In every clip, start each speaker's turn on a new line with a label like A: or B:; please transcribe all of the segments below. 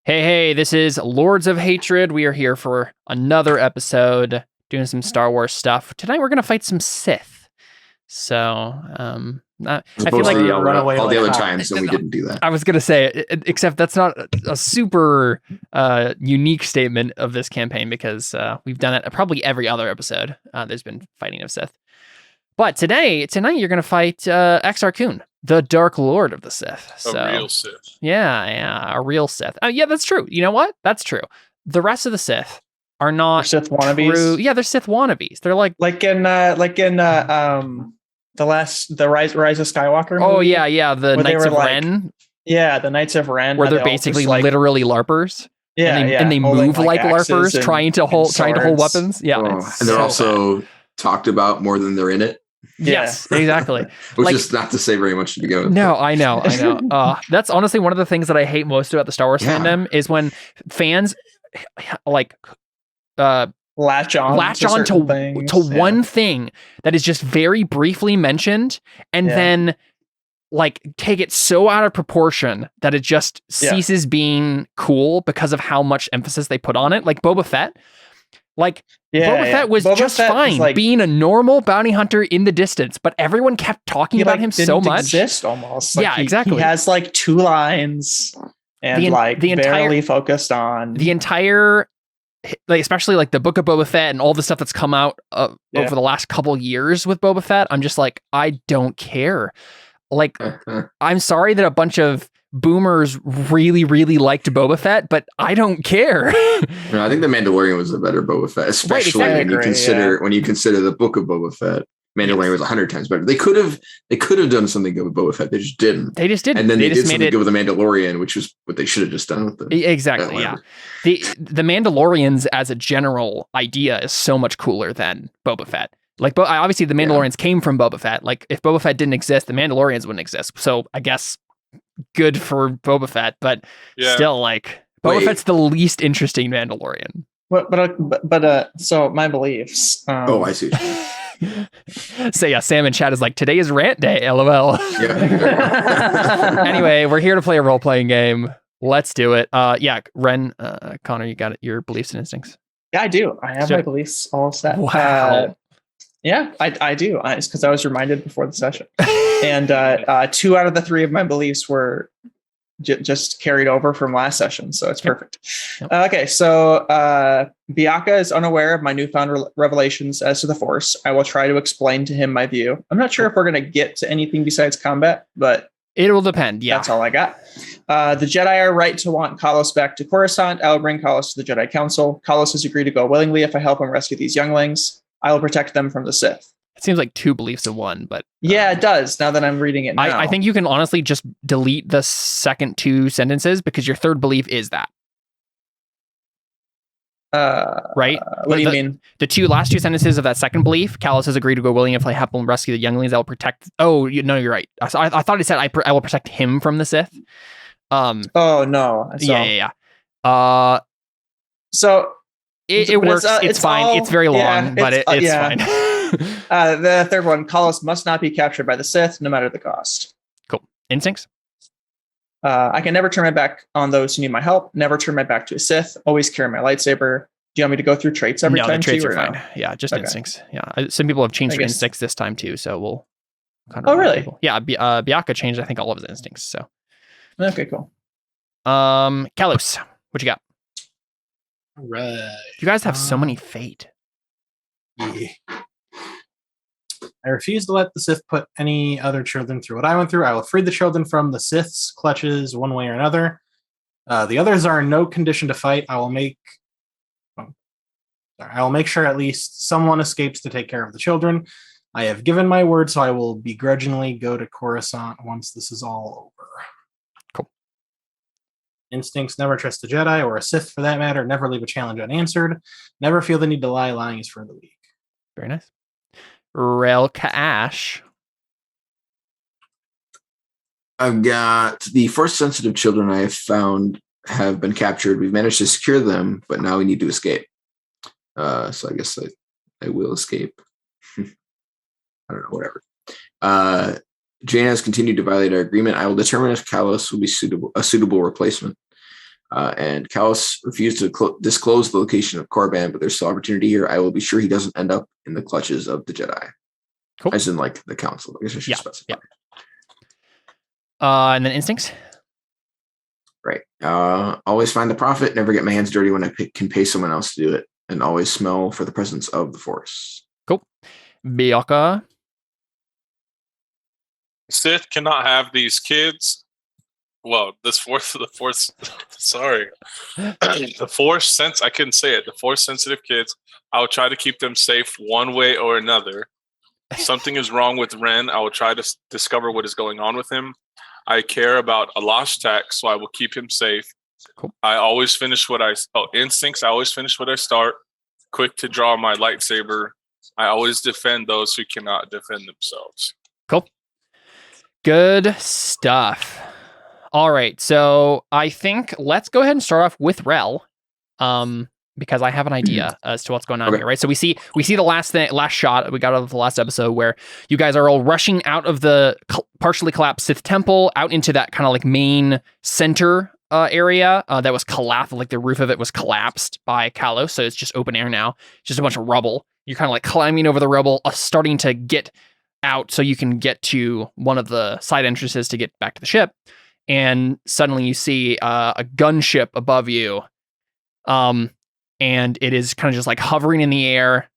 A: Hey, this is Lords of Hatred. We are here for another episode doing some Star Wars stuff. Tonight we're going to fight some Sith. So, I feel like
B: you run away all the other times, and we didn't do that.
A: I was going to say, except that's not a super unique statement of this campaign because we've done it probably every other episode. There's been fighting of Sith. But tonight you're going to fight Exar Kun, the Dark Lord of the Sith.
C: A real Sith.
A: Yeah, a real Sith. Oh, yeah, that's true. You know what? That's true. The rest of the Sith are not
D: Sith wannabes.
A: True. Yeah, they're Sith wannabes. They're like
D: in the Rise of Skywalker.
A: Oh
D: movie,
A: yeah, the Knights of Ren.
D: Yeah, the Knights of Ren,
A: where they're basically literally LARPers.
D: Yeah,
A: and they move like LARPers, trying to hold weapons. Yeah,
B: and they're also talked about more than they're in it.
A: Yes, exactly.
B: Which is not to say very much to begin with.
A: No, I know. That's honestly one of the things that I hate most about the Star Wars fandom is when fans like
D: latch on
A: to one thing that is just very briefly mentioned and then like take it so out of proportion that it just ceases being cool because of how much emphasis they put on it. Like Boba Fett. Boba Fett was just fine being a normal bounty hunter in the distance, but everyone kept talking about him so much.
D: Exist almost.
A: Exactly.
D: He has like 2 lines and barely focused on
A: the entire, like especially like the Book of Boba Fett and all the stuff that's come out over the last couple years with Boba Fett. I'm just like, I don't care. Like, I'm sorry that a bunch of boomers really, really liked Boba Fett, but I don't care.
B: No, I think the Mandalorian was a better Boba Fett, especially when you consider the Book of Boba Fett. Mandalorian was 100 times better. They could have done something good with Boba Fett. They just didn't. And then they did something good with the Mandalorian, which was what they should have just done with it.
A: Exactly. Yeah. The Mandalorians as a general idea is so much cooler than Boba Fett. Like, obviously the Mandalorians came from Boba Fett. Like, if Boba Fett didn't exist, the Mandalorians wouldn't exist. So I guess good for Boba Fett, but still, like, Boba Fett's the least interesting Mandalorian.
D: But so my beliefs.
B: I see.
A: So yeah, Sam in chat is like, today is rant day, LOL.
B: Yeah.
A: Anyway, we're here to play a role-playing game. Let's do it. Ren, Connor, you got it. Your beliefs and instincts.
D: Yeah, I do. I have my beliefs all set.
A: Wow.
D: Yeah, I do. It's because I was reminded before the session. And 2 out of the 3 of my beliefs were just carried over from last session. So it's perfect. Yep. Okay, so Biaka is unaware of my newfound revelations as to the Force. I will try to explain to him my view. I'm not sure if we're going to get to anything besides combat, but
A: it will depend. Yeah.
D: That's all I got. The Jedi are right to want Kalos back to Coruscant. I will bring Kalos to the Jedi Council. Kalos has agreed to go willingly if I help him rescue these younglings. I will protect them from the Sith.
A: It seems like 2 beliefs in one, but
D: yeah, it does. Now that I'm reading it,
A: I think you can honestly just delete the second 2 sentences because your third belief is that. Right?
D: What do you mean?
A: The last 2 sentences of that second belief, Kalos has agreed to go willing if I help him rescue the younglings. I will protect. Oh, no, you're right. I thought he said I will protect him from the Sith.
D: Oh no. So,
A: yeah.
D: So.
A: It works. It's fine. It's very long, but it's fine.
D: The third one, Kalos must not be captured by the Sith, no matter the cost.
A: Cool. Instincts?
D: I can never turn my back on those who need my help. Never turn my back to a Sith. Always carry my lightsaber. Do you want me to go through traits every time?
A: No, the traits are fine. No? Yeah, just instincts. Yeah, some people have changed their instincts this time too, so we'll kind of.
D: Oh, really?
A: People. Yeah, Biaka changed, I think, all of his instincts. So.
D: Okay, cool.
A: Kalos, what you got?
C: All right.
A: You guys have so many fate.
E: Yeah. I refuse to let the Sith put any other children through what I went through. I will free the children from the Sith's clutches one way or another. The others are in no condition to fight. I will make sure at least someone escapes to take care of the children. I have given my word, so I will begrudgingly go to Coruscant once this is all over.
A: Cool.
E: Instincts: never trust a Jedi, or a Sith for that matter. Never leave a challenge unanswered. Never feel the need to lie. Lying is for the weak.
A: Very nice. Relka Ash.
B: I've got the first sensitive children I have found have been captured. We've managed to secure them, but now we need to escape. So I guess I will escape. I don't know, whatever. Jaina has continued to violate our agreement. I will determine if Kalos will be a suitable replacement. And Kalos refused to disclose the location of Korriban, but there's still opportunity here. I will be sure he doesn't end up in the clutches of the Jedi.
A: Cool.
B: As in, like, the council. I guess I should specify.
A: Yeah. And then instincts?
B: Right. Always find the profit. Never get my hands dirty when I can pay someone else to do it. And always smell for the presence of the Force.
A: Cool. Biyaka?
C: Sith cannot have these kids. Well, the Force, sorry. The Force sense, I couldn't say it. The Force sensitive kids, I'll try to keep them safe one way or another. If something is wrong with Ren, I will try to discover what is going on with him. I care about Alashtak, so I will keep him safe.
A: Cool.
C: I always finish instincts, I always finish what I start. Quick to draw my lightsaber. I always defend those who cannot defend themselves.
A: Cool. Good stuff. All right, so I think let's go ahead and start off with Rel, because I have an idea as to what's going on here, right? So we see the last shot we got out of the last episode where you guys are all rushing out of the partially collapsed Sith temple out into that kind of like main center area that was collapsed, like the roof of it was collapsed by Kalos, so it's just open air now, just a bunch of rubble. You're kind of like climbing over the rubble, starting to get out so you can get to one of the side entrances to get back to the ship. And suddenly you see a gunship above you. And it is kind of just like hovering in the air,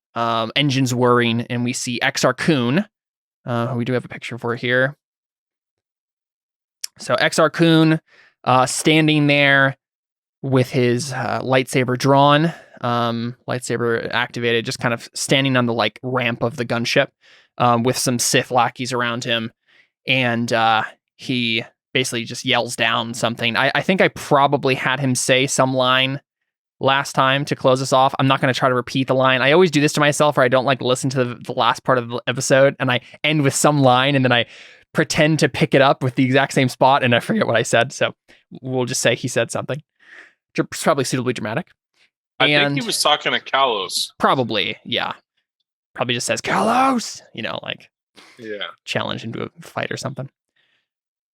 A: engines whirring, and we see Exar Kun, who we do have a picture for here. So Exar Kun standing there with his lightsaber drawn, lightsaber activated, just kind of standing on the like ramp of the gunship with some Sith lackeys around him. And he basically just yells down something. I think I probably had him say some line last time to close us off. I'm not going to try to repeat the line. I always do this to myself, or I don't like to listen to the last part of the episode, and I end with some line, and then I pretend to pick it up with the exact same spot, and I forget what I said. So we'll just say he said something. It's probably suitably dramatic.
C: I think he was talking to Kalos.
A: Probably, yeah. Probably just says, Kalos! Like challenge into a fight or something.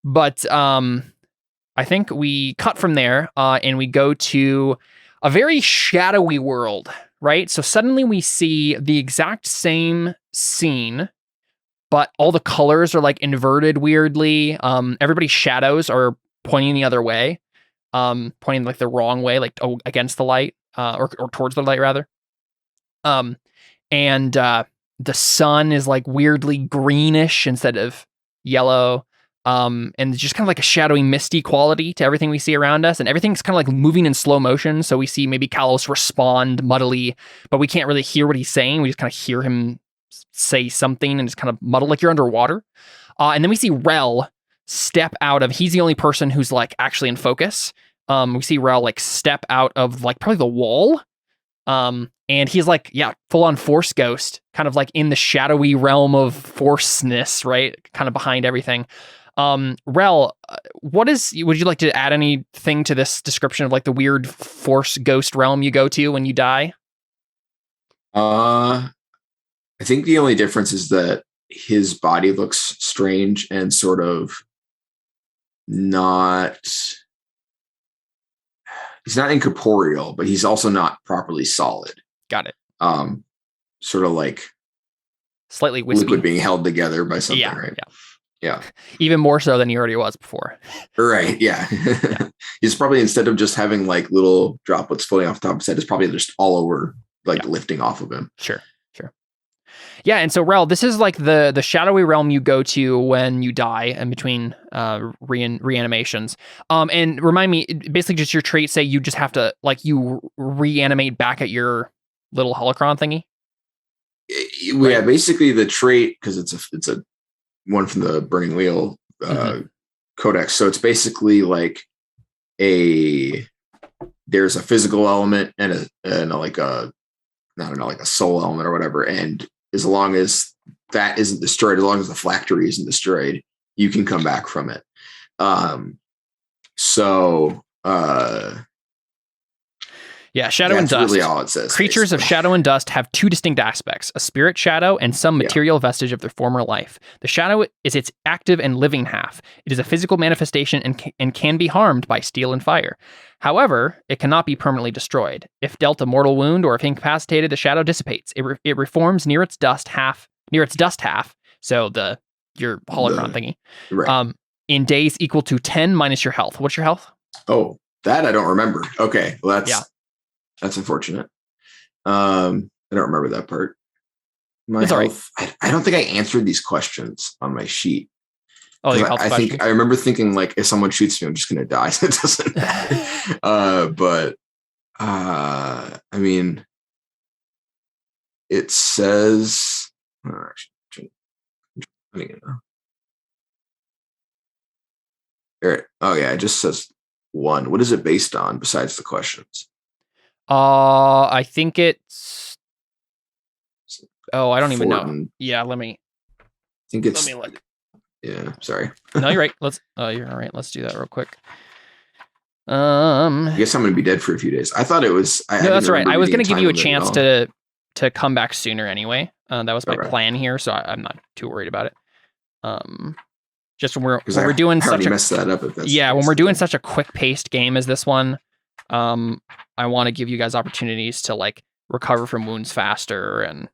A: But I think we cut from there and we go to a very shadowy world, right? So suddenly we see the exact same scene, but all the colors are like inverted weirdly. Everybody's shadows are pointing the other way, pointing like the wrong way, like against the light or towards the light rather. And the sun is like weirdly greenish instead of yellow. And just kind of like a shadowy, misty quality to everything we see around us. And everything's kind of like moving in slow motion. So we see maybe Kalos respond muddily, but we can't really hear what he's saying. We just kind of hear him say something and just kind of muddle like you're underwater. And then we see Rel step out of, he's the only person who's like actually in focus. We see Rel like step out of like probably the wall. And he's like, full on Force ghost, kind of like in the shadowy realm of Forceness, right? Kind of behind everything. Rel, would you like to add anything to this description of like the weird Force ghost realm you go to when you die?
B: I think the only difference is that his body looks strange and sort of not, he's not incorporeal, but he's also not properly solid.
A: Got it.
B: Sort of like
A: slightly wispy.
B: Liquid being held together by something, right? Yeah.
A: Even more so than he already was before.
B: Right. Yeah. He's probably, instead of just having like little droplets floating off the top of his head, it's probably just all over, like lifting off of him.
A: Sure. Yeah. And so Rel, this is like the shadowy realm you go to when you die in between reanimations. And remind me, basically just your traits say you just have to like you reanimate back at your little holocron thingy.
B: Yeah. Basically the trait, because it's a one from the Burning Wheel codex. So it's basically like there's a physical element and like a soul element or whatever. And as long as that isn't destroyed, as long as the phylactery isn't destroyed, you can come back from it.
A: Yeah, shadow and dust.
B: Really all it says.
A: Creatures of shadow and dust have two distinct aspects: a spirit shadow and some material vestige of their former life. The shadow is its active and living half. It is a physical manifestation and can be harmed by steel and fire. However, it cannot be permanently destroyed. If dealt a mortal wound or if incapacitated, the shadow dissipates. It reforms near its dust half. So your holocron thingy.
B: Right.
A: In days equal to 10 minus your health. What's your health?
B: Oh, that I don't remember. Okay, well that's unfortunate. I don't remember that part. My health. Right. I don't think I answered these questions on my sheet.
A: Oh, your health
B: I think I remember thinking like, if someone shoots me, I'm just gonna die. So it doesn't matter. I mean, it says. Oh yeah, it just says 1. What is it based on besides the questions?
A: I think it's. Oh, I don't even know. Yeah, let me.
B: I think it's.
A: Let me look.
B: Yeah, sorry.
A: No, you're right. You're all right. Let's do that real quick.
B: I guess I'm gonna be dead for a few days. I thought it was.
A: No, that's right. I was gonna give you a chance to come back sooner anyway. That was my plan here, so I'm not too worried about it. Just when we're doing such a
B: messed that up.
A: When we're doing such a quick paced game as this one, I want to give you guys opportunities to like recover from wounds faster and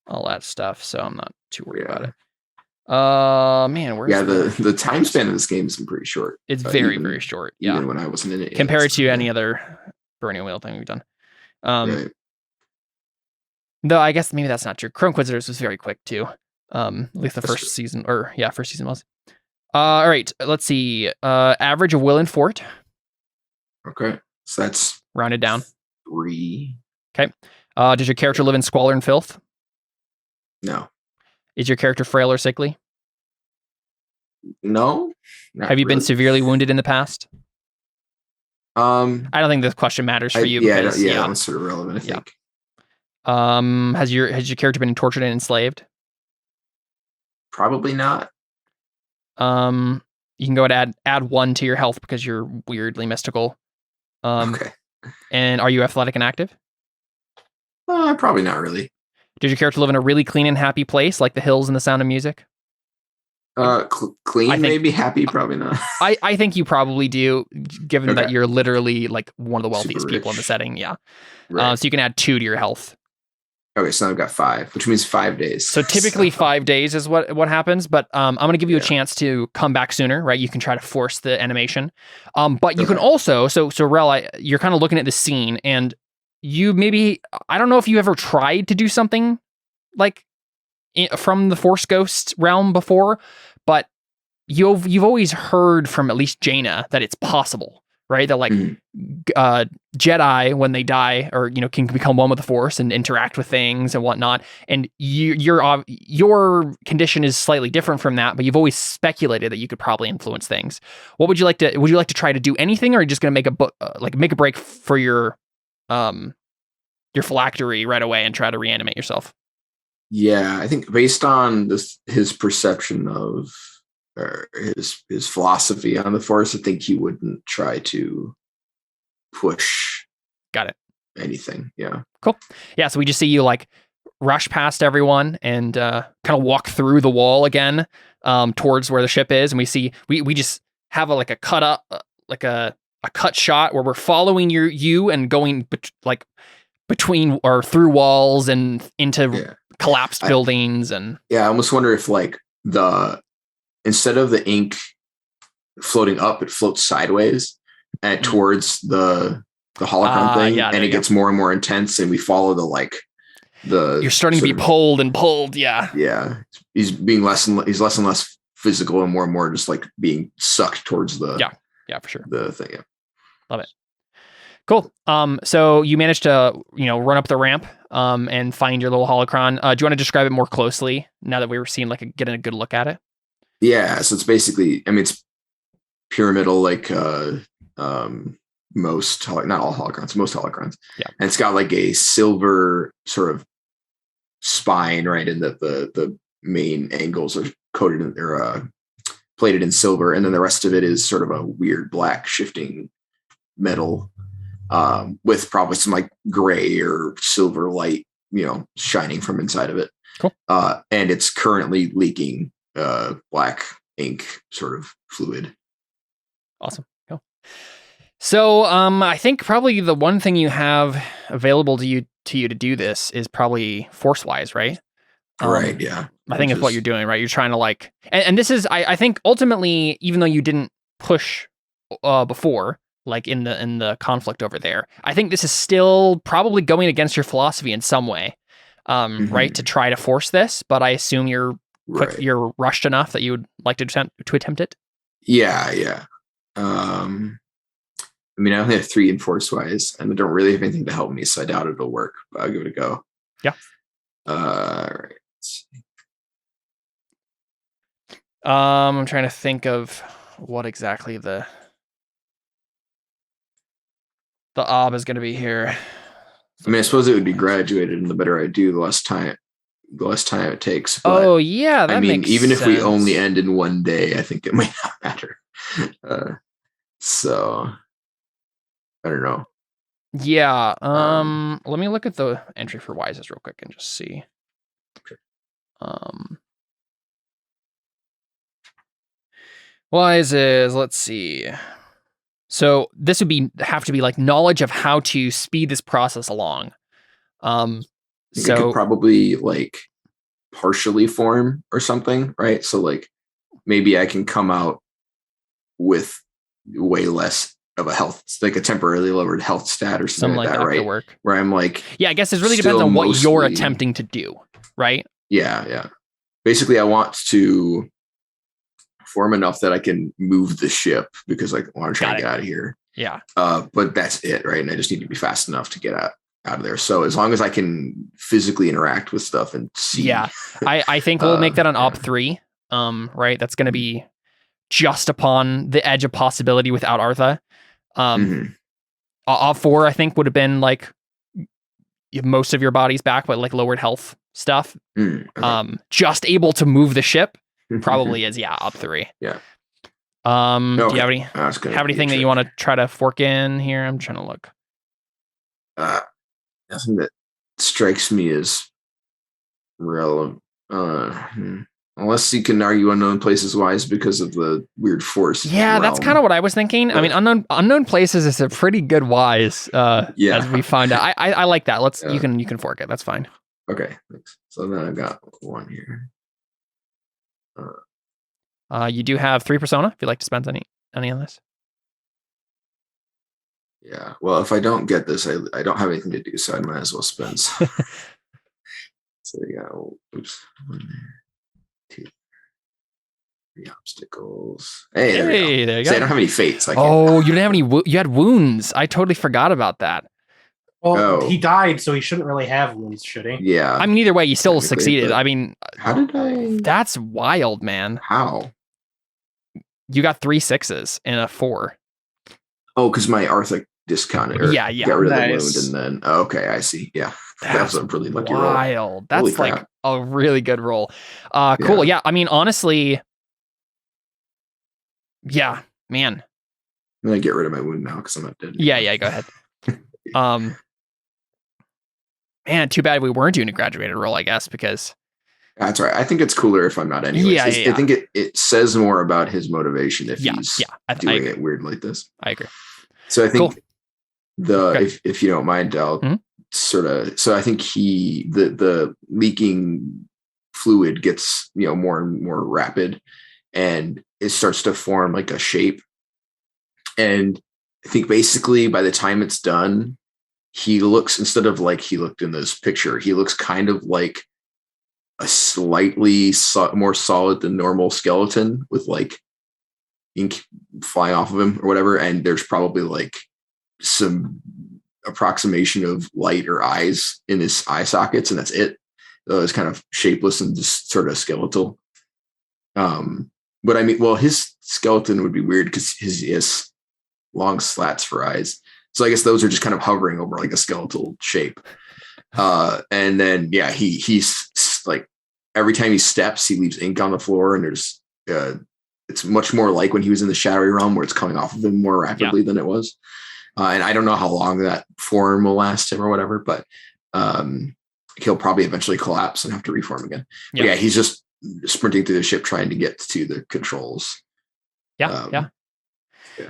A: all that stuff. So I'm not too worried about it. Man,
B: the time span of this game is pretty short.
A: It's very very short. Yeah,
B: even when I wasn't in it,
A: compared to any other Burning Wheel thing we've done.
B: Right.
A: Though I guess maybe that's not true. Chrome Inquisitors was very quick too. At least the first season, first season was. All right, let's see. Average of will and fort.
B: Okay, so that's
A: rounded down.
B: 3.
A: Okay. Does your character live in squalor and filth?
B: No.
A: Is your character frail or sickly?
B: No.
A: Have you been severely wounded in the past? I don't think this question matters for you.
B: That's sort of relevant, I think.
A: Has your character been tortured and enslaved?
B: Probably not.
A: You can go and add 1 to your health because you're weirdly mystical.
B: Okay.
A: And are you athletic and active?
B: Probably not really.
A: Does your character live in a really clean and happy place, like the hills and the Sound of Music?
B: Clean, maybe. Happy, probably not.
A: I think you probably do, given that you're literally like one of the wealthiest people in the setting. Yeah. Right. So you can add 2 to your health.
B: Okay, so now I've got 5, which means 5 days.
A: So typically 5 days is what happens, but I'm going to give you a chance to come back sooner, right? You can try to force the animation. But you can also, so Rel, you're kind of looking at the scene, and you maybe, I don't know if you ever tried to do something like from the Force Ghost realm before, but you've always heard from at least Jaina that it's possible. Right, that like Jedi, when they die, or can become one with the Force and interact with things and whatnot. And your condition is slightly different from that, but you've always speculated that you could probably influence things. What would you like to? Would you like to try to do anything, or are you just going to make a break for your phylactery right away and try to reanimate yourself?
B: Yeah, I think based on his perception of. Or his philosophy on the Force, I think he wouldn't try to push.
A: Got it.
B: Anything. Yeah.
A: Cool. Yeah. So we just see you like rush past everyone and kind of walk through the wall again towards where the ship is, and we see we just have a cut up like a cut shot where we're following you and going between or through walls and into collapsed buildings and.
B: Yeah, I almost wonder if instead of the ink floating up, it floats sideways and towards the holocron thing, and it gets more and more intense, and we follow the. You're
A: starting to be pulled and pulled, yeah.
B: Yeah, he's less and less physical, and more just like being sucked towards the.
A: Yeah, for sure.
B: The thing,
A: love it. Cool. So you managed to run up the ramp and find your little holocron. Do you want to describe it more closely now that we were seeing getting a good look at it?
B: Yeah, so it's basically, it's pyramidal, most, not all holocrons, most holocrons.
A: Yeah.
B: And it's got a silver sort of spine, right? And the main angles are coated in, or plated in silver. And then the rest of it is sort of a weird black shifting metal. with probably some like gray or silver light, shining from inside of it.
A: Cool.
B: And it's currently leaking black ink sort of fluid.
A: Awesome. Cool. So I think probably the one thing you have available to you to do this is probably force-wise, right?
B: Right, yeah.
A: I think it's what you're doing, right? You're trying to like, and this is, I think ultimately, even though you didn't push before, like in the conflict over there, I think this is still probably going against your philosophy in some way, right? To try to force this, but I assume you're you're rushed enough that you would like to attempt it.
B: Yeah. I mean, I only have 3 in force-wise, and I don't really have anything to help me, so I doubt it'll work, but I'll give it a go.
A: Yeah.
B: All right.
A: I'm trying to think of what exactly the ob is going to be here.
B: I mean, I suppose it would be graduated, and the better I do, the less time it takes. But,
A: oh yeah, that
B: makes even
A: sense.
B: If we only end in one day, I think it might not matter. So I don't know.
A: Yeah. Let me look at the entry for Wises real quick and just see.
B: Okay.
A: Wises, let's see. So this would have to be like knowledge of how to speed this process along.
B: So it could probably like partially form or something, right? So like maybe I can come out with way less of a health, like a temporarily lowered health stat or something like that, right?
A: Work.
B: Where I'm like,
A: yeah, I guess it really depends on what you're attempting to do, right?
B: Yeah. Basically, I want to form enough that I can move the ship because I want to try to get out of here.
A: Yeah.
B: But that's it, right? And I just need to be fast enough to get out of there. So as long as I can physically interact with stuff and see.
A: Yeah, I think we'll make that on Op 3. Right? That's going to be just upon the edge of possibility without Artha. Op 4, I think, would have been like most of your body's back, but like lowered health stuff.
B: Okay.
A: Just able to move the ship probably is Op 3.
B: Yeah.
A: Do you have anything that you want to try to fork in here? I'm trying to look.
B: Nothing that strikes me as relevant. Unless you can argue unknown places wise because of the weird force.
A: Yeah, that's kind of what I was thinking. I mean, unknown places is a pretty good wise. As we find out, I like that. You can fork it. That's fine.
B: Okay, thanks. So then I've got one here.
A: You do have 3 persona. If you'd like to spend any on this.
B: Yeah. Well, if I don't get this, I don't have anything to do, so I might as well spend. So yeah. Oops. 1, 2, 3 obstacles. Hey, there you go. I don't have any fates. You
A: didn't have any. You had wounds. I totally forgot about that.
E: Well, he died, so he shouldn't really have wounds, should he?
B: Yeah.
A: I mean, either way, you still succeeded. I mean,
B: how did I?
A: That's wild, man.
B: How?
A: You got 3 6s and a 4.
B: Oh, because my Artha discounted.
A: Yeah.
B: Got rid of the wound, and then okay, I see. Yeah, that's a really lucky roll.
A: Wild. That's like a really good roll. Cool. Yeah. I mean, honestly, yeah, man.
B: I'm gonna get rid of my wound now because I'm not dead.
A: Yeah. Go ahead. Man, too bad we weren't doing a graduated roll, I guess, because.
B: That's right. I think it's cooler if I'm not anyway.
A: Yeah.
B: I think it says more about his motivation if he's doing it weird like this.
A: I agree.
B: So I think if you don't mind, I'll sort of. So I think the leaking fluid gets more and more rapid, and it starts to form like a shape. And I think basically by the time it's done, he looks, instead of like he looked in this picture, he looks kind of like a slightly more solid than normal skeleton with like ink flying off of him or whatever. And there's probably like some approximation of light or eyes in his eye sockets, and that's it. It's kind of shapeless and just sort of skeletal. But I mean, well, his skeleton would be weird because he has long slats for eyes. So I guess those are just kind of hovering over like a skeletal shape. And then, he's like, every time he steps, he leaves ink on the floor, and there's, it's much more like when he was in the shadowy realm where it's coming off of him more rapidly than it was. And I don't know how long that form will last him or whatever, but he'll probably eventually collapse and have to reform again. Yeah, he's just sprinting through the ship trying to get to the controls.
A: Yeah.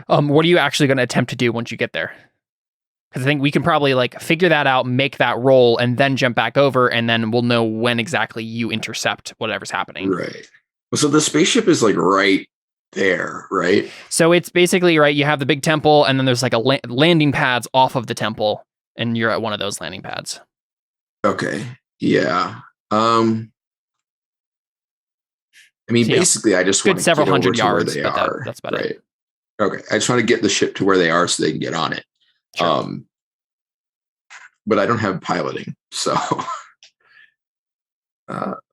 A: What are you actually going to attempt to do once you get there? Because I think we can probably like figure that out, make that roll, and then jump back over, and then we'll know when exactly you intercept whatever's happening.
B: Right. So the spaceship is like right there, right?
A: So it's basically right. You have the big temple, and then there's like a landing pads off of the temple, and you're at one of those landing pads.
B: Okay. Yeah. I mean, so, basically, I just want to
A: several
B: get
A: hundred
B: over
A: yards.
B: To where they are.
A: That's about
B: right.
A: it.
B: Okay. I just want to get the ship to where they are so they can get on it. Sure. But I don't have piloting, so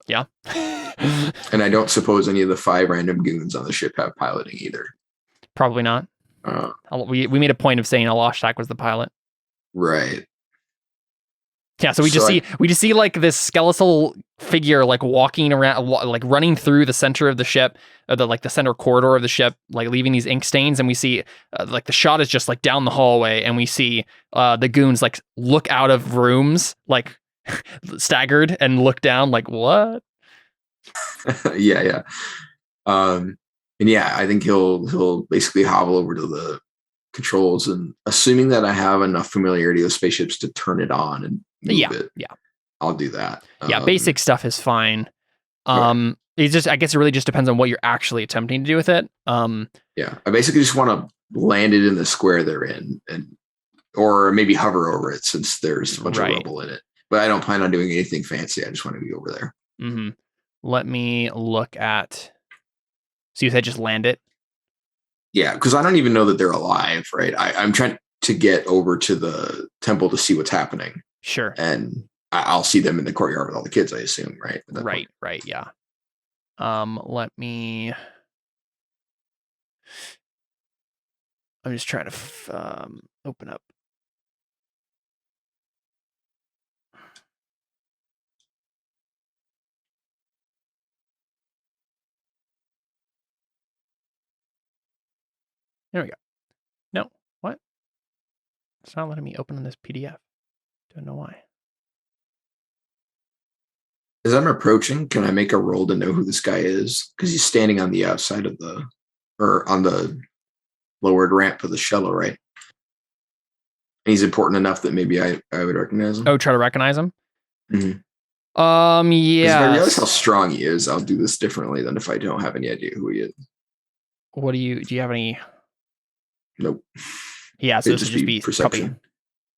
A: yeah.
B: And I don't suppose any of the 5 random goons on the ship have piloting either.
A: Probably not. We made a point of saying Alashtak was the pilot.
B: Right.
A: Yeah, so we just see like this skeletal figure like walking around, like running through the center of the ship, the center corridor of the ship, like leaving these ink stains, and we see like the shot is just like down the hallway, and we see the goons like look out of rooms like staggered and look down like what?
B: yeah. And yeah, I think he'll basically hobble over to the controls, and assuming that I have enough familiarity with spaceships to turn it on and move it, I'll do that.
A: Basic stuff is fine. It's just, I guess it really just depends on what you're actually attempting to do with it.
B: I basically just want to land it in the square they're in, or maybe hover over it since there's a bunch of rubble in it. But I don't plan on doing anything fancy. I just want to be over there.
A: Mm-hmm. Let me look at. So you said just land it.
B: Yeah, because I don't even know that they're alive, right? I'm trying to get over to the temple to see what's happening.
A: Sure.
B: And I'll see them in the courtyard with all the kids, I assume, right?
A: Right, yeah. Let me... I'm just trying to open up. There we go. No, what? It's not letting me open this PDF. Don't know why.
B: As I'm approaching, can I make a roll to know who this guy is? Because he's standing on the outside of on the lowered ramp of the shuttle, right? And he's important enough that maybe I would recognize him.
A: Oh, try to recognize him?
B: Mm-hmm.
A: Yeah.
B: If I realize how strong he is, I'll do this differently than if I don't have any idea who he is.
A: What do you have any?
B: Nope.
A: Yeah, so this would just be
B: perception.
A: Probably,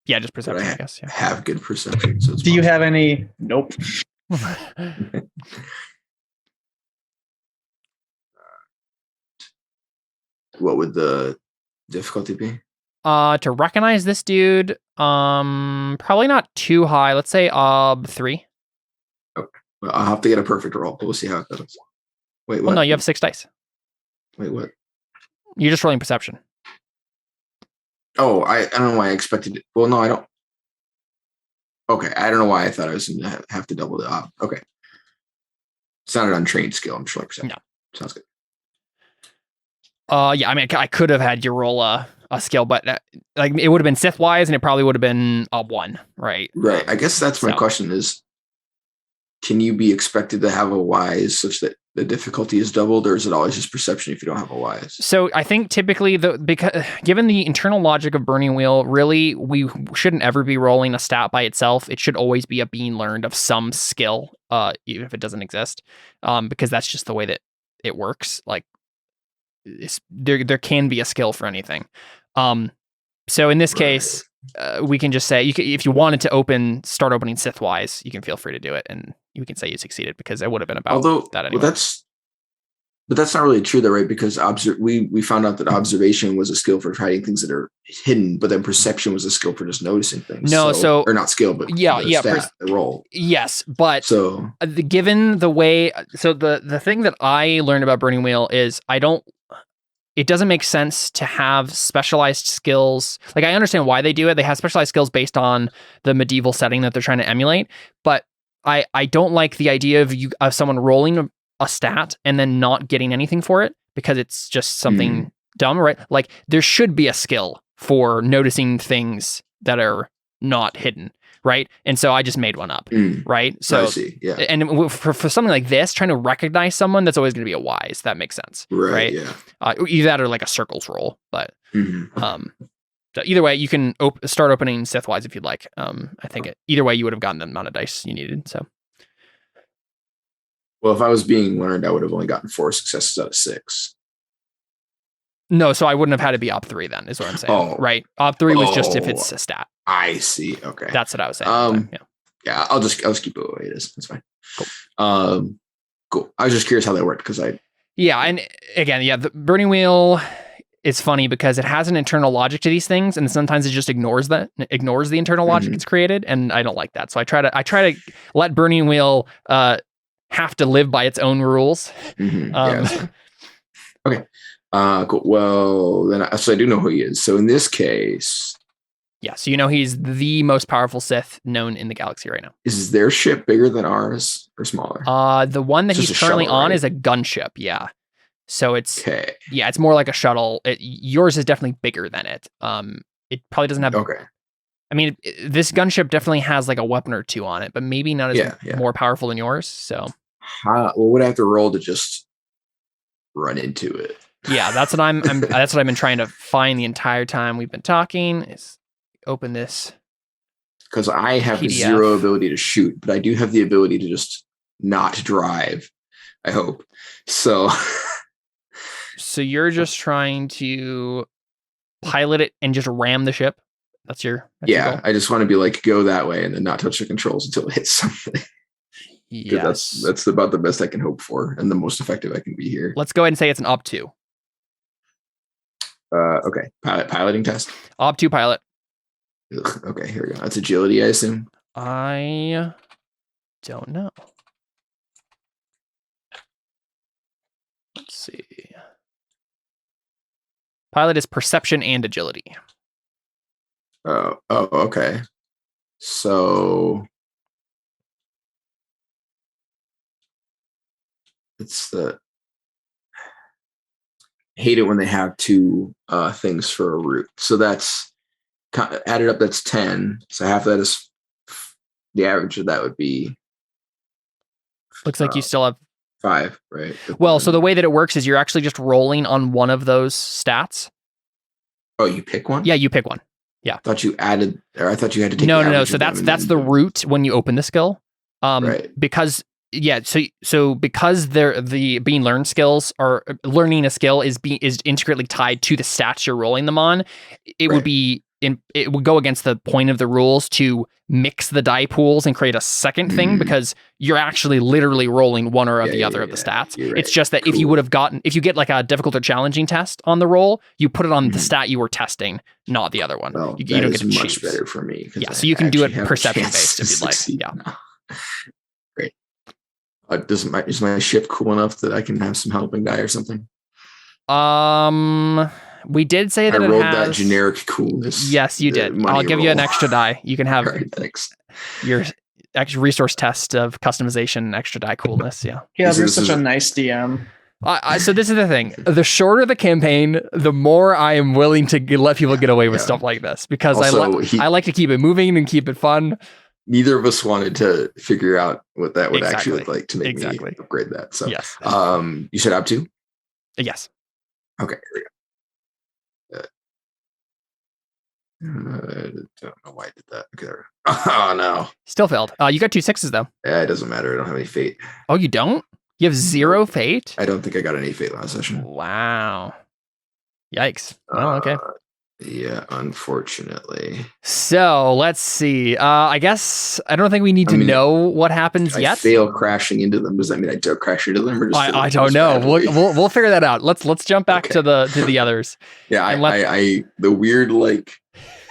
A: yeah, just perception, I guess. Yeah.
B: Have good perception. So
D: do you have any? Nope.
B: What would the difficulty be?
A: To recognize this dude, probably not too high. Let's say 3.
B: Okay. Well, I'll have to get a perfect roll. We'll see how it goes. Wait, what?
A: Well, no, you have 6 dice.
B: Wait, what?
A: You're just rolling perception.
B: Oh, I don't know why I expected it. Well, no, I don't. Okay, I don't know why I thought I was going to have to double it up. Okay. It's not an untrained skill. I'm sure.
A: No.
B: Sounds good.
A: Yeah, I mean, I could have had you roll a skill, but like it would have been Sith wise, and it probably would have been a 1, right?
B: Right. I guess that's my question: is can you be expected to have a wise such that the difficulty is doubled, or is it always just perception if you don't have a wise?
A: So I think typically because given the internal logic of Burning Wheel, really we shouldn't ever be rolling a stat by itself. It should always be a being learned of some skill, even if it doesn't exist, because that's just the way that it works. Like there can be a skill for anything. So in this case, we can just say if you wanted to start opening Sith wise, you can feel free to do it, and you can say you succeeded because it would have been about that anyway.
B: But that's not really true though, right? Because we found out that observation was a skill for hiding things that are hidden, but then perception was a skill for just noticing things.
A: No,
B: or not skill, but the roll.
A: Yes, but given the way, the thing that I learned about Burning Wheel is it doesn't make sense to have specialized skills. Like I understand why they do it. They have specialized skills based on the medieval setting that they're trying to emulate, but I don't like the idea of someone rolling a stat and then not getting anything for it because it's just something dumb, right? Like there should be a skill for noticing things that are not hidden, right? And so I just made one up, right? So
B: I see. Yeah.
A: And for something like this, trying to recognize someone, that's always going to be a wise. That makes sense, right?
B: Yeah.
A: Either that or like a circles roll, but so either way, you can start opening Sith wise if you'd like. I think either way, you would have gotten the amount of dice you needed. So.
B: Well, if I was being learned, I would have only gotten 4 successes out of 6.
A: No, so I wouldn't have had to be op 3 then, is what I'm saying. Right? Op 3 was just if it's a stat.
B: I see. Okay.
A: That's what I was saying.
B: Yeah, I'll just keep it the way it is. That's fine. Cool. Cool. I was just curious how that worked because
A: Yeah, and again, the burning wheel is funny because it has an internal logic to these things, and sometimes it just ignores the internal logic it's created, and I don't like that. So I try to let burning wheel have to live by its own rules.
B: Okay. Cool. Well, then, so I do know who he is. So in this case,
A: so you know he's the most powerful Sith known in the galaxy right now.
B: Is their ship bigger than ours or smaller?
A: The one that he's currently on is a gunship. Yeah. So it's it's more like a shuttle. Yours is definitely bigger than it. It probably doesn't have.
B: Okay.
A: I mean, this gunship definitely has like a weapon or 2 on it, but maybe not as more powerful than yours. So.
B: What would I have to roll to just run into it?
A: Yeah, that's what that's what I've been trying to find the entire time we've been talking. Is open this
B: because I have
A: PDF.
B: 0 ability to shoot, but I do have the ability to just not drive. I hope so.
A: So you're just trying to pilot it and just ram the ship. That's your goal?
B: I just want to be like go that way and then not touch the controls until it hits something.
A: Yes,
B: that's about the best I can hope for and the most effective I can be here.
A: Let's go ahead and say it's an op 2.
B: Okay. Piloting test.
A: Op 2 pilot.
B: Ugh, okay, here we go. That's agility, I assume.
A: I don't know. Let's see. Pilot is perception and agility.
B: Oh, okay. So it's hate it when they have 2 things for a root. So that's added up. That's 10. So half of that is the average of that would be.
A: Looks like you still have
B: 5, right?
A: Well, so the way that it works is you're actually just rolling on one of those stats.
B: Oh, you pick one?
A: Yeah, you pick one. Yeah.
B: I thought you added, or I thought you had to take
A: No. So that's the root when you open the skill.
B: Right.
A: Because so because the being learned skills are learning a skill is intricately tied to the stats you're rolling them on. It would go against the point of the rules to mix the die pools and create a second thing because you're actually literally rolling one or the other of the stats.
B: Right.
A: It's just that if you get like a difficult or challenging test on the roll, you put it on the stat you were testing, not the other one.
B: Well,
A: you don't get to choose.
B: Much better for me.
A: Yeah, so you can do it perception based if you'd like. Yeah.
B: Great. Is my ship cool enough that I can have some helping die or something?
A: We did say that
B: I rolled that generic coolness.
A: Yes, you did. I'll give you an extra die. You can have
B: thanks.
A: Your extra resource test of customization, extra die coolness. Yeah.
D: Yeah, there's such a nice DM.
A: So this is the thing. The shorter the campaign, the more I am willing to let people get away with stuff like this because also, I like to keep it moving and keep it fun.
B: Neither of us wanted to figure out what that would actually look like to make me upgrade that. So,
A: yes.
B: You said up to?
A: Yes.
B: Okay, here we go. I don't know why I did that. Okay. Oh no.
A: Still failed. You got 2 6s though.
B: Yeah, it doesn't matter. I don't have any fate.
A: Oh, you don't? You have 0 fate?
B: I don't think I got any fate last session.
A: Wow. Yikes. Oh, okay.
B: Yeah, unfortunately.
A: So let's see. I guess I don't think we need to know what happens yet.
B: I fail crashing into them. Does that mean I don't crash into them? Or just
A: I don't know. We'll figure that out. Let's jump back to the others.
B: Yeah, I the weird like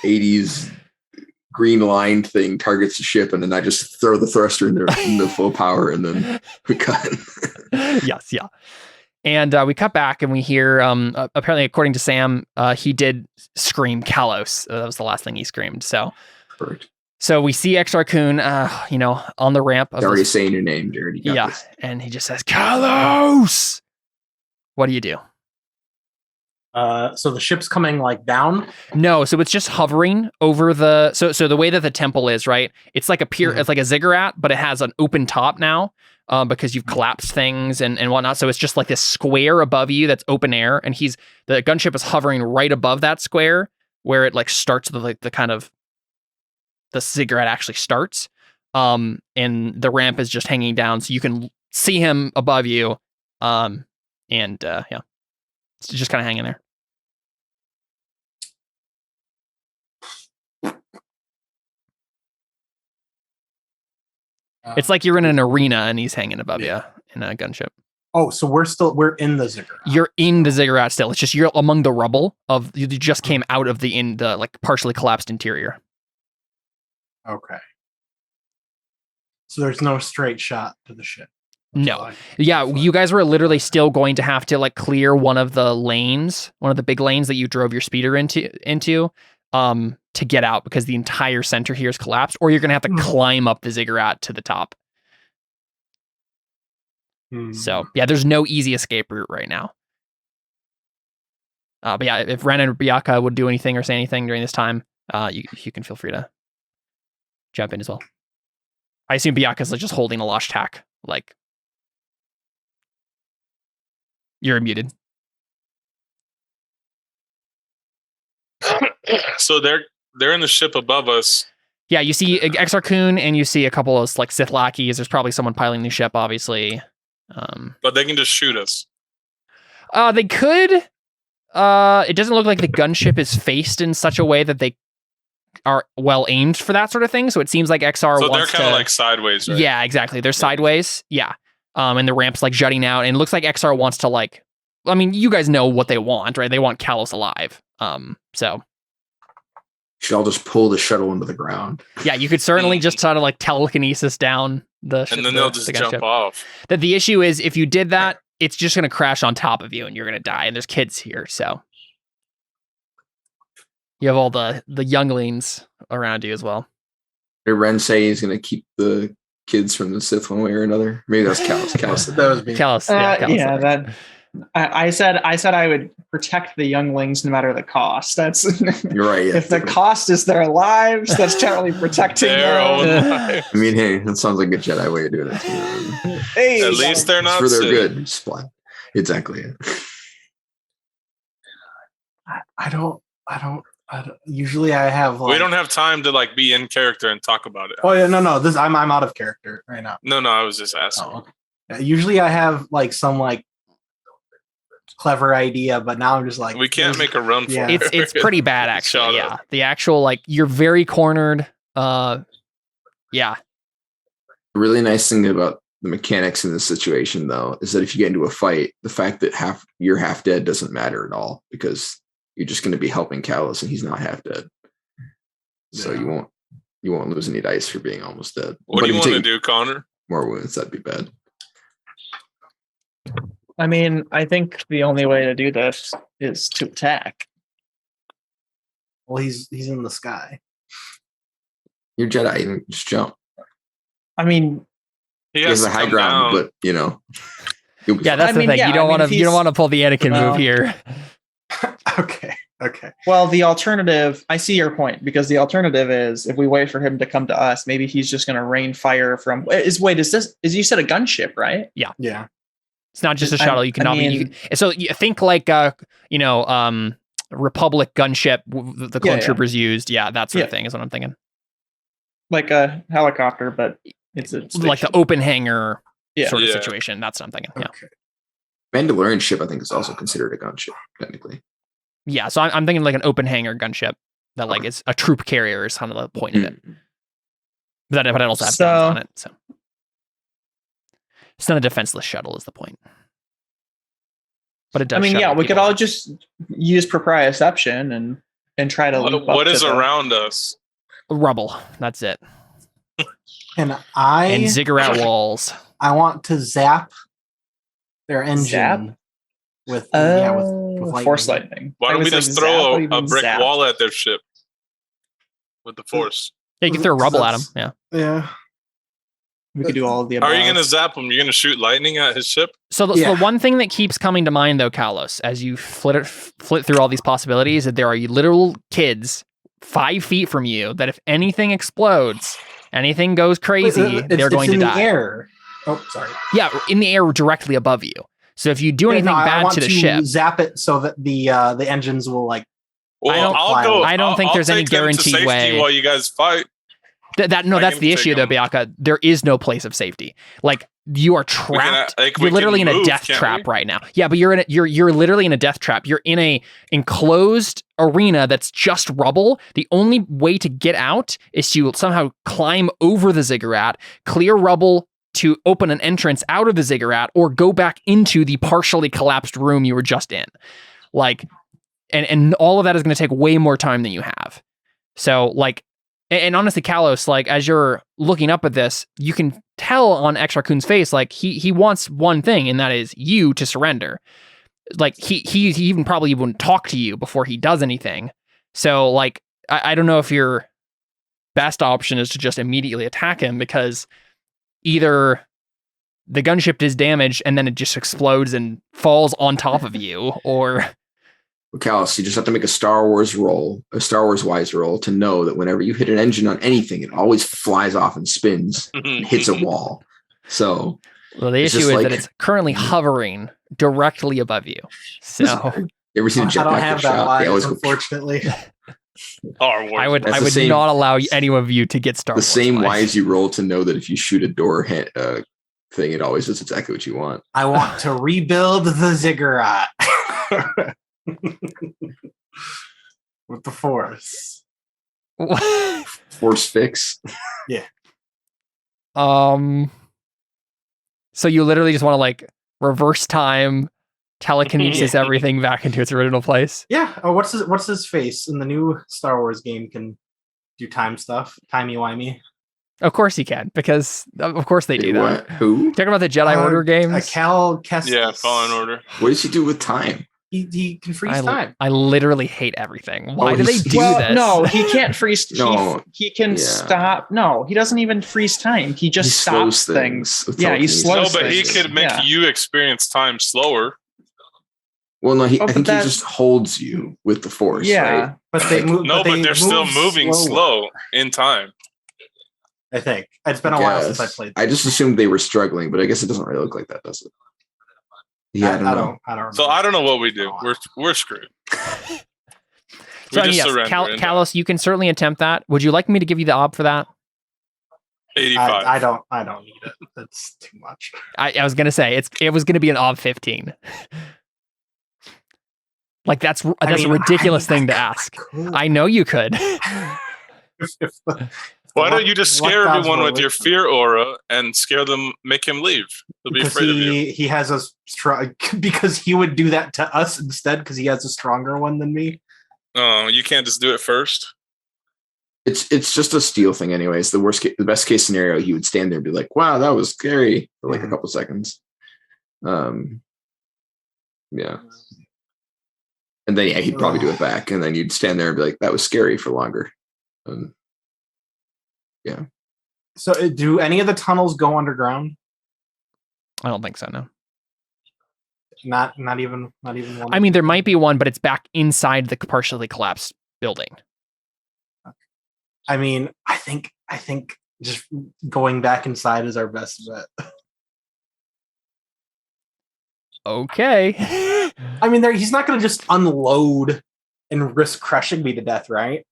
B: 80s green line thing targets the ship, and then I just throw the thruster in the full power, and then we cut.
A: Yes, yeah. And we cut back and we hear, apparently, according to Sam, he did scream Kalos. That was the last thing he screamed. So,
B: correct.
A: So we see Exar Kun, on the ramp.
B: Already saying your name, Jared.
A: Yeah, this. And he just says, Kalos! What do you do?
E: So the ship's coming like down?
A: No, so it's just hovering over the so the way that the temple is, right? It's like it's like a ziggurat, but it has an open top now because you've collapsed things and whatnot. So it's just like this square above you that's open air, and the gunship is hovering right above that square where it like starts the kind of the ziggurat actually starts. And the ramp is just hanging down, so you can see him above you. It's just kind of hanging there. It's like you're in an arena and he's hanging above you in a gunship.
E: Oh, so we're in the ziggurat.
A: You're in the ziggurat still. It's just you're among the rubble you just came out of the like partially collapsed interior.
E: Okay. So there's no straight shot to the ship.
A: No. Yeah, you guys were literally still going to have to like clear one of the big lanes that you drove your speeder into to get out because the entire center here is collapsed, or you're going to have to climb up the ziggurat to the top. So, yeah, there's no easy escape route right now. But yeah, if Ren and Biaka would do anything or say anything during this time, you can feel free to jump in as well. I assume Biaka's like just holding a lost tack, like you're muted.
C: So they're in the ship above us.
A: Yeah, you see Exar Kun and you see a couple of like Sith lackeys. There's probably someone piloting the ship, obviously.
C: But they can just shoot us.
A: They could. It doesn't look like the gunship is faced in such a way that they are well aimed for that sort of thing. So it seems like XR
C: so
A: wants
C: they're kind of like sideways, right?
A: Yeah, exactly. They're sideways. Yeah. And the ramp's like jutting out, and it looks like XR wants to like. I mean, you guys know what they want, right? They want Kalos alive. So.
B: Should all just pull the shuttle into the ground.
A: Yeah, you could certainly just try to like telekinesis down the ship.
C: And then they'll just jump off.
A: That the issue is if you did that, it's just going to crash on top of you and you're going to die. And there's kids here, so. You have all the younglings around you as well.
B: Did Ren say he's going to keep the kids from the Sith one way or another? Maybe that's Kalos.
E: That was me.
A: Kalos.
D: Kalos. I said I would protect the younglings no matter the cost. That's
B: you're right. Yeah,
D: if the cost is their lives, that's generally protecting their own
B: lives. I mean, hey, that sounds like a Jedi way of doing it.
C: Hey, at least they're not
B: for their good. Splat. Exactly.
E: I don't. Usually, I have.
C: We don't have time to like be in character and talk about it.
E: Oh yeah, no. I'm out of character right now.
C: No, I was just asking.
E: Oh, okay. Usually, I have like some like clever idea, but now I'm just like
C: we can't make a run for it.
A: It's pretty bad actually. Yeah, the actual like you're very cornered. Yeah.
B: The really nice thing about the mechanics in this situation, though, is that if you get into a fight, the fact that you're half dead doesn't matter at all because you're just going to be helping Kalos and he's not half dead. So you won't lose any dice for being almost dead.
C: What do you want to do, Connor?
B: More wounds, that'd be bad.
D: I mean, I think the only way to do this is to attack.
E: Well, he's in the sky.
B: You're Jedi, just jump.
D: I mean,
C: he has
B: a high ground, but you know.
A: Yeah, that's the thing. You don't want to pull the Anakin move here.
E: Okay.
D: Well, the alternative, I see your point, because the alternative is if we wait for him to come to us, maybe he's just going to rain fire from. Is you said a gunship, right?
A: Yeah.
E: Yeah.
A: It's not just a shuttle. You can so you think like Republic gunship the clone troopers used. Yeah, that sort of thing is what I'm thinking.
D: Like a helicopter, but it's
A: like the open hangar sort of situation. That's what I'm thinking. Yeah.
B: Okay. Mandalorian ship, I think, is also considered a gunship technically.
A: Yeah, so I'm thinking like an open hangar gunship that like is a troop carrier is kind of the point of it. But it also has guns on it. So. It's not a defenseless shuttle is the point. But it does.
D: I mean, we could all just use proprioception and try to loop up.
C: What is around us?
A: Rubble. That's it.
E: And
A: ziggurat walls.
E: I want to zap their engine with
D: force lightning.
C: Why don't we just throw a brick wall at their ship with the force?
A: Yeah, you can throw rubble at them. Yeah.
E: Yeah.
D: We could do all of the above.
C: How are you going to zap him? You're going to shoot lightning at his ship?
A: So the one thing that keeps coming to mind, though, Kalos, as you flit through all these possibilities, that there are literal kids 5 feet from you that if anything explodes, anything goes crazy, they're going to die.
E: It's in the air. Oh, sorry.
A: Yeah, in the air directly above you. So if you do anything bad to the ship,
E: zap it so that the engines will like.
C: Well,
A: I don't think there's any guaranteed way.
C: While you guys fight.
A: That's the issue, though, Bianca. There is no place of safety. Like you are trapped. You're literally in a death trap right now. Yeah, but you're literally in a death trap. You're in a enclosed arena that's just rubble. The only way to get out is to somehow climb over the ziggurat, clear rubble to open an entrance out of the ziggurat, or go back into the partially collapsed room you were just in. Like, and all of that is going to take way more time than you have. So, like. And honestly, Kalos, like as you're looking up at this, you can tell on X Raccoon's face, like he wants one thing, and that is you to surrender. Like he even probably wouldn't talk to you before he does anything. So like I don't know if your best option is to just immediately attack him, because either the gunship is damaged and then it just explodes and falls on top of you, or.
B: Kalos, you just have to make a Star Wars wise roll to know that whenever you hit an engine on anything, it always flies off and spins and hits a wall. So,
A: well, the issue is that it's currently hovering directly above you. So,
B: you ever seen a jetpack? I don't have that
E: wise, unfortunately.
A: I would not allow any of you to get Star Wars.
B: The same wise you roll to know that if you shoot a door thing, it always does exactly what you want.
E: I want to rebuild the ziggurat. With the Force.
B: Force fix.
E: Yeah.
A: So you literally just want to like reverse time, telekinesis everything back into its original place?
E: Yeah. Oh, what's his face in the new Star Wars game can do time stuff, timey-wimey.
A: Of course he can, because of course they do that.
B: Who?
A: Talking about the Jedi Order games?
E: Cal Kestis.
C: Yeah, Fallen Order.
B: What does he do with time?
E: He can freeze time.
A: I literally hate everything. Why do they do this?
D: No, he can't freeze. He can stop. No, he doesn't even freeze time. He just stops things.
B: Yeah,
D: he slows.
C: No, but he could make you experience time slower.
B: Well, no, I think he just holds you with the Force.
D: Yeah,
B: right?
C: but they're still moving slow in time.
E: I think it's been a while since I played.
B: I just assumed they were struggling, but I guess it doesn't really look like that, does it? Yeah, I don't know.
C: So I don't know what we do. We're screwed.
A: Kalos, you can certainly attempt that. Would you like me to give you the ob for that?
C: 85.
E: I don't need it. That's too much.
A: I was gonna say it was gonna be an ob 15. Like that's a ridiculous thing to ask. I know you could.
C: Why don't you just scare everyone with your fear aura and scare them, make him leave? They'll be afraid of you.
E: He has a strong, because he would do that to us instead, because he has a stronger one than me.
C: Oh, you can't just do it first?
B: It's just a steal thing anyways. The best case scenario, he would stand there and be like, wow, that was scary for like a couple seconds. Yeah. And then he'd probably do it back, and then you'd stand there and be like, that was scary for longer. Yeah.
E: So do any of the tunnels go underground?
A: I don't think so, no.
E: Not even one.
A: I mean, there might be one, but it's back inside the partially collapsed building.
E: I mean, I think just going back inside is our best bet.
A: Okay.
E: I mean, he's not going to just unload and risk crushing me to death, right?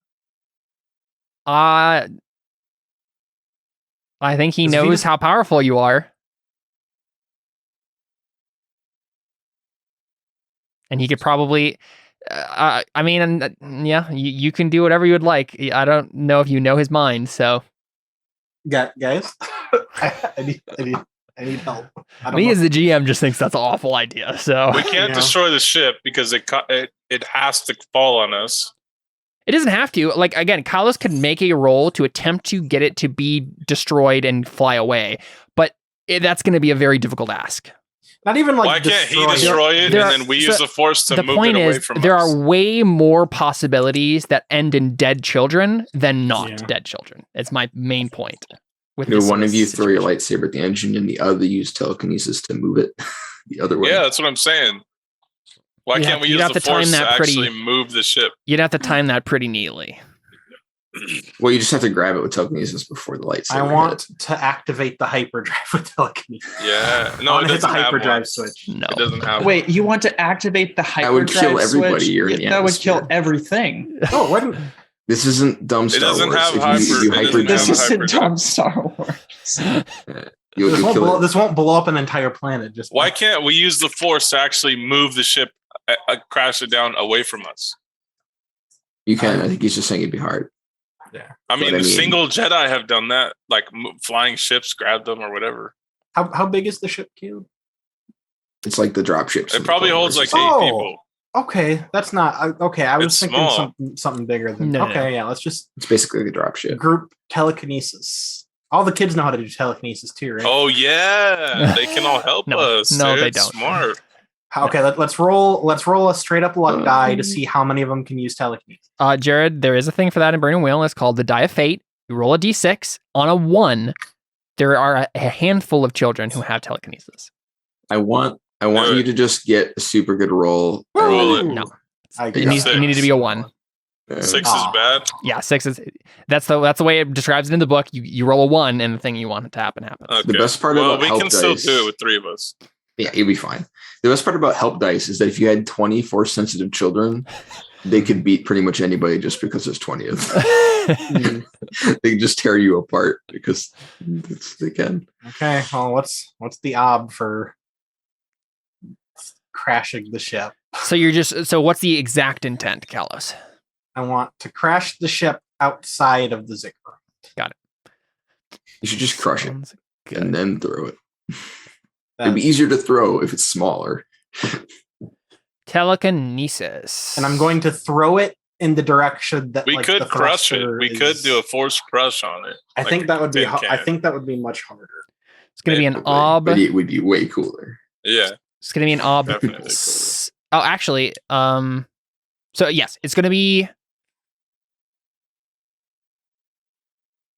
A: I think he knows how powerful you are. And he could probably, you can do whatever you would like. I don't know if you know his mind, so.
E: Guys, I need help.
A: Me as the GM just thinks that's an awful idea, so.
C: We can't destroy the ship because it has to fall on us.
A: It doesn't have to. Like, again, Kalos could make a roll to attempt to get it to be destroyed and fly away, but that's going to be a very difficult ask.
E: Not even like.
C: Why can't he destroy it and then we use the Force to move it away from us?
A: There are way more possibilities that end in dead children than not dead children. It's my main point.
B: one of you throw your lightsaber at the engine and the other use telekinesis to move it the other way.
C: Yeah, that's what I'm saying. Why can't we use the Force to actually move the ship?
A: You'd have to time that pretty neatly.
B: Well, you just have to grab it with telekinesis before the lightsaber.
E: I want to activate the hyperdrive with telekinesis.
C: Yeah, no, it doesn't have
E: hyperdrive switch.
A: No,
C: it doesn't have.
D: Wait, you want to activate the hyperdrive?
B: I would kill everybody.
D: Switch? That would kill everything.
E: Oh, what?
B: This isn't dumb Star Wars.
D: This isn't dumb Star Wars.
E: This won't blow up an entire planet.
C: Why can't we use the Force to actually move the ship, crash it down away from us?
B: You can. I think he's just saying it'd be hard.
C: Yeah, I mean, single Jedi have done that, like flying ships, grab them or whatever.
E: How big is the ship, Caleb?
B: It's like the drop ships.
C: It probably holds like 8 people.
E: Okay, that's not okay. I was thinking something bigger than.
A: No.
E: Okay, yeah. Let's just.
B: It's basically the drop ship.
E: Group telekinesis. All the kids know how to do telekinesis too, right?
C: Oh yeah, they can all help us.
A: No, they don't.
C: Smart.
E: Okay, let's roll a straight up luck die to see how many of them can use telekinesis.
A: Jared, there is a thing for that in Burning Wheel. It's called the Die of Fate. You roll a d6. On a 1, there are a handful of children who have telekinesis.
B: I want you to just get a super good roll.
A: No, it needed to be a 1.
C: 6 is bad.
A: Yeah, 6 is. That's the way it describes it in the book. You roll a 1, and the thing you want it to happen happens.
C: Okay.
B: The best part about
C: we
B: help
C: can still
B: dice,
C: do it with 3 of us.
B: Yeah, you'll be fine. The best part about help dice is that if you had 20 Force-sensitive children, they could beat pretty much anybody just because there's 20 of them. They can just tear you apart because they can.
E: Okay, well, what's the ob for crashing the ship?
A: So what's the exact intent, Kalos?
E: I want to crash the ship outside of the ziggurat.
A: Got it.
B: You should just crush it and then throw it. It'd be easier to throw if it's smaller.
A: Telekinesis.
E: And I'm going to throw it in the direction that
C: we could crush it. We could do a force crush on it.
E: I think that would be. I think that would be much harder.
A: It's going to be an ob.
B: But it would be way cooler.
C: Yeah.
A: It's going to be an ob.
C: Definitely
A: Oh, actually, so yes, it's going to be.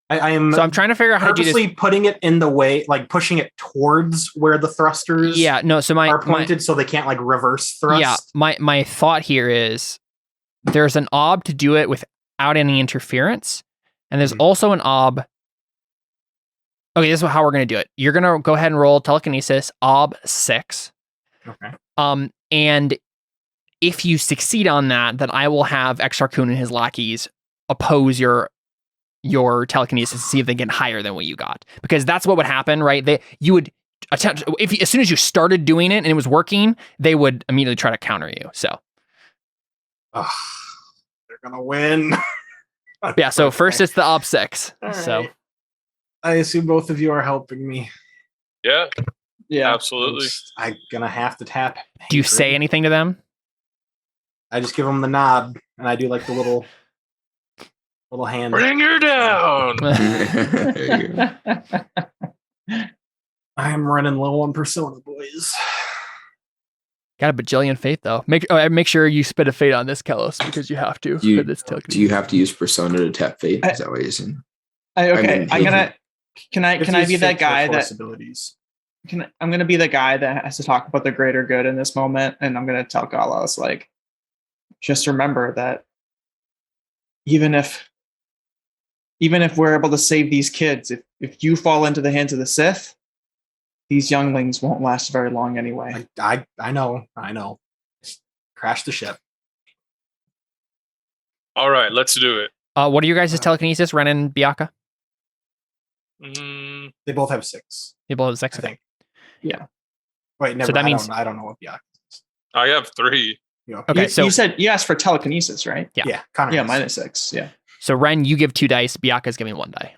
A: I'm trying to figure out how to do this.
E: Putting it in the way, like pushing it towards where the thrusters.
A: Yeah, no. So
E: are pointed, so they can't like reverse thrust.
A: Yeah, my thought here is there's an ob to do it without any interference, and there's also an ob. Okay, this is how we're gonna do it. You're gonna go ahead and roll telekinesis ob 6.
E: Okay.
A: And if you succeed on that, then I will have Exarchun and his lackeys oppose your telekinesis to see if they get higher than what you got, because that's what would happen, right? You would attempt as soon as you started doing it and it was working, they would immediately try to counter you. So,
E: they're gonna win.
A: Yeah. So first it's the ob 6.
E: All
A: so,
E: right. I assume both of you are helping me.
C: Yeah.
D: Yeah.
C: Absolutely.
E: I'm gonna have to tap.
A: Do you say anything to them?
E: I just give them the nod, and I do like the little hand.
C: Bring her down.
E: I am running low on persona, boys.
A: Got a bajillion fate though. Make sure you spit a fate on this, Kellos, because you have to.
B: Do you have to use persona to tap fate? Is that what you're saying?
D: Okay, Can I be that guy that
E: abilities?
D: I'm gonna be the guy that has to talk about the greater good in this moment, and I'm gonna tell Galos, like, just remember that even if we're able to save these kids, if you fall into the hands of the Sith, these younglings won't last very long anyway.
E: I know. Crash the ship.
C: All right, let's do it.
A: What are your guys' telekinesis, Ren and Biaka?
E: They both have 6.
A: They both have 6,
E: I think.
A: Yeah.
E: Wait, never.
A: So that means
E: I don't know what Biaka is.
C: I have 3.
A: Okay,
D: so you said you asked for telekinesis, right?
A: Yeah.
E: Yeah,
D: mine is 6. Yeah.
A: So Ren, you give 2 dice. Biaka's giving 1 die.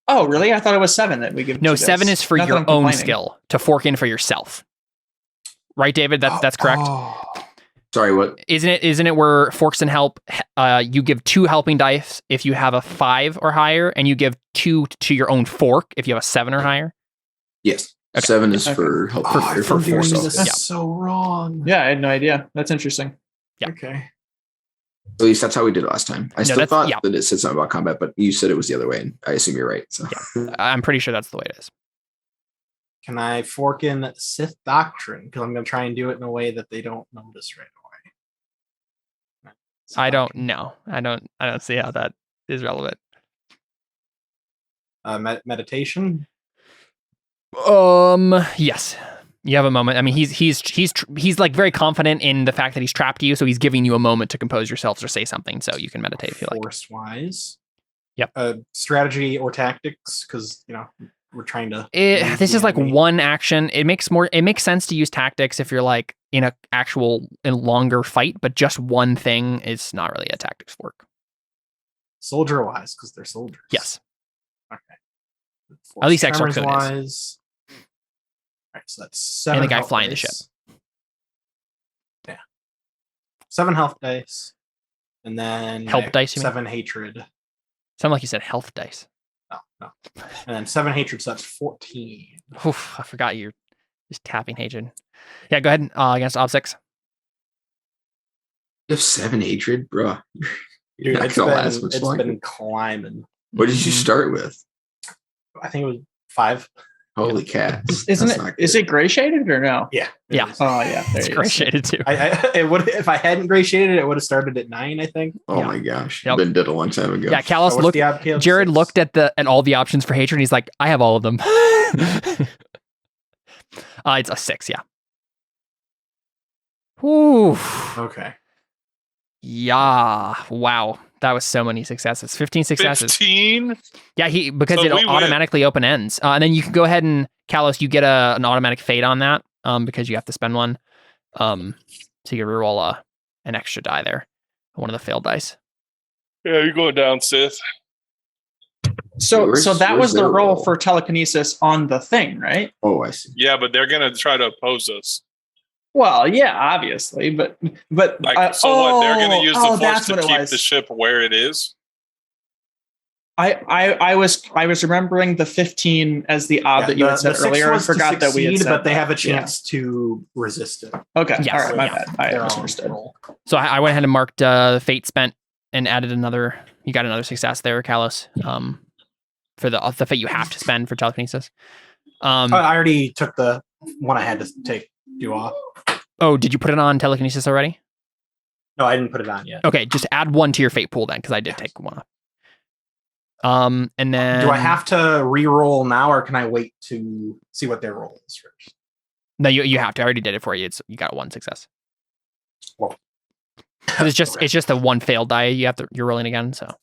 D: Oh, really? I thought it was 7 that we give.
A: No,
D: 2
A: 7
D: dice.
A: is for
D: Not
A: your
D: that
A: own
D: I'm
A: skill to fork in for yourself. Right, David? That's correct.
B: Sorry, what?
A: Isn't it where forks and help, you give 2 helping dice if you have a 5 or higher, and you give 2 to your own fork if you have a 7 or higher?
B: Yes. Okay. 7 is for help
A: for force.
E: This is so wrong.
D: Yeah, I had no idea. That's interesting.
A: Yeah.
E: Okay.
B: At least that's how we did it last time. I still thought that it said something about combat, but you said it was the other way, and I assume you're right. So
A: I'm pretty sure that's the way it is.
E: Can I fork in Sith doctrine? Because I'm going to try and do it in a way that they don't notice right away.
A: I don't know. I don't see how that is relevant.
E: Meditation.
A: Yes. You have a moment. I mean, he's like very confident in the fact that he's trapped you, so he's giving you a moment to compose yourselves or say something, so you can meditate if you like.
E: Force wise.
A: Yep.
E: Strategy or tactics, because we're trying to.
A: This is like one action. It makes sense to use tactics if you're like in a longer fight, but just one thing is not really a tactics work.
E: Soldier wise, because they're soldiers.
A: Yes.
E: Okay.
A: At least extra code
E: wise. All right, so that's 7.
A: And the guy flying dice. The ship.
E: Yeah. 7 health dice, and then
A: help dice.
E: 7 hatred.
A: Sound like you said health dice.
E: No. And then 7 hatred, so that's 14.
A: Oof, I forgot you're just tapping hatred. Yeah, go ahead. Against Ob 6.
B: You have 7 hatred, bro.
E: Dude, it's been climbing.
B: What did you start with?
E: I think it was 5.
B: Holy cats!
D: Is it gray shaded or no?
E: Yeah.
A: Yeah.
D: Oh yeah.
A: It's gray shaded too.
E: It would, if I hadn't gray shaded, it would have started at 9. I think.
B: Oh my gosh! Yep. Been did a long time ago.
A: Yeah, Kalos looked. Jared looked at all the options for hatred, and he's like, "I have all of them." It's a 6. Yeah. Ooh.
E: Okay.
A: Yeah. Wow. That was so many successes. 15 successes.
C: 15?
A: Yeah, because it automatically open ends. And then you can go ahead and, Kalos, you get an automatic fate on that because you have to spend one. So you can reroll an extra die there. One of the failed dice.
C: Yeah, you're going down, Sith.
D: So that was the roll for telekinesis on the thing, right?
B: Oh, I see.
C: Yeah, but they're going to try to oppose us.
D: Well, yeah, obviously, but
C: what? They're going to use the force to keep the ship where it is.
D: I was remembering the 15 as the odd that you had said earlier. I forgot that we had said
E: but they have a chance to resist it.
D: Okay,
A: yes.
D: All right, my bad. I misunderstood.
A: So I went ahead and marked fate spent and added another. You got another success there, Kalos. For the fate you have to spend for telekinesis.
E: I already took the one I had to take you off.
A: Oh, did you put it on telekinesis already?
E: No, I didn't put it on yet.
A: Okay, just add 1 to your fate pool then, because I did take 1 off. And then
E: do I have to re-roll now, or can I wait to see what their roll is first?
A: No, you have to. I already did it for you. You got 1 success.
E: Well,
A: it's just a 1 failed die. You're rolling again. So,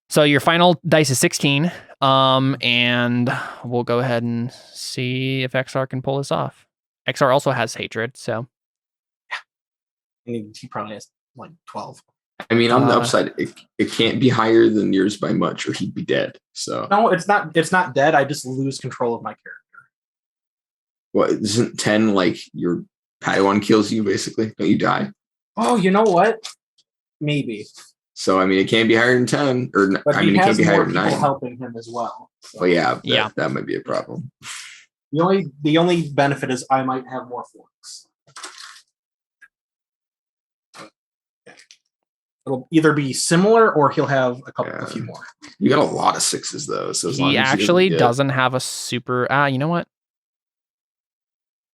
A: So your final dice is 16. And we'll go ahead and see if XR can pull this off. XR also has hatred, so
E: yeah. He probably has like 12.
B: I mean, on the upside, it can't be higher than yours by much, or he'd be dead. So
E: no, it's not. It's not dead. I just lose control of my character.
B: Well, isn't 10 like your Padawan kills you? Basically, don't you die?
E: Oh, you know what? Maybe.
B: So I mean, it can't be higher than 10, or it can't be higher than 9.
E: Helping him as well. So.
B: Well, yeah, that might be a problem.
E: The only benefit is I might have more forks. It'll either be similar or he'll have a few more.
B: You got a lot of 6s though, so
A: he actually doesn't have a super. You know what?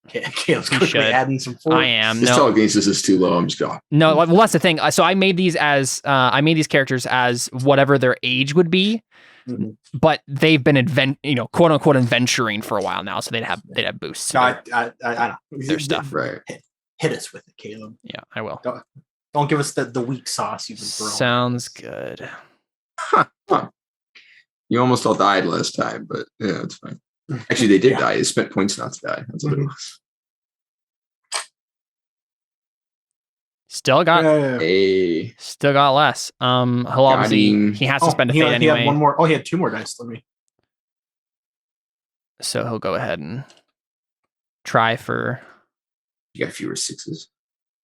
E: Okay, let's quickly adding some forks.
A: I am.
B: His telekinesis is too low. I'm just going.
A: No, well, that's the thing. So I made these characters as whatever their age would be. Mm-hmm. But they've been quote unquote adventuring for a while now, so they'd have boosts.
E: No, I know
A: their stuff.
B: Right.
E: Hit us with it, Caleb.
A: Yeah, I will.
E: Don't give us the weak sauce you've been throwing.
A: Sounds good.
B: You almost all died last time, but yeah, it's fine. Actually, they did die. They spent points not to die. That's what it was.
A: Still got less. He'll obviously he has to spend a fate anyway.
E: He had 1 more. Oh, he had 2 more dice.
A: So he'll go ahead and try for.
B: You got fewer 6s.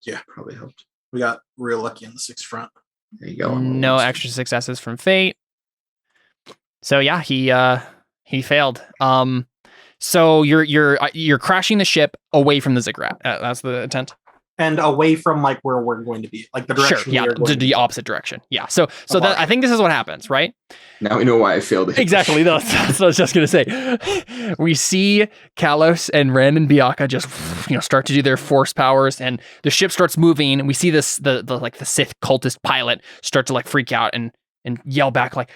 E: Yeah,
B: probably helped.
E: We got real lucky on the 6 front.
B: There you go.
A: No extra successes from fate. So yeah, he failed. So you're crashing the ship away from the ziggurat. That's the intent.
E: and away from like where we're going to be, like the direction.
A: Sure, the opposite direction. Yeah. So that I think this is what happens, right?
B: Now we know why I failed.
A: Exactly. That's what I was just gonna say. We see Kalos and Ren and Biaka just start to do their force powers, and the ship starts moving. And we see the Sith cultist pilot start to like freak out and yell back like,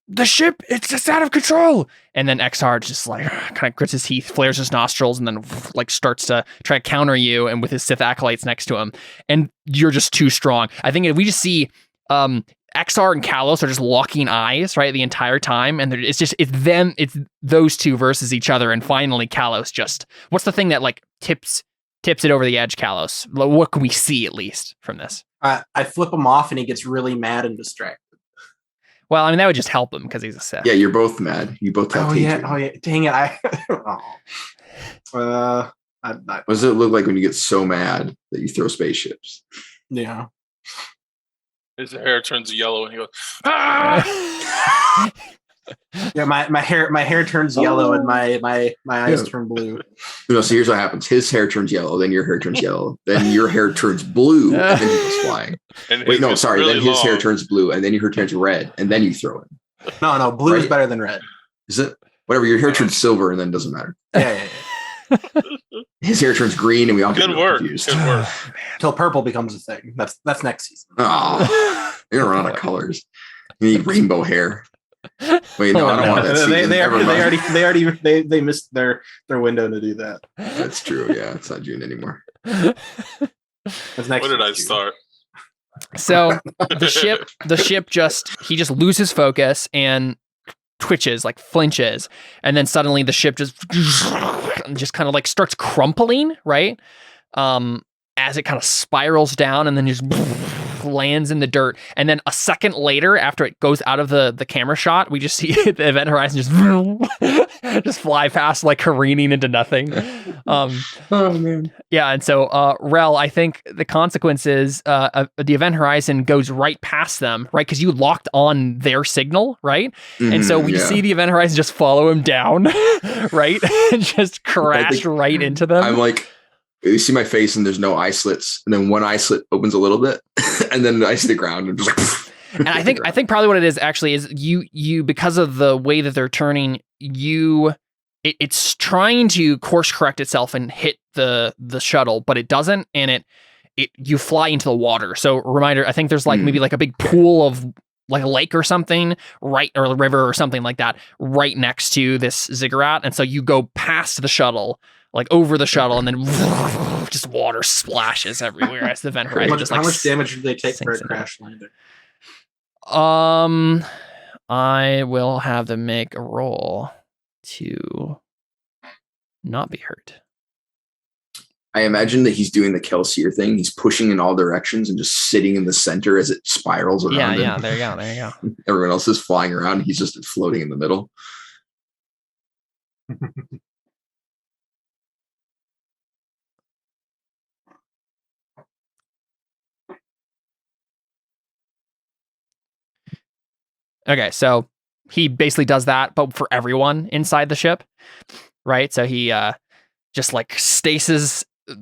A: "The ship, it's just out of control!" And then Exar just like kind of grits his teeth, flares his nostrils, and then like starts to try to counter you, and with his Sith acolytes next to him, and you're just too strong. I think we just see Exar and Kalos are just locking eyes, right, the entire time, and it's those two versus each other, and finally Kalos just, what's the thing that like tips it over the edge, Kalos? What can we see at least from this?
E: I flip him off, and he gets really mad and distracted.
B: Well,
A: I mean, that would just help him because he's a Sith.
B: Yeah, you're both mad. You both have
E: hatred. Oh yeah, dang it!
B: What does it look like when you get so mad that you throw spaceships?
E: Yeah.
C: His hair turns yellow and he goes, "Ah!"
E: Yeah, my hair turns yellow and my eyes turn blue.
B: So here's what happens. His hair turns yellow, then your hair turns yellow, then your hair turns blue, and then he goes flying. Wait, no, sorry. Really then his hair turns blue, and then your hair turns red, and then you throw it.
E: No, blue is better than red.
B: Is it? Whatever, your hair turns silver, and then it doesn't matter.
E: Yeah.
B: His hair turns green, and we all get confused.
C: Good work.
E: Till purple becomes a thing. That's next season.
B: Oh, you're gonna run out of colors. You need rainbow hair. Wait, no, I don't want that season.
E: They missed their window to do that.
B: That's true. Yeah, it's not June anymore.
C: Where did I start?
A: So the ship just loses focus and twitches, like flinches, and then suddenly the ship just kind of like starts crumpling, right? As it kind of spirals down and then just lands in the dirt. And then a second later, after it goes out of the camera shot, we just see the event horizon just fly past, like careening into nothing.
B: Oh man.
A: Yeah, and so Rel, I think the consequences, the event horizon goes right past them, right? Because you locked on their signal, right? And so we see the event horizon just follow him down, right? And just crash right into them.
B: I'm like, you see my face and there's no eye slits, and then one eye slit opens a little bit, and then I see the ground and just like.
A: And I think probably what it is actually is you you because of the way that they're turning, it's trying to course correct itself and hit the shuttle, but it doesn't, and you fly into the water. So reminder, I think there's like maybe like a big pool of like a lake or something, right, or a river or something like that, right next to this ziggurat, and so you go past the shuttle, like over the shuttle, and then just water splashes everywhere as the event horizon.
E: How much damage did they take for a crash landing?
A: I will have them make a roll to not be hurt.
B: I imagine that he's doing the Kelsier thing. He's pushing in all directions and just sitting in the center as it spirals around him.
A: Yeah, there you go.
B: Everyone else is flying around. He's just floating in the middle.
A: Okay, so he basically does that, but for everyone inside the ship, right? So he just like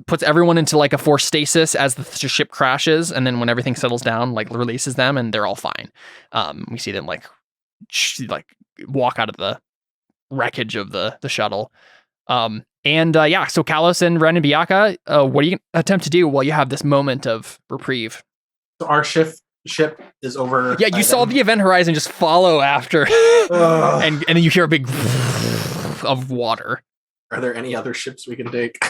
A: puts everyone into like a forced stasis as the ship crashes, and then when everything settles down, like releases them, and they're all fine. We see them like walk out of the wreckage of the shuttle. So Kalos and Ren and Biaka, what do you attempt to do while you have this moment of reprieve?
E: So our ship is over.
A: Yeah, you saw the event horizon just follow after, and then you hear a big of water.
E: Are there any other ships we can take?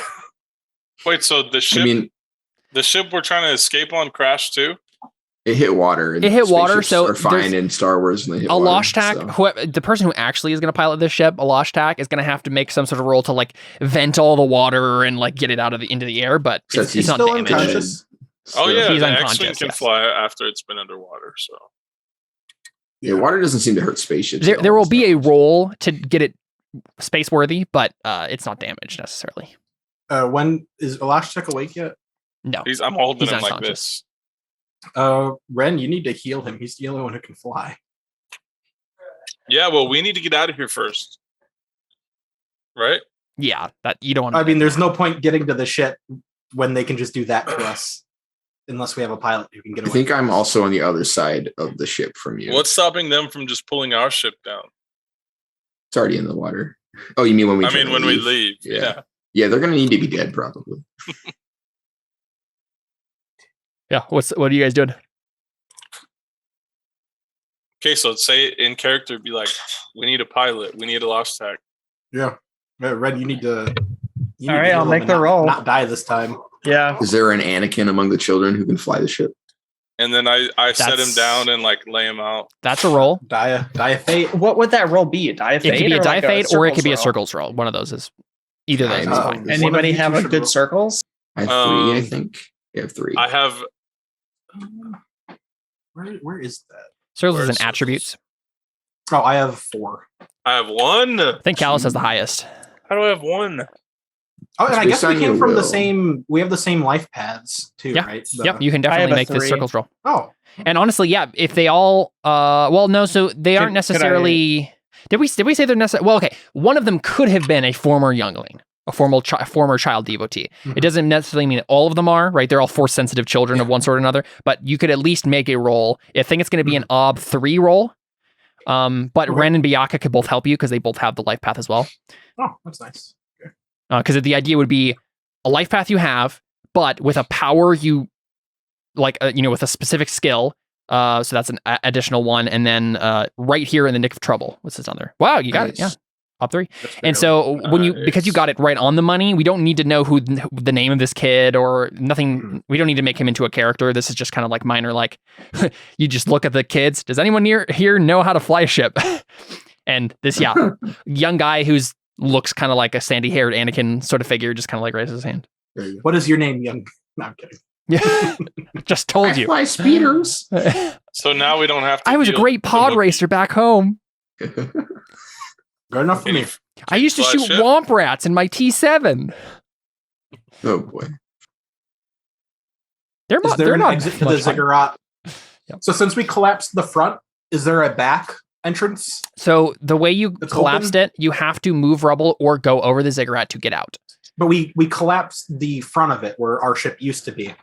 C: Wait, so the ship we're trying to escape on crashed too?
B: It hit water.
A: It hit water, so
B: are fine in Star Wars. When they hit
A: Alashtak,
B: so.
A: The person who actually is going to pilot this ship, Alashtak, is going to have to make some sort of roll to like vent all the water and like get it out of into the air, but it's not
E: still
A: damaged.
E: Unconscious.
C: Oh yeah,
A: he's
C: the
A: unconscious.
C: X-Wing can fly after it's been underwater. So
B: yeah, water doesn't seem to hurt spaceships.
A: There will be a roll to get it space worthy, but it's not damaged necessarily.
E: When is Alashtak awake yet?
A: No,
C: I'm holding him like this.
E: Ren, you need to heal him. He's the only one who can fly.
C: Yeah, well, we need to get out of here first, right?
A: Yeah, that you don't want.
E: I mean, there's no point getting to the ship when they can just do that to us, unless we have a pilot who can get away.
B: I think I'm also on the other side of the ship from you.
C: What's stopping them from just pulling our ship down?
B: It's already in the water. Oh, you mean when we?
C: When we leave. Yeah.
B: Yeah, they're gonna need to be dead probably.
A: Yeah. What are you guys doing?
C: Okay, so say in character, be like, we need a pilot. We need a lost tag.
E: Yeah. Red, you need to.
D: All right, I'll make the roll.
E: Not die this time.
D: Yeah.
B: Is there an Anakin among the children who can fly the ship?
C: And then I set him down and like lay him out.
A: That's a roll.
E: Die of fate.
D: What would that roll be? A die of fate?
A: It could be a die of fate, or it could be a
D: circles
A: circles roll. One of those is either of those is fine.
D: Anybody have a good circles?
B: I have 3, I think. You have 3.
C: I have.
E: Where is that?
A: Circles is an attributes.
E: Oh, I have 4.
C: I have 1.
A: I think Callus has the highest.
C: How do I have 1?
E: Oh, and I guess we came from the same. We have the same life paths too, right?
A: Yep, you can definitely make this circles roll.
E: Oh,
A: and honestly, yeah, if they all, well, no, so they aren't necessarily. Did we say they're necessary? Well, okay, one of them could have been a former youngling, a former child devotee. Mm-hmm. It doesn't necessarily mean that all of them are, right? They're all Force-sensitive children of one sort or another, but you could at least make a roll. I think it's going to be an Ob 3 roll. But Ren and Biyaka could both help you because they both have the life path as well.
E: Oh, that's nice.
A: Because the idea would be a life path you have, but with a power you like, with a specific skill. So that's an additional 1, and then right here in the nick of trouble. What's this on there? Wow, you got it. Yeah, Op 3. And so because you got it right on the money, we don't need to know who the name of this kid or nothing. We don't need to make him into a character. This is just kind of like minor. Like you just look at the kids. Does anyone here know how to fly a ship? And this young guy who's looks kind of like a sandy-haired Anakin sort of figure, just kind of like raises his hand.
E: What is your name, young? No, I'm kidding.
A: Yeah, just told you.
B: Fly speeders.
C: So now we don't have to.
A: I was a great pod racer back home.
E: Good enough for me.
A: I used to shoot womp rats in my T7.
B: Oh boy.
E: They're not exit to the ziggurat. Yep. So since we collapsed the front, is there a back entrance?
A: So the way you collapsed it, you have to move rubble or go over the ziggurat to get out.
E: But we collapsed the front of it where our ship used to be.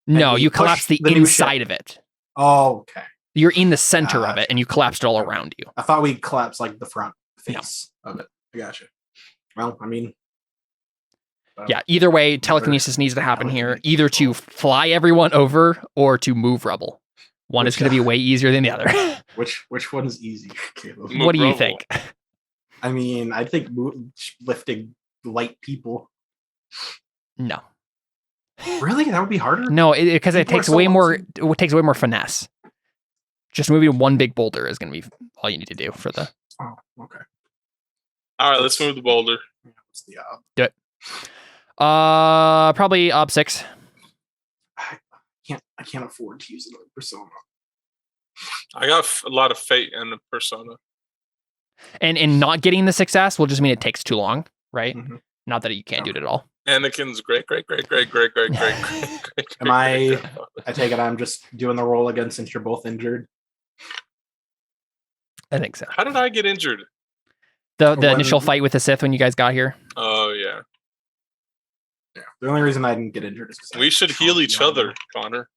A: No, you collapsed the inside of it.
E: Oh, okay.
A: You're in the center of it, and you collapsed it all around you.
E: I thought we collapsed like the front face of it. I gotcha. Well, I mean,
A: yeah. Either way, telekinesis needs to happen here, either to fly everyone over or to move rubble. One is going to be way easier than the other.
E: Which one is easier, Caleb?
A: What do you think?
E: I mean, I think lifting light people.
A: No.
E: Really? That would be harder?
A: No, because it takes way more. It takes way more finesse. Just moving one big boulder is going to be all you need to do for the.
E: Oh, okay.
C: All right, let's move the boulder.
E: What's the Ob?
A: Do it. Probably Ob 6.
E: I can't afford to use another persona.
C: I got a lot of fate in the persona.
A: And in not getting the success will just mean it takes too long, right? Mm-hmm. Not that you can't do it at all.
C: Anakin's great.
E: Am I take it I'm just doing the roll again since you're both injured?
A: I think so.
C: How did I get injured?
A: The initial fight with the Sith when you guys got here.
C: Oh, yeah.
E: Yeah. The only reason I didn't get injured is because
C: we should heal each other, Connor.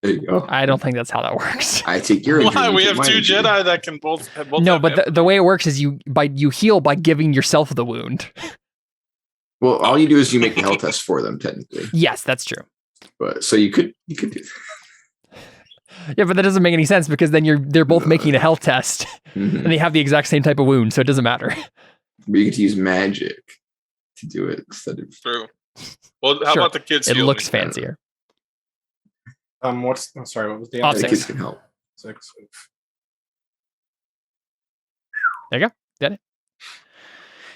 B: There you go.
A: I don't think that's how that works.
B: I take your injury.
C: Why? We have 2 Jedi that can both have both.
A: No, but the way it works is you heal by giving yourself the wound.
B: Well, all you do is you make the health test for them, technically.
A: Yes, that's true.
B: But so you could do that.
A: Yeah, but that doesn't make any sense because then they're both making a health test and they have the exact same type of wound, so it doesn't matter.
B: But you get to use magic to do it instead of
C: true. Well, how about the kids?
A: It looks fancier.
E: What was the
B: other? The kids can help.
E: 6.
A: There you go. Got it.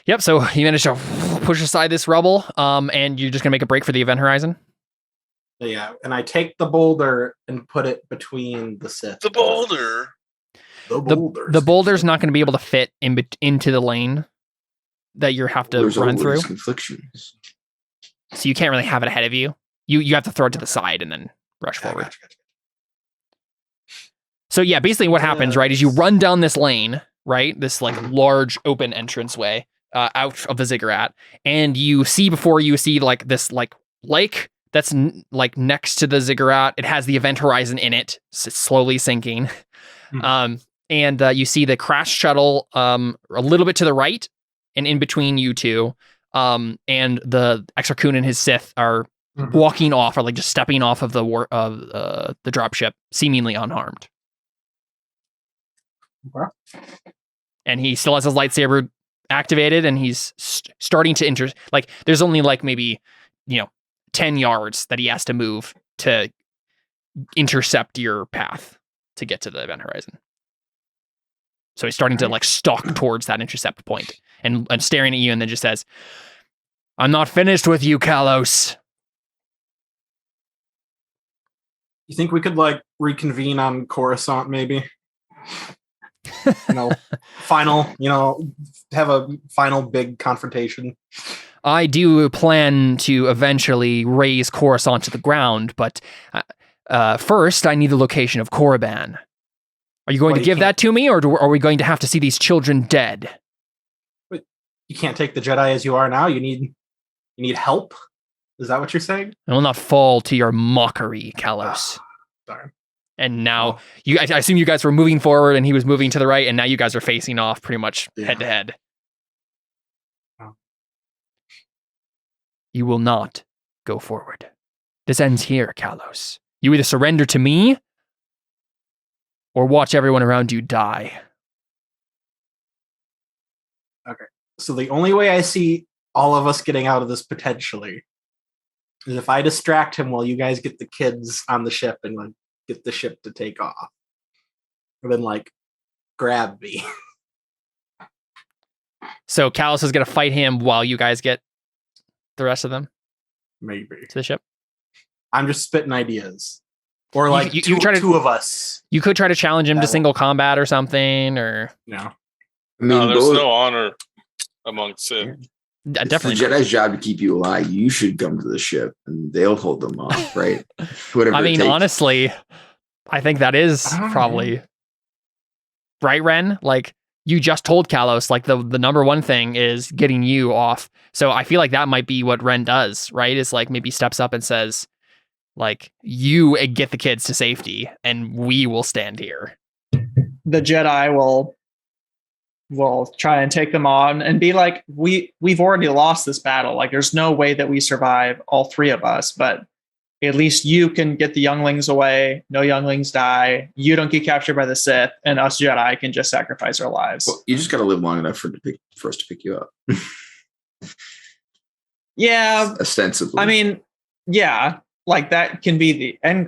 A: Yep. So you managed to push aside this rubble, and you're just gonna make a break for the event horizon.
E: Yeah, and I take the boulder and put it between the Sith.
C: The boulder.
A: The boulder's not going to be able to fit into the lane that you have to run through.
B: Conflictions.
A: So you can't really have it ahead of you. You have to throw it to the side and then rush forward. Gotcha. So yeah, basically what happens, right, is you run down this lane, right, this like large open entranceway out of the ziggurat, and you see like this like lake that's like next to the ziggurat. It has the event horizon in it. So it's slowly sinking. And you see the crash shuttle a little bit to the right and in between you two. And the Exarchun and his Sith are walking off, or like just stepping off of the dropship, seemingly unharmed. And he still has his lightsaber activated, and he's starting to like there's only like maybe 10 yards that he has to move to intercept your path to get to the event horizon. So he's starting to like stalk towards that intercept point and staring at you, and then just says, "I'm not finished with you, Kalos."
E: You think we could like reconvene on Coruscant, maybe? Final, have a final big confrontation.
A: I do plan to eventually raise Coruscant to the ground, but first I need the location of Korriban. Are you going to give that to me, or are we going to have to see these children dead?
E: But you can't take the Jedi as you are now. You need help. Is that what you're saying?
A: I will not fall to your mockery, Kalos.
E: Sorry.
A: And now I assume you guys were moving forward, and he was moving to the right, and now you guys are facing off pretty much head to head. You will not go forward. This ends here, Kalos. You either surrender to me, or watch everyone around you die.
E: Okay. So the only way I see all of us getting out of this potentially is if I distract him while you guys get the kids on the ship and like get the ship to take off. And then like grab me.
A: So Kalos is going to fight him while you guys get the rest of them?
E: Maybe.
A: To the ship?
E: I'm just spitting ideas. Or like two of us.
A: You could try to challenge him to single combat or something, or...
E: No.
C: No, there's no honor among Sith.
B: Definitely. It's the Jedi's job to keep you alive. You should come to the ship, and they'll hold them off, right? Whatever.
A: I mean, honestly, I think that is probably... Right, Ren? Like, you just told Kalos, like, the number one thing is getting you off. So I feel like that might be what Ren does, right? Is like, maybe steps up and says... Like, you get the kids to safety, and we will stand here.
D: The Jedi will try and take them on and be like, we've already lost this battle. Like, there's no way that we survive, all three of us, but at least you can get the younglings away. No younglings die. You don't get captured by the Sith, and us Jedi can just sacrifice our lives.
B: Well, you just got to live long enough for us to pick you up.
D: Yeah.
B: Ostensibly.
D: I mean, yeah. Like that can be the end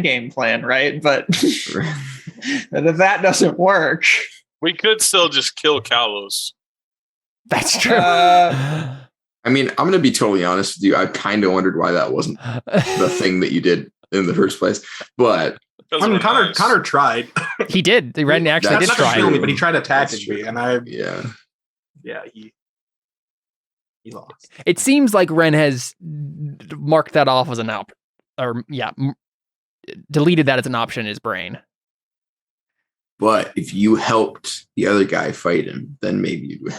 D: game plan, right? But if that doesn't work,
C: we could still just kill Kalos.
A: That's true.
B: I mean, I'm going to be totally honest with you. I kind of wondered why that wasn't the thing that you did in the first place. But
E: I mean, Connor tried.
A: He did. Ren actually did try.
E: Me, but he tried attacking me, and he lost.
A: It seems like Ren has marked that off as an deleted that as an option in his brain.
B: But if you helped the other guy fight him, then maybe you'd win.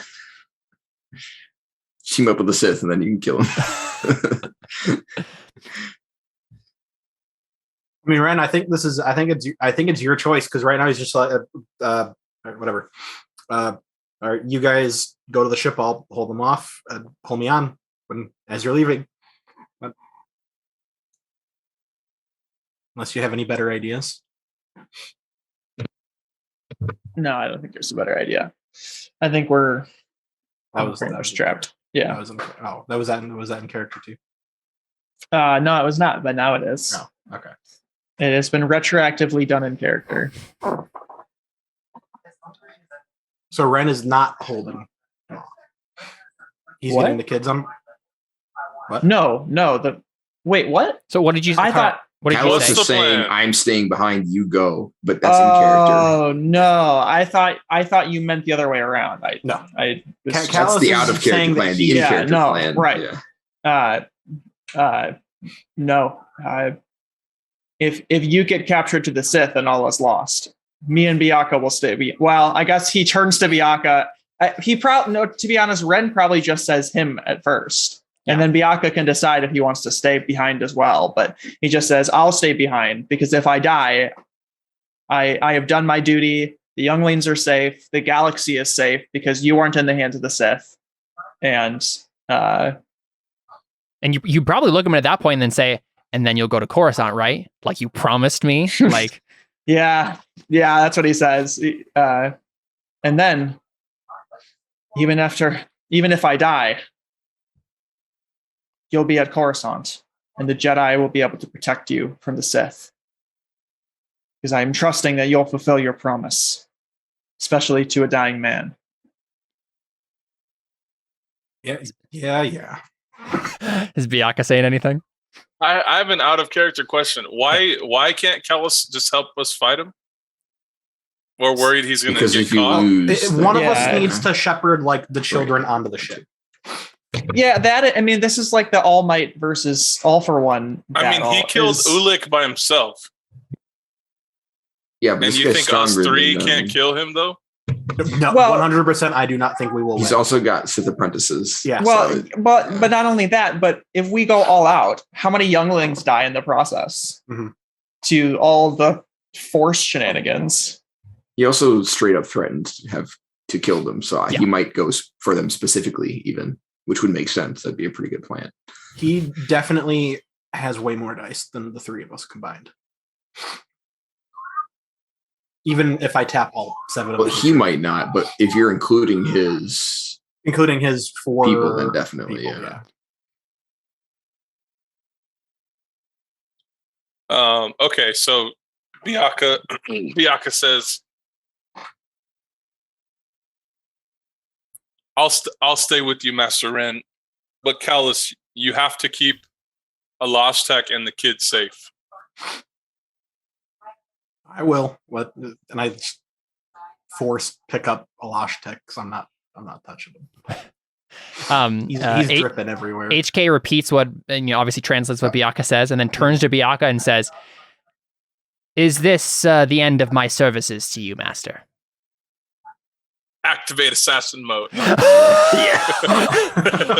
B: Team up with the Sith, and then you can kill him.
E: I mean, Ren, I think it's your choice, because right now he's just like whatever. All right, you guys go to the ship. I'll hold them off and pull me on as you're leaving. But unless you have any better ideas.
D: No, I don't think there's a better idea. I think we're pretty much trapped. Yeah.
E: Was that in character too?
D: No, it was not, but now it is.
E: Oh, okay.
D: It has been retroactively done in character.
E: So Ren is not holding. He's getting the kids on. What?
D: No. Wait, what?
A: So what did you?
D: I thought.
A: What did you say?
B: Is saying I'm staying behind. You go, but that's in character.
D: Oh no! I thought you meant the other way around.
B: That's the out of character plan. The in character plan.
D: Right.
B: Yeah.
D: No. If you get captured to the Sith, then all is lost. Me and Bianca will stay. Well, I guess he turns to Bianca. To be honest, Ren probably just says him at first. And then Byakuya can decide if he wants to stay behind as well. But he just says, I'll stay behind because if I die, I have done my duty. The younglings are safe. The galaxy is safe because you aren't in the hands of the Sith. And
A: you probably look at him at that point and then say, and then you'll go to Coruscant, right? Like you promised me. Like,
D: yeah, that's what he says. And then, even if I die, you'll be at Coruscant, and the Jedi will be able to protect you from the Sith. Because I'm trusting that you'll fulfill your promise, especially to a dying man.
E: Yeah.
A: Is Byakuya saying anything?
C: I have an out of character question. Why can't Callus just help us fight him? We're worried he's going to get caught.
E: One of us needs to shepherd like the children onto the ship.
D: Yeah, this is like the All Might versus All for One battle.
C: He killed Ulick by himself.
B: Yeah, but
C: and you think us three can't kill him though?
E: No, 100%. I do not think we will.
B: He's also got Sith apprentices.
E: Yeah.
D: Well, but not only that, but if we go all out, how many younglings die in the process to all the Force shenanigans?
B: He also straight up threatened to kill them, so he might go for them specifically, even, which would make sense. That'd be a pretty good plan.
E: He definitely has way more dice than the three of us combined. Even if I tap all 7 of them.
B: Well, he might not, but if you're including his
E: 4
B: people, then definitely,
E: people,
C: yeah. Okay, so Byakuya says, I'll stay with you, Master Ren, but Callus, you have to keep Alashtek and the kids safe.
E: I will. And I pick up Alashtek because I'm not touching him. He's dripping everywhere.
A: HK repeats what, obviously translates what Byakuya says, and then turns to Byakuya and says, "Is this the end of my services to you, Master?"
C: Activate assassin mode.
B: That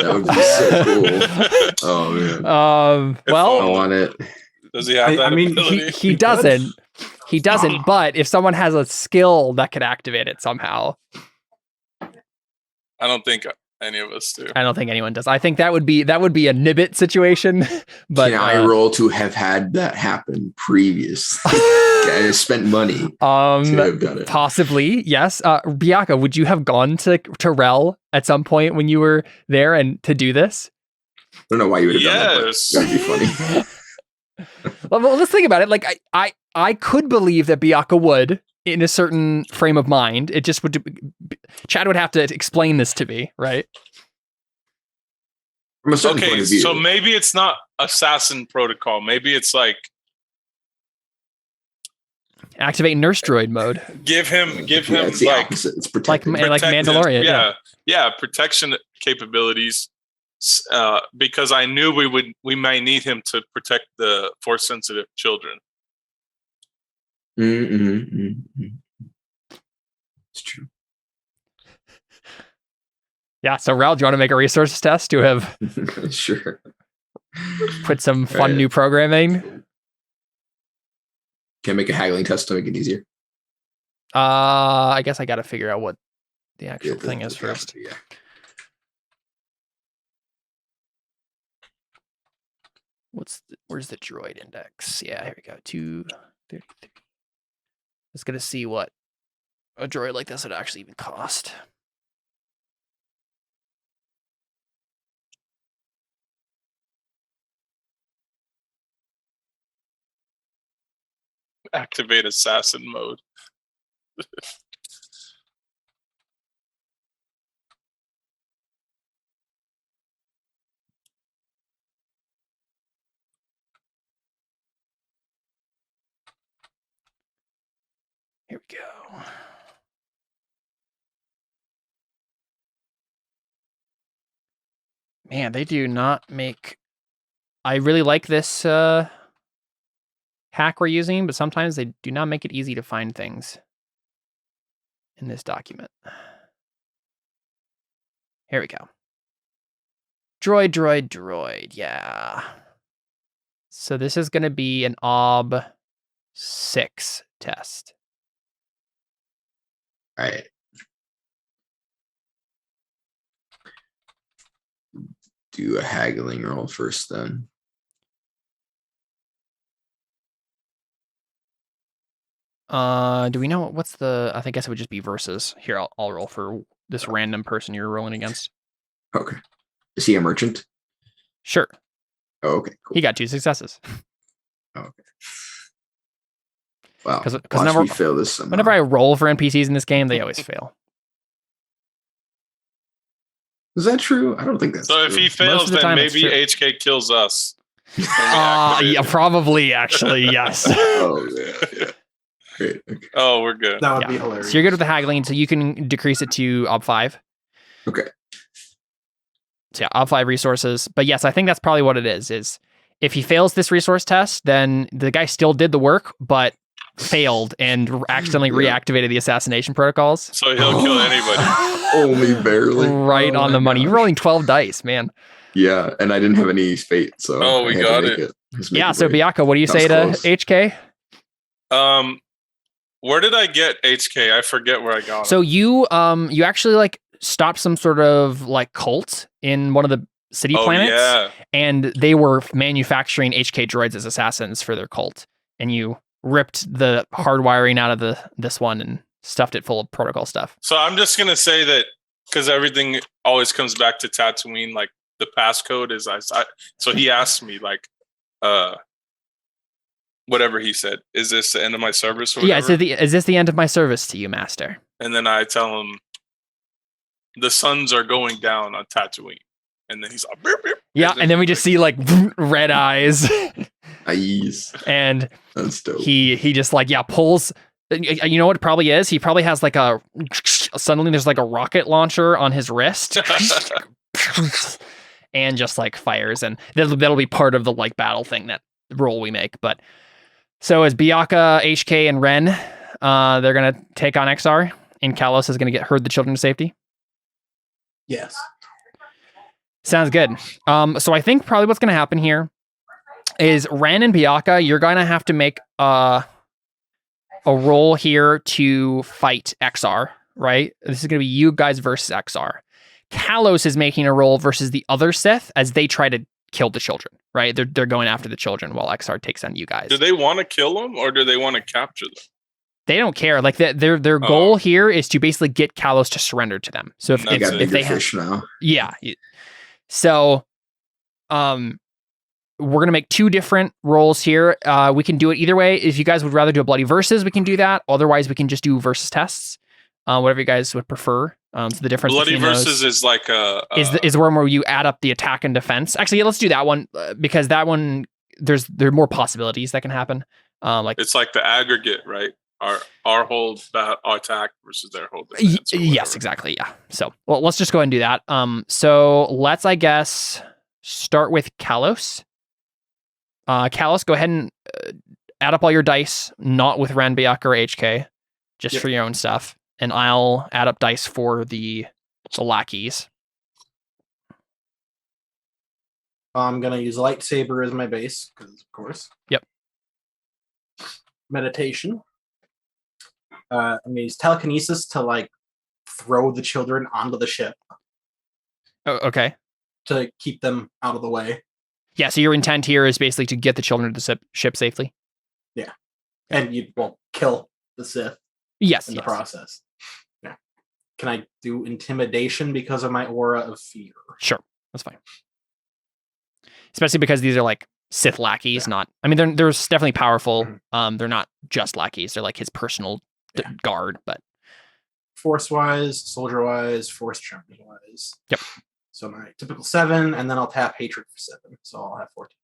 B: would be so cool. Oh man.
A: Well,
B: I want it.
C: Does he have that ability?
A: He doesn't. He doesn't, but if someone has a skill that could activate it somehow.
C: I don't think any of us do.
A: I don't think anyone does. I think that would be a Nibbit situation. But
B: can I roll to have had that happen previously? I spent money to have done it.
A: Possibly, yes. Byakuya, would you have gone to Rel at some point when you were there and to do this?
B: I don't know why you would have done that. That would be funny.
A: Well, let's think about it. Like I could believe that Byakuya would in a certain frame of mind. It just would. Chad would have to explain this to me, right?
B: From a certain point of view.
C: So maybe it's not assassin protocol. Maybe it's like
A: activate nurse droid mode.
C: Give him
B: it's
C: like
B: it's protective.
A: like Mandalorian.
C: Yeah, protection capabilities. Because I knew we might need him to protect the force sensitive children.
B: It's true.
A: Yeah. So Rel, do you want to make a resources test to have
B: sure
A: put some fun new programming?
B: Can I make a haggling test to make it easier?
A: I guess I got to figure out what the actual thing is first.
B: Yeah.
A: Where's the droid index? Yeah, here we go. 233. Just gonna see what a droid like this would actually even cost.
C: Activate assassin mode.
A: Here we go. Man, they do not make... I really like this hack we're using, but sometimes they do not make it easy to find things in this document. Here we go. Droid. Yeah. So this is going to be an OB 6 test.
B: All right. Do a haggling roll first, then.
A: Do we know what's the? I guess it would just be versus. Here, I'll roll for this random person you're rolling against.
B: Okay. Is he a merchant?
A: Sure.
B: Oh, okay. Cool.
A: He got 2 successes.
B: Okay. Wow.
A: Because
B: we fail this somehow.
A: Whenever I roll for NPCs in this game, they always fail.
B: Is that true? I don't think that's
C: so.
B: True.
C: If he fails, then maybe HK kills us.
A: Yeah, probably. Actually, yes.
B: Oh yeah. Great. Okay.
C: Oh, we're good.
E: That would be hilarious.
A: So you're good with the haggling, so you can decrease it to OB 5.
B: Okay.
A: So yeah, OB 5 resources. But yes, I think that's probably what it is. Is if he fails this resource test, then the guy still did the work, but failed and accidentally reactivated the assassination protocols.
C: So he'll kill anybody.
B: Only barely.
A: Right on the money. You're rolling 12 dice, man.
B: Yeah, and I didn't have any fate, so
C: we got it.
A: Yeah, so Biaka, what do you say to HK?
C: Where did I get HK? I forget where I got it.
A: So you actually like stopped some sort of like cult in one of the city planets, and they were manufacturing HK droids as assassins for their cult, and you ripped the hardwiring out of this one and stuffed it full of protocol stuff.
C: So I'm just gonna say that because everything always comes back to Tatooine, like the passcode is so he asked me like whatever he said, is this the end of my service or whatever?
A: Is this the end of my service to you, Master?
C: And then I tell him the suns are going down on Tatooine. And then he's like, beep, beep.
A: Yeah, and then we just see like red eyes.
B: Eyes.
A: And
B: that's dope.
A: He just like, pulls. You know what it probably is? He probably has like suddenly there's like a rocket launcher on his wrist. And just like fires. And that'll be part of the like battle thing, that roll we make. But so as Biaka, HK, and Ren, they're going to take on XR. And Kalos is going to herd the children to safety.
E: Yes.
A: Sounds good. So I think probably what's going to happen here is Ren and Biaka, you're going to have to make a roll here to fight XR, right? This is going to be you guys versus XR. Kalos is making a roll versus the other Sith as they try to kill the children, right? They're going after the children while XR takes on you guys.
C: Do they want to kill them or do they want to capture them?
A: They don't care. Like their goal here is to basically get Kalos to surrender to them. So if they have
B: fish now.
A: Yeah. So, we're going to make 2 different rolls here. We can do it either way. If you guys would rather do a bloody versus, we can do that. Otherwise, we can just do versus tests. Whatever you guys would prefer. So the difference
C: bloody versus is like
A: is one where you add up the attack and defense. Actually, yeah, let's do that one because that one there are more possibilities that can happen. Like
C: it's like the aggregate, right? Our whole attack versus their whole defense.
A: Yes, exactly. Yeah. So, well, let's just go ahead and do that. So let's, I guess, start with Kalos. Kalos, go ahead and add up all your dice, not with Ren, Biaka, or HK, just for your own stuff. And I'll add up dice for the lackeys.
E: I'm going to use lightsaber as my base, because of course.
A: Yep.
E: Meditation. I'm going to use telekinesis to like throw the children onto the ship.
A: Oh, okay.
E: To keep them out of the way.
A: Yeah, so your intent here is basically to get the children to the ship safely?
E: Yeah. And you will kill the Sith
A: in
E: the process. Yeah. Can I do intimidation because of my aura of fear?
A: Sure, that's fine. Especially because these are like Sith lackeys, not... I mean, they're definitely powerful. Mm-hmm. They're not just lackeys. They're like his personal guard, but...
E: Force-wise, soldier-wise, force challenge-wise.
A: Yep.
E: So my typical 7, and then I'll tap hatred for 7. So I'll have 14.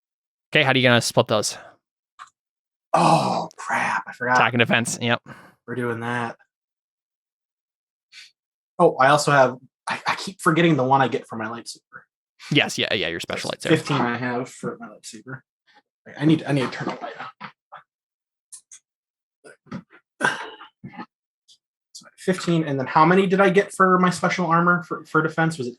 A: Okay, how are you going to split those?
E: Oh, crap. I forgot.
A: Attack and defense, yep.
E: We're doing that. Oh, I also have... I keep forgetting the one I get for my lightsaber.
A: Yes, yeah, your special lightsaber.
E: 15 I have for my lightsaber. I need to turn the light on. So 15, and then how many did I get for my special armor for defense? Was it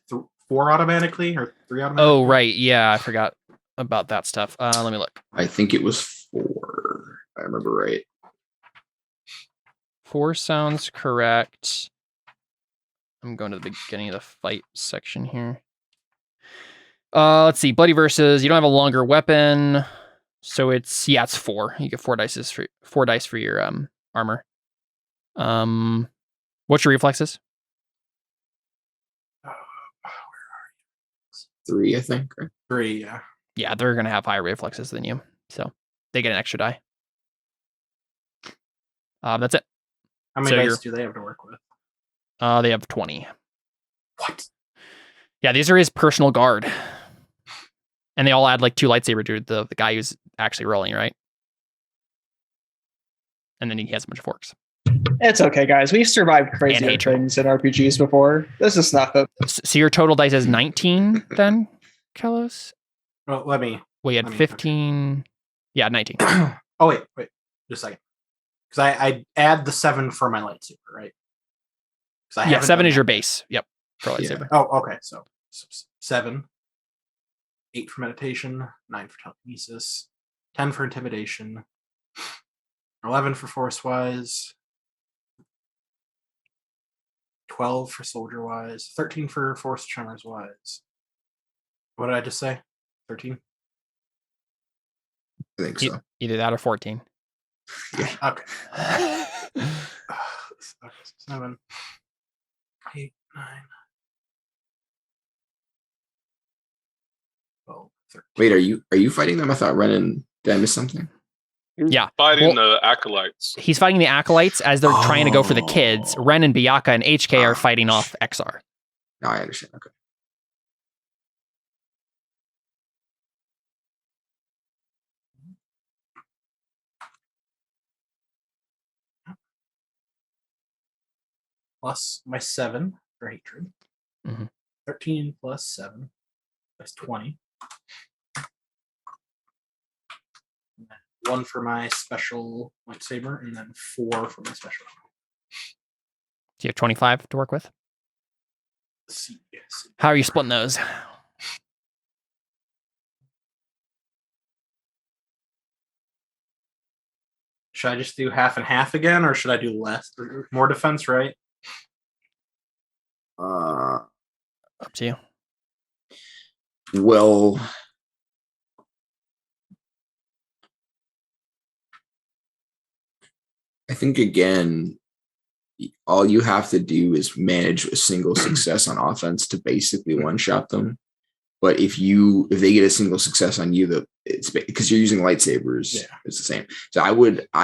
E: 4 automatically or 3 automatically?
A: Oh, right. Yeah, I forgot about that stuff. Let me look.
B: I think it was 4. I remember right.
A: 4 sounds correct. I'm going to the beginning of the fight section here. Let's see. Bloody versus. You don't have a longer weapon, so it's 4. You get 4 dice for your armor. What's your reflexes?
B: 3, I think. Right?
E: 3, yeah.
A: Yeah, they're gonna have higher reflexes than you, so they get an extra die. That's it.
E: How many dice do they have to work with?
A: They have 20.
E: What?
A: Yeah, these are his personal guard. And they all add like 2 lightsaber to the guy who's actually rolling, right? And then he has a bunch of forks.
D: It's okay, guys. We've survived crazier things in RPGs before. This is nothing.
A: So your total dice is 19 then, Kellos?
E: Well, let me.
A: We had 15. Okay. Yeah, 19.
E: Oh, wait. Just a second. Because I add the 7 for my lightsaber, right?
A: 7 is your base. Yep. For lightsaber.
E: Yeah. Oh, okay. So 7. 8 for meditation, 9 for telekinesis, 10 for intimidation, 11 for force wise, 12 for soldier wise, 13 for force tremors wise. What did I just say? 13?
B: I think so.
A: Either that or 14.
B: Yeah.
E: Okay. 7, 8, 9. 12, 13.
B: Wait, are you fighting them? I thought Renan, did I miss something?
A: Yeah.
C: Fighting the acolytes.
A: He's fighting the acolytes as they're trying to go for the kids. Ren and Biyaka and HK are fighting off XR.
B: No, I understand. Okay.
E: Plus my 7 for hatred.
A: Mm-hmm.
E: 13 plus 7. That's 20. 1 for my special lightsaber, and then 4 for my special.
A: Do you have 25 to work with?
E: Let's see.
A: How are you splitting those?
E: Should I just do half and half again, or should I do less? More defense, right?
A: Up to you.
B: Well, I think again, all you have to do is manage a single success on offense to basically one-shot them. But if they get a single success on you, it's because you're using lightsabers. Yeah. It's the same. So I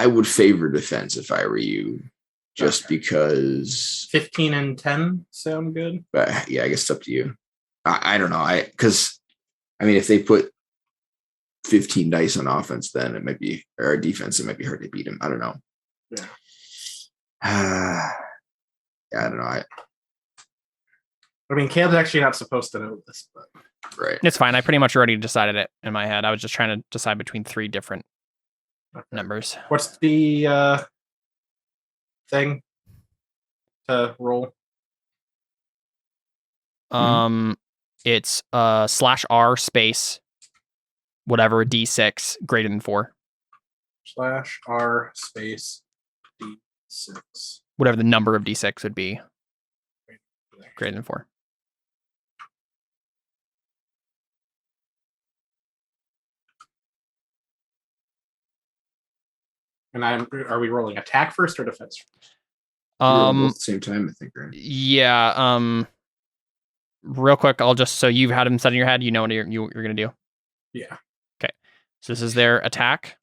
B: would favor defense if I were you, just because
E: 15 and 10 sound good.
B: But yeah, I guess it's up to you. I don't know. Because if they put 15 dice on offense, then it might be, or defense, it might be hard to beat him. I don't know.
E: Yeah.
B: I don't know.
E: Caleb's actually not supposed to know this, but
B: right.
A: It's fine. I pretty much already decided it in my head. I was just trying to decide between 3 different numbers.
E: What's the thing to roll?
A: It's /R space whatever D6 greater than 4.
E: /R space D6.
A: Whatever the number of D6 would be greater than 4.
E: And are we rolling attack first or defense first?
B: Both at the same time, I think, right?
A: Yeah. Real quick, I'll just, so you've had them set in your head, you know what you're gonna do.
E: Yeah.
A: Okay. So this is their attack.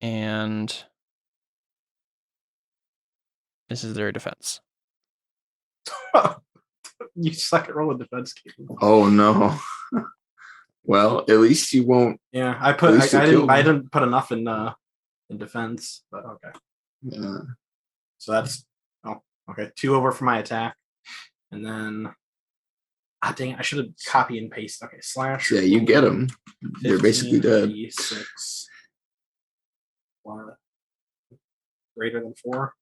A: And this is their defense.
E: You suck at rolling defense.
B: Oh no. Well, at least you won't.
E: Yeah, I didn't put enough in defense, but okay.
B: Yeah.
E: So that's okay. 2 over for my attack, and then dang it, I should have copy and paste. Okay, slash.
B: Yeah, you get them. They're basically dead.
E: 6 greater than 4.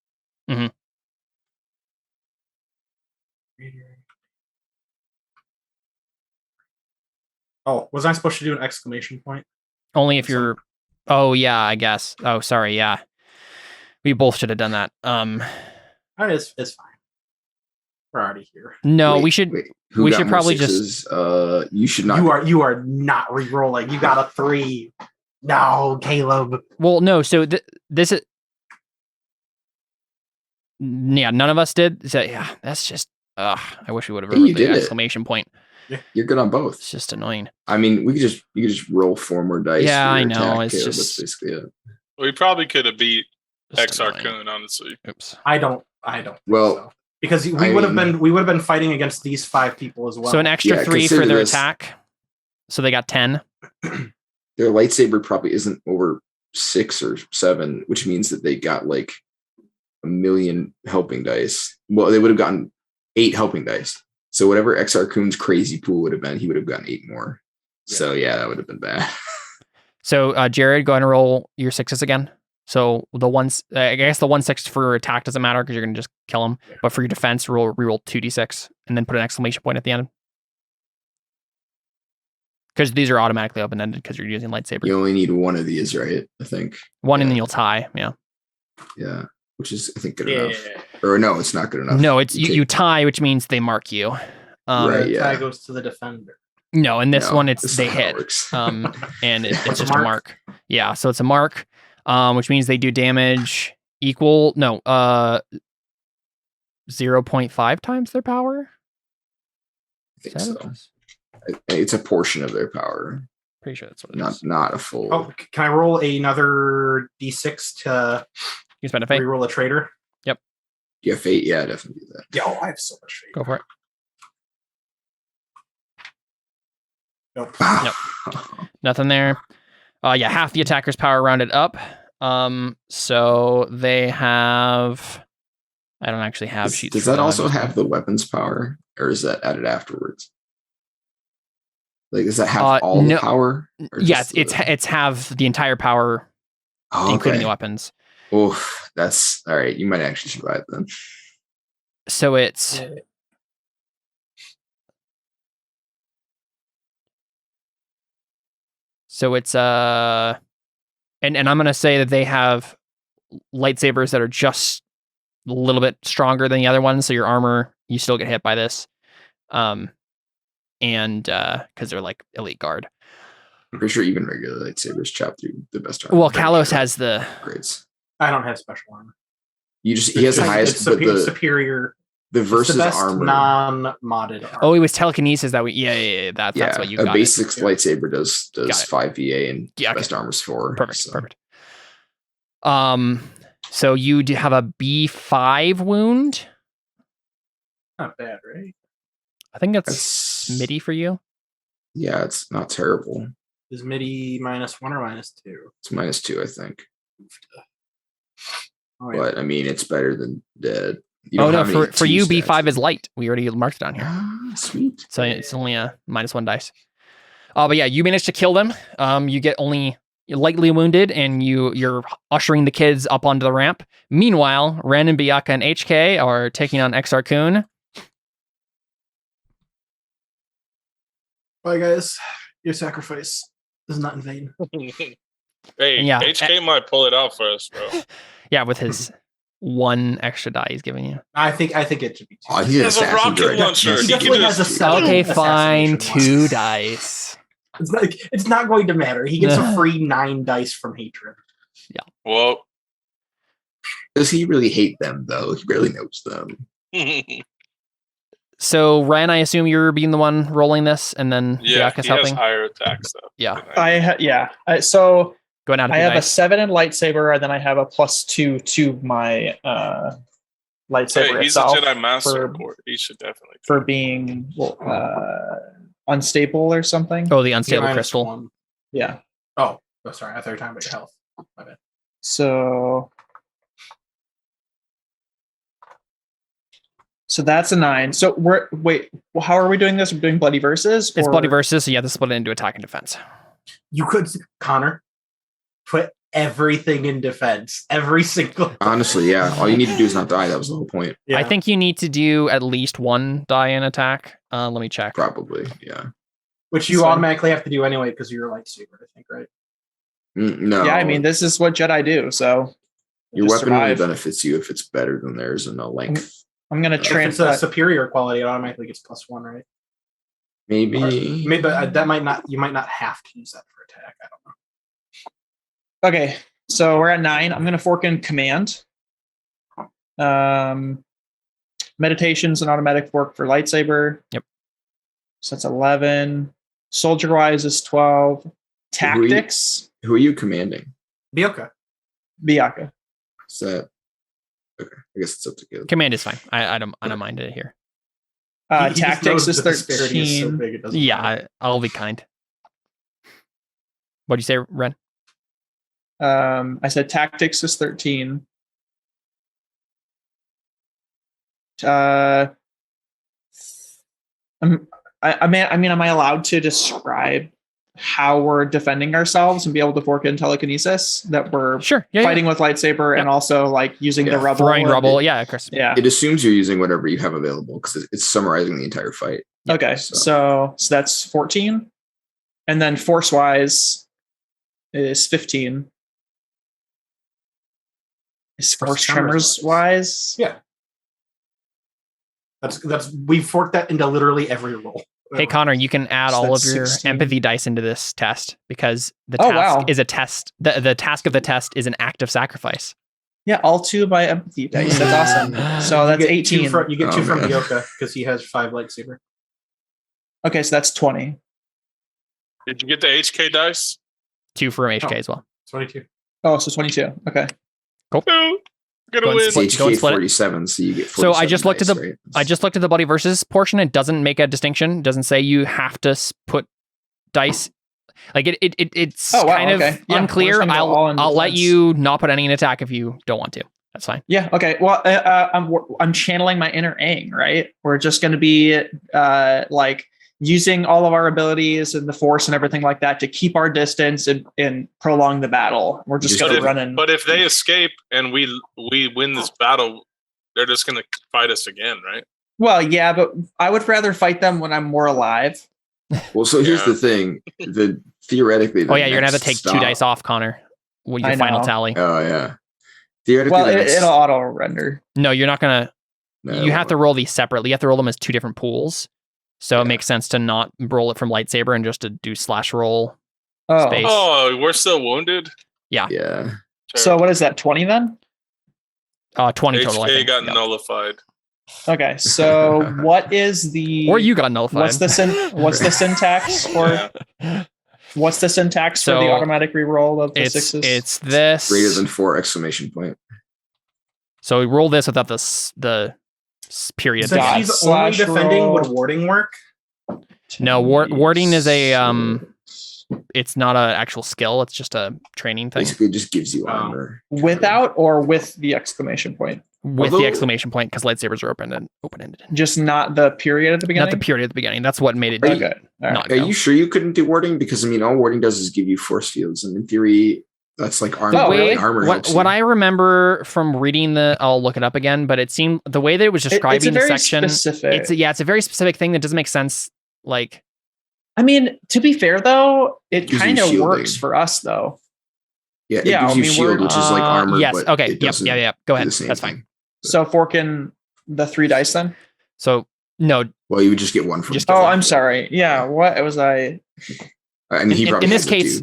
A: Mm-hmm.
E: Oh, was I supposed to do an exclamation point?
A: Only if you're. Oh yeah, I guess. Oh, sorry. Yeah, we both should have done that.
E: It's fine. We're already here.
A: No, we should. We should probably just.
B: You should not.
E: You are not re-rolling. You got a 3. No, Caleb.
A: Well, no. So this is. Yeah, none of us did. So yeah, that's just. I wish we would have remembered the exclamation point.
B: Yeah. You're good on both.
A: It's just annoying.
B: I mean, you could just roll 4 more dice.
A: Yeah, I know.
B: It's
A: just
B: that's basically it.
C: We probably could have beat XR Kun, honestly.
A: Oops.
E: I don't.
B: Well,
E: so. Because we would have been fighting against these 5 people as well.
A: So an extra 3 for their attack. So they got 10.
B: Their lightsaber probably isn't over 6 or 7, which means that they got like 1 million helping dice. Well, they would have gotten 8 helping dice. So whatever XR Kun's crazy pool would have been, he would have gotten 8 more. Yeah. So yeah, that would have been bad.
A: So Jared, go ahead and roll your 6s again. So the ones, I guess the 1/6 for your attack doesn't matter because you're gonna just kill him. Yeah. But for your defense, reroll 2d6 and then put an exclamation point at the end. Because these are automatically open-ended because you're using lightsaber.
B: You only need 1 of these, right? I think.
A: 1 and then you'll tie. Yeah.
B: Yeah. Which is, I think, good enough. Or no, it's not good enough.
A: No, it's you tie, which means they mark you.
B: Right, yeah.
E: Tie goes to the defender.
A: No, in this one, they hit. And it's just a mark. Yeah, so it's a mark, which means they do damage equal, 0.5 times their power?
B: I think so. It's a portion of their power.
A: Pretty sure that's what it is.
B: Not a full.
E: Oh, can I roll another d6 to
A: you spend a fate?
E: Reroll a traitor?
A: Yep.
B: Yeah, fate. Yeah, definitely do that.
E: Yeah, I have so much fate.
A: Go for it.
E: Nope.
A: Nothing there. Yeah, half the attacker's power rounded up. So they have. I don't actually have sheets.
B: Does that also have the weapons power, or is that added afterwards? Like, does that have all the power?
A: Yes, it's have the entire power, including the weapons.
B: Oh, that's all right. You might actually survive then.
A: So it's. And I'm gonna say that they have lightsabers that are just a little bit stronger than the other ones. So your armor, you still get hit by this. And because they're like elite guard.
B: I'm pretty sure even regular lightsabers chop through the best armor.
A: Well, Kalos has the
B: grades.
E: I don't have special armor.
B: He has the highest, but the
E: superior.
B: The versus
E: the best
B: armor,
E: non-modded armor.
A: Oh, it was telekinesis that we. Yeah. That's what you got.
B: A basic lightsaber does 5 VA and best armor's 4.
A: Perfect. So you do have a B5 wound.
E: Not bad, right?
A: I think that's MIDI for you.
B: Yeah, it's not terrible.
E: Is MIDI -1 or -2?
B: It's -2, I think.
E: Oh, yeah.
B: But I mean, it's better than dead.
A: For you, B5 is light. We already marked it on here.
B: Sweet.
A: So it's only a -1 dice. But yeah, you managed to kill them. You get only lightly wounded, and you're ushering the kids up onto the ramp. Meanwhile, Ren and Biyaka and HK are taking on XR Kun.
E: Bye, guys. Your sacrifice is not in vain.
C: Hey,
A: yeah,
C: HK might pull it out for us, bro.
A: Yeah, with his 1 extra die he's giving you.
E: I think it should be 2.
C: He has a rocket launcher.
E: He definitely has a
A: okay, fine, 2 dice.
E: It's not going to matter. He gets a free 9 dice from hatred.
A: Yeah.
C: Well,
B: does he really hate them though? He barely knows them.
A: So Ryan, I assume you're being the one rolling this, and then Biyaka's helping.
C: Has higher attacks though.
A: Yeah.
D: So
A: going out.
D: I have a 7 in lightsaber, and then I have a +2 to my lightsaber.
C: Hey, he's
D: itself
C: a Jedi Master. He should definitely
D: for being unstable or something.
A: Oh, the unstable crystal.
E: 1.
D: Yeah.
E: Oh, sorry. I thought you were talking about your health. My bad.
D: So that's a 9. So how are we doing this? We're doing bloody versus?
A: It's bloody versus, so you have to split it into attack and defense.
E: You could, Connor, put everything in defense. Every single.
B: Honestly, yeah. All you need to do is not die. That was the whole point.
A: Yeah. I think you need to do at least 1 die in attack. Let me check.
B: Probably, yeah.
E: Which you automatically have to do anyway because you're a lightsaber, I think, right?
B: No.
D: Yeah, I mean, this is what Jedi do, so...
B: Your weapon only benefits you if it's better than theirs and no length.
D: I'm going to
E: transfer... If it's a superior quality, it automatically gets +1, right?
B: Maybe.
E: But that might not... You might not have to use that for attack. I don't know.
D: Okay, so we're at 9. I'm going to fork in command. Meditation's an automatic fork for lightsaber.
A: Yep.
D: So that's 11. Soldier-wise is 12. Tactics.
B: Who are you commanding?
E: Bioka.
B: Is that okay? I guess it's up to you.
A: Command is fine. I don't mind it here.
D: Tactics is 13.
A: I'll be kind. What'd you say, Ren?
D: I said tactics is 13. I mean, am I allowed to describe how we're defending ourselves and be able to fork in telekinesis that we're fighting with lightsaber and also like using the rubble?
A: Throwing rubble, of course.
D: Yeah.
B: It assumes you're using whatever you have available because it's summarizing the entire fight.
D: Okay, so that's 14. And then force-wise is 15. Is force tremors-wise?
E: Yeah. That's we've forked that into literally every role.
A: Hey Connor, you can add all of your 16 empathy dice into this test because the task is a test. The task of the test is an act of sacrifice.
D: Yeah, all 2 by empathy dice. That's awesome. So that's 18.
E: You get 2 from Bioka because he has 5 lightsaber.
D: Okay, so that's 20.
C: Did you get the HK dice?
A: 2 from HK as well.
E: 22.
D: Oh, so 22. Okay.
A: Cool.
C: Gonna win.
B: HK 47, so you get 47.
A: So I just looked at the Bloody Versus portion. It doesn't make a distinction. It doesn't say you have to put dice. Like it's kind of unclear. I'll let you not put any in attack if you don't want to. That's fine.
D: Yeah. Okay. Well, I'm channeling my inner Aang, right? We're just going to be like using all of our abilities and the force and everything like that to keep our distance and prolong the battle. We're just going to run in.
C: But if they escape and we win this battle, they're just going to fight us again, right?
D: Well, yeah, but I would rather fight them when I'm more alive.
B: Well, so here's the thing. Theoretically,
A: you're going to have to take 2 dice off, Connor. Your final tally.
B: Oh, yeah. Theoretically,
D: it'll auto render.
A: No, you're not going to. You have to roll these separately. You have to roll them as 2 different pools. So it makes sense to not roll it from lightsaber and just to do /roll space.
C: Oh, we're still wounded?
A: Yeah.
B: Yeah.
C: Sure.
D: So what is that, 20 then?
A: 20 total.
C: HK got nullified.
D: Okay, so what is the...
A: Or you got nullified.
D: What's the syntax for... What's the syntax for the automatic reroll of the 6s?
A: It's this...
B: Greater than 4 exclamation point.
A: So we roll this without the period.
E: So she's only defending, would warding work?
A: No, warding is a it's not an actual skill, it's just a training thing.
B: Basically, it just gives you armor.
D: Without or with the exclamation point?
A: With the exclamation point, because lightsabers are open-ended.
D: Just not the period at the beginning?
A: Not the period at the beginning. That's what made it
B: Are you sure you couldn't do warding? Because, I mean, all warding does is give you force fields, and in theory... That's like armor. Armor
A: what I remember from reading I'll look it up again, but it seemed the way that it was describing the section.
D: Specific.
A: It's a very specific thing that doesn't make sense. Like,
D: I mean, to be fair though, it kind of works for us though.
B: Yeah, it gives you shield, which is like armor.
A: Yes. Okay. Yep. Go ahead. That's fine.
D: So fork in the 3 dice then.
A: So no.
B: Well, you would just get 1 from.
D: I'm sorry. Yeah. What was I?
B: I mean,
A: in this case,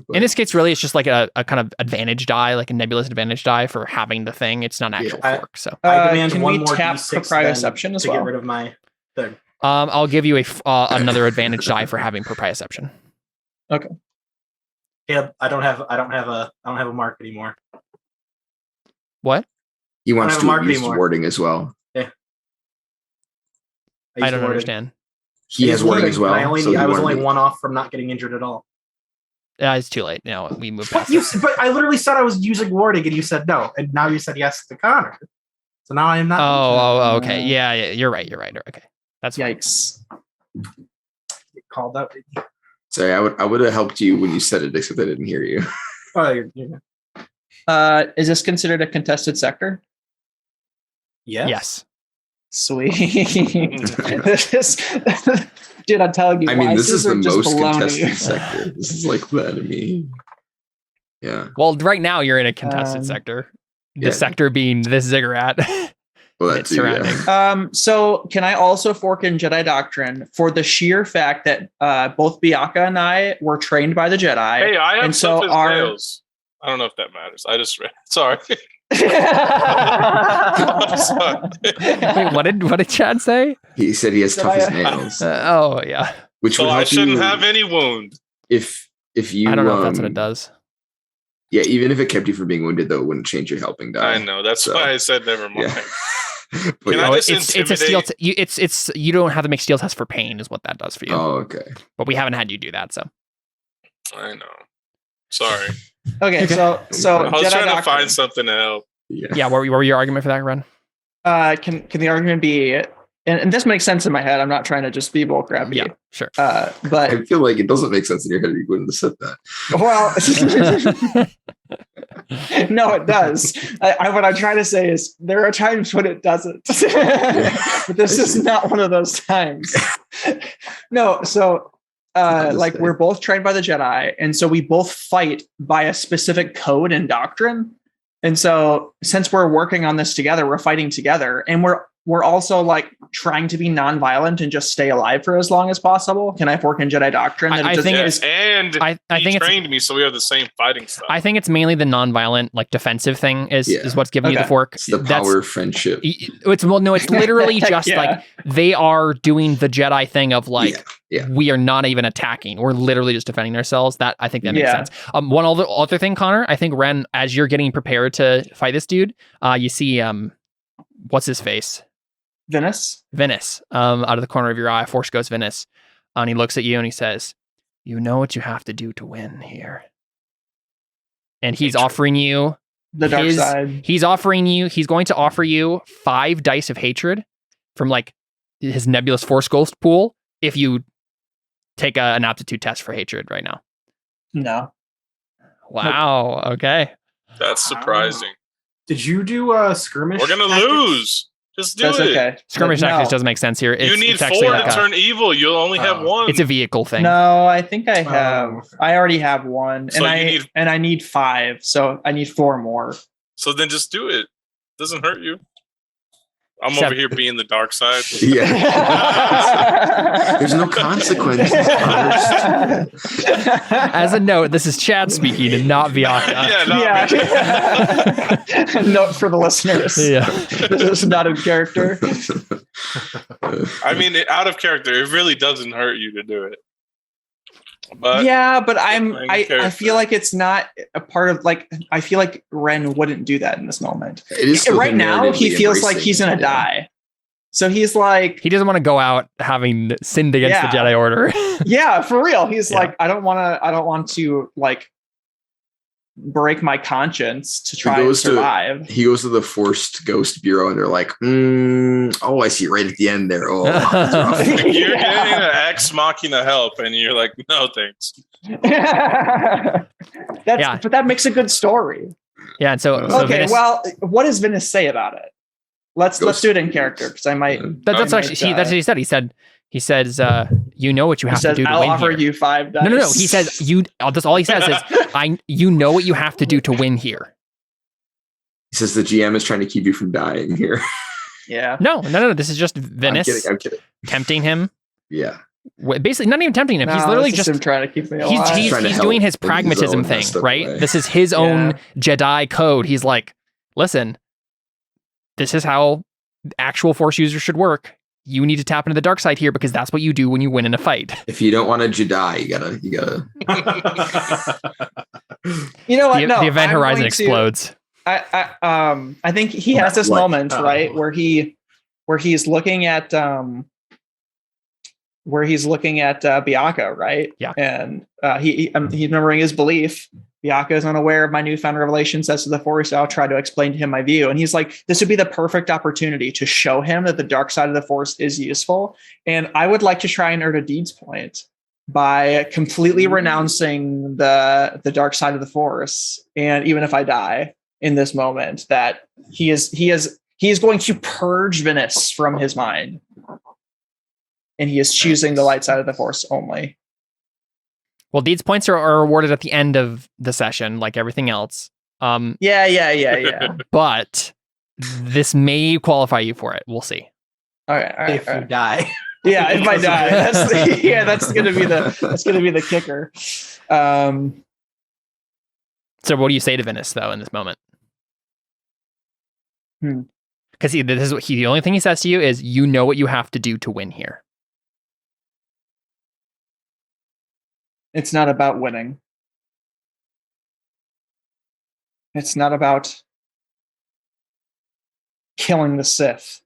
A: really, it's just like a kind of advantage die, like a nebulous advantage die for having the thing. It's not an actual fork. So
E: I demand
D: can
E: 1
D: we
E: more
D: tap
E: D6
D: proprioception as well?
E: To get rid of my thing.
A: I'll give you another advantage die for having proprioception.
D: Okay.
E: Yeah, I don't have a mark anymore.
A: What?
B: He wants to use warding as well.
E: Yeah.
A: I don't understand.
B: He has warding as well.
E: I was only 1 off from not getting injured at all.
A: It's too late. No, we moved past
E: But I literally said I was using warding, and you said no, and now you said yes to Connor. So now I'm not.
A: Oh, okay. Yeah, you're right. Okay, that's
D: yikes.
E: Get called out.
B: Sorry, I would have helped you when you said it, except I didn't hear you.
E: Oh,
D: is this considered a contested sector?
E: Yes.
A: Yes.
D: Sweet. Dude, I'm telling you.
B: I mean, this is the most contested sector. This is like the enemy. Yeah.
A: Well, right now you're in a contested sector. The sector being this ziggurat.
B: Well, that's surrounding.
D: Yeah. So can I also fork in Jedi Doctrine for the sheer fact that both Bianca and I were trained by the Jedi?
C: Hey, I have Sith nails. I don't know if that matters. I just read. Sorry.
A: Wait, what did Chad say?
B: He said he has tough as nails.
A: Oh yeah.
B: Which
C: so I shouldn't have any wound.
B: If you,
A: I don't know if that's what it does.
B: Yeah, even if it kept you from being wounded, though, it wouldn't change your helping die.
C: I know. That's why I said never mind.
B: Yeah.
C: Can I just
A: it's a steel. It's you don't have to make steel tests for pain, is what that does for you.
B: Oh, okay.
A: But we haven't had you do that, so.
C: I know. Sorry.
D: Okay, so
C: I was
D: Jedi
C: trying
D: Doctrine.
C: to find something to help.
A: Yeah. What were your argument for that, Ren?
D: Can the argument be? And this makes sense in my head. I'm not trying to just be bullcrap.
A: Yeah, sure.
D: But
B: I feel like it doesn't make sense in your head. You wouldn't have said that.
D: Well, no, it does. What I'm trying to say is there are times when it doesn't. But this is not one of those times. No, so like we're both trained by the Jedi, and so we both fight by a specific code and doctrine. And so since we're working on this together, we're fighting together, and we're also like trying to be nonviolent and just stay alive for as long as possible. Can I fork in Jedi Doctrine?
C: I think he trained me, so we have the same fighting stuff.
A: I think it's mainly the nonviolent, like defensive thing is what's giving you the fork.
B: It's the power of friendship.
A: It's literally just like they are doing the Jedi thing of like we are not even attacking. We're literally just defending ourselves. That I think that makes sense. One other thing, Connor. I think Ren, as you're getting prepared to fight this dude, you see what's his face.
D: Venice,
A: out of the corner of your eye, Force Ghost Venice. And he looks at you and he says, "You know what you have to do to win here." And he's offering you
D: the dark side.
A: He's going to offer you 5 dice of hatred from like his nebulous Force Ghost pool if you take an aptitude test for hatred right now.
D: No.
A: Wow. Nope. Okay.
C: That's surprising.
E: Did you do skirmish?
C: We're gonna lose. Just do it.
D: Okay.
A: Skirmish tactics doesn't make sense here.
C: You need 4 to turn evil. You'll only have 1.
A: It's a vehicle thing.
D: No, I think I have. I already have 1, so and I need 5, so I need 4 more.
C: So then just do it. Doesn't hurt you. I'm over here being the dark side.
B: Yeah. There's no consequences.
A: As a note, this is Chad speaking and not Bianca.
D: Note for the listeners.
A: Yeah.
D: This is not in character.
C: I mean, out of character, it really doesn't hurt you to do it. But
D: but I feel like it's not a part of like I feel like Ren wouldn't do that in this moment. Right now he feels like he's gonna die. So he's like
A: he doesn't want to go out having sinned against the Jedi Order.
D: Yeah, for real. He's like, I don't want to like break my conscience to try and survive.
B: He goes to the Forced Ghost Bureau and they're like, oh, I see right at the end there. Oh,
C: you're getting an ex machina help and you're like, no, thanks.
D: But that makes a good story.
A: Yeah. And so
D: okay,
A: Venice,
D: well, what does Venice say about it? Let's do it in charder because I might.
A: That's what he said. He says, "You know what you have to do to
D: I'll
A: win
D: offer
A: here."
D: you 5 dice.
A: No. He says, "You." That's all he says is, You know what you have to do to win here."
B: He says the GM is trying to keep you from dying here.
D: Yeah.
A: No. This is just Venice.
B: I'm kidding.
A: Tempting him.
B: Yeah.
A: Basically, not even tempting him. He's literally just
D: him trying to keep me alive.
A: He's doing his pragmatism thing, right? Way. This is his own Jedi code. He's like, listen, this is how actual Force users should work. You need to tap into the dark side here because that's what you do when you win in a fight.
B: If you don't want a Jedi, you gotta.
D: You know what?
A: The event horizon explodes.
D: I think he has this moment, right, where he's looking at Bianca, right?
A: Yeah.
D: And he's remembering his belief. Bianca is unaware of my newfound revelation, says to the Force, I'll try to explain to him my view. And he's like, this would be the perfect opportunity to show him that the dark side of the Force is useful. And I would like to try and earn a deeds point by completely renouncing the dark side of the Force. And even if I die in this moment, that he He is going to purge Venice from his mind. And he is choosing the light side of the Force only.
A: Well, Deeds points are awarded at the end of the session, like everything else.
D: Yeah.
A: But this may qualify you for it. We'll see.
D: All right.
E: If you die.
D: Yeah, if I die. That's gonna be the kicker.
A: So what do you say to Venice, though, in this moment? Because the only thing he says to you is, you know what you have to do to win here.
D: It's not about winning. It's not about killing the Sith.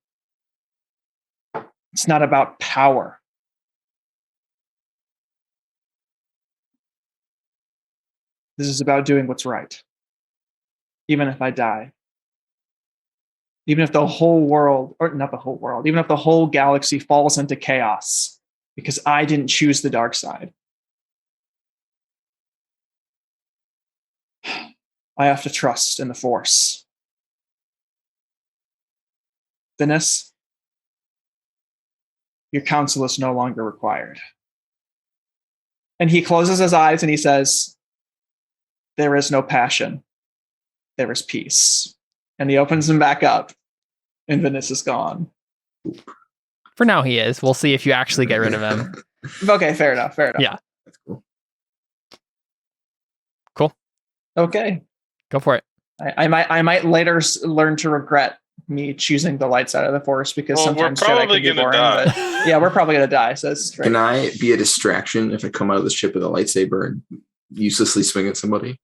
D: It's not about power. This is about doing what's right. Even if I die. Even if the whole world, or not the whole world, even if the whole galaxy falls into chaos, because I didn't choose the dark side. I have to trust in the Force. Venice, your counsel is no longer required. And he closes his eyes and he says, there is no passion. There is peace. And he opens them back up and Venice is gone.
A: For now he is. We'll see if you actually get rid of him.
D: Okay, fair enough.
A: Yeah.
B: That's cool.
A: Cool.
D: Okay.
A: Go for it.
D: I might later learn to regret me choosing the light side of the Force, because sometimes Jedi can be boring. But yeah, we're probably gonna die. So it's straight.
B: Can I be a distraction if I come out of the ship with a lightsaber and uselessly swing at somebody?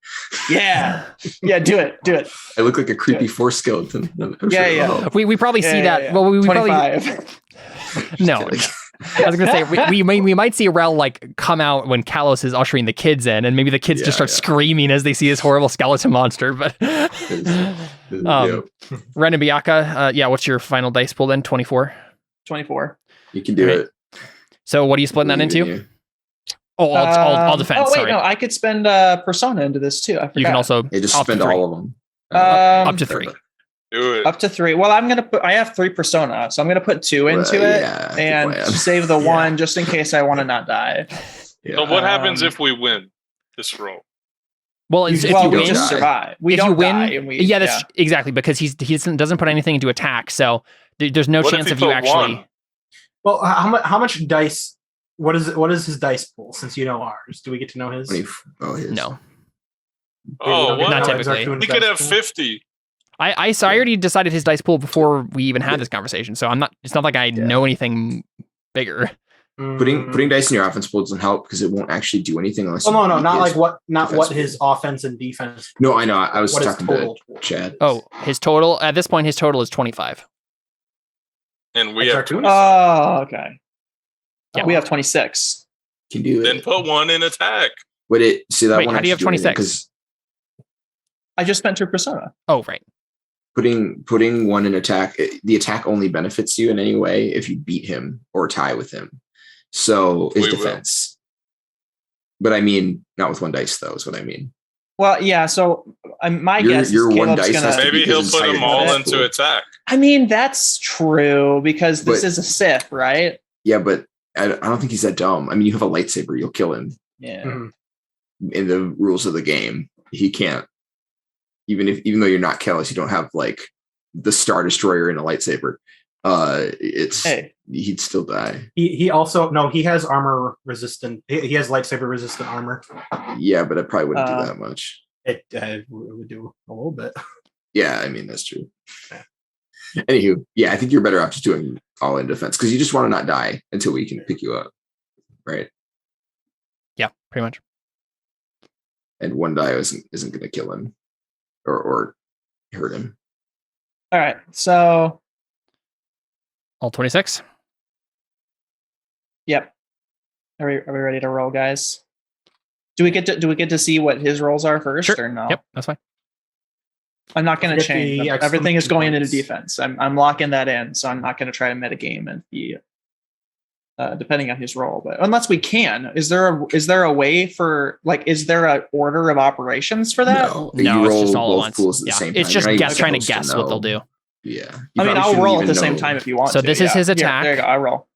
D: Yeah, do it.
B: I look like a creepy Force skeleton.
D: Yeah.
A: We probably see that.
D: Yeah.
A: Well, we
D: 25.
A: Probably no. I was gonna say we might see Rel like come out when Kalos is ushering the kids in, and maybe the kids just start screaming as they see this horrible skeleton monster. But Ren and Biaka, what's your final dice pool then? 24.
D: 24.
B: You can do it.
A: So what are you splitting that into? Oh, all defense.
D: Oh wait, no, I could spend Persona into this too. I forgot.
A: You can also
B: just spend all of them.
A: Up to 3.
C: Do it.
D: Up to 3. Well, I have 3 Persona, so I'm gonna put 2 into it and save the 1 just in case I want to not die.
C: Yeah. So what happens if we win this roll?
A: Well, if you win,
D: just survive. We don't die. And
A: that's exactly, because he doesn't put anything into attack, so there's no chance of you actually.
C: 1?
E: Well, how much dice? What is his dice pool? Since you know ours, do we get to know his?
B: His.
A: No.
C: Oh,
A: not typically.
C: He could have 50.
A: I already decided his dice pool before we even had this conversation, so it's not like I know anything bigger.
B: Putting dice in your offense pool doesn't help because it won't actually do anything unless.
E: No, not what his offense and defense.
B: No, I know. I was talking to Chad.
A: Oh, his total at this point, his total is 25.
C: And we have 26.
D: Oh, okay.
A: Yeah,
D: we have 26.
B: Can do it.
C: Then put 1 in attack.
B: Would it see that?
A: Wait,
B: one
A: how do you have 26?
D: I just spent 2 Persona.
A: Oh, right.
B: Putting 1 in attack, the attack only benefits you in any way if you beat him or tie with him. So is defense. But I mean, not with 1 dice, though, is what I mean.
D: Well, yeah. So my guess
B: your
D: is
B: 1 dice has to
C: maybe he'll put them all into attack.
D: I mean, that's true because this is a Sith, right?
B: Yeah, but I don't think he's that dumb. I mean, you have a lightsaber, you'll kill him.
D: Yeah.
B: In the rules of the game, he can't. Even though you're not Kalos, you don't have like the Star Destroyer in a lightsaber. He'd still die.
E: He also he has armor resistant. He has lightsaber resistant armor.
B: Yeah, but it probably wouldn't do that much.
E: It would do a little bit.
B: Yeah, I mean that's true. Anywho, yeah, I think you're better off just doing all in defense because you just want to not die until we can pick you up, right?
A: Yeah, pretty much.
B: And 1 die isn't going to kill him or hurt him.
D: All right, so
A: all 26.
D: Yep. Are we ready to roll, guys? Do we get to see what his rolls are first, or no?
A: Yep, that's fine.
D: I'm not going to change. Everything is going into defense. I'm locking that in, so I'm not going to try to metagame and be depending on his role. But unless we can, is there a way for is there an order of operations for that?
B: No,
A: it's just all at once.
B: Pools at the same time.
A: It's just trying to guess what they'll do.
B: Yeah.
D: I mean, I'll roll at the same time if you want
A: so
D: to.
A: So this is his attack.
D: There you go. I roll.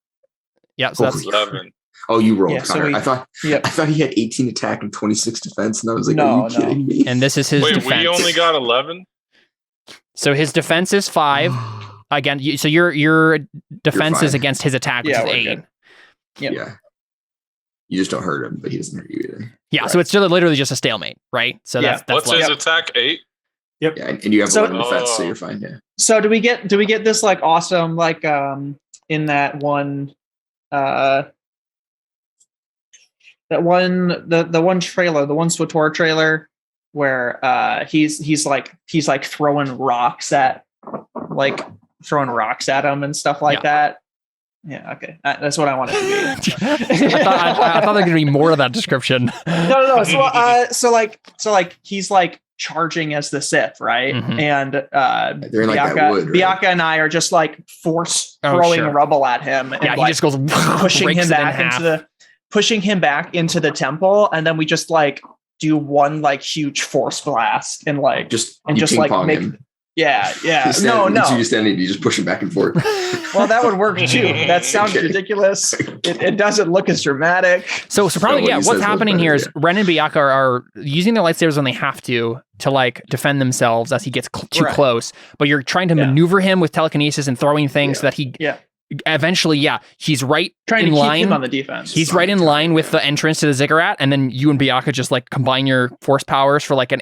A: Yeah, so that's
C: 11.
B: Oh, you rolled.
D: So
B: I thought he had 18 attack and 26 defense, and I was like, "Are you kidding me?"
A: And this is his defense.
C: We only got 11.
A: So his defense is 5. Again, so your defense is against his attack, which is 8.
D: Yep.
B: Yeah. You just don't hurt him, but he doesn't hurt you either.
A: Yeah, right. So it's literally just a stalemate, right? So that's
C: what's his attack? 8.
E: Yep.
B: Yeah, and you have 11 defense, so you're fine. Yeah.
D: So do we get this like awesome like in that one the one trailer, the one SWTOR trailer where he's like throwing rocks at him and stuff like that. Yeah, okay. That's what I wanted to be.
A: I thought there could be more of that description.
D: No. So he's like charging as the Sith, right? Mm-hmm. And
B: they're in like that wood, right?
D: Bianca and I are just like force throwing rubble at him. And
A: he just goes
D: pushing him back into the temple, and then we just like do one like huge force blast and like just like make him. Yeah. No.
B: You standing, you just push him back and forth.
D: Well, that would work too. That sounds ridiculous. It doesn't look as dramatic.
A: So probably, what's happening here is Ren and Bianca are using their lightsabers when they have to like defend themselves as he gets too close. But you're trying to maneuver him with telekinesis and throwing things so that he eventually, he's right
D: trying
A: in
D: to
A: line.
D: Keep him on the defense.
A: He's right in line with the entrance to the ziggurat, and then you and Bianca just like combine your force powers for like an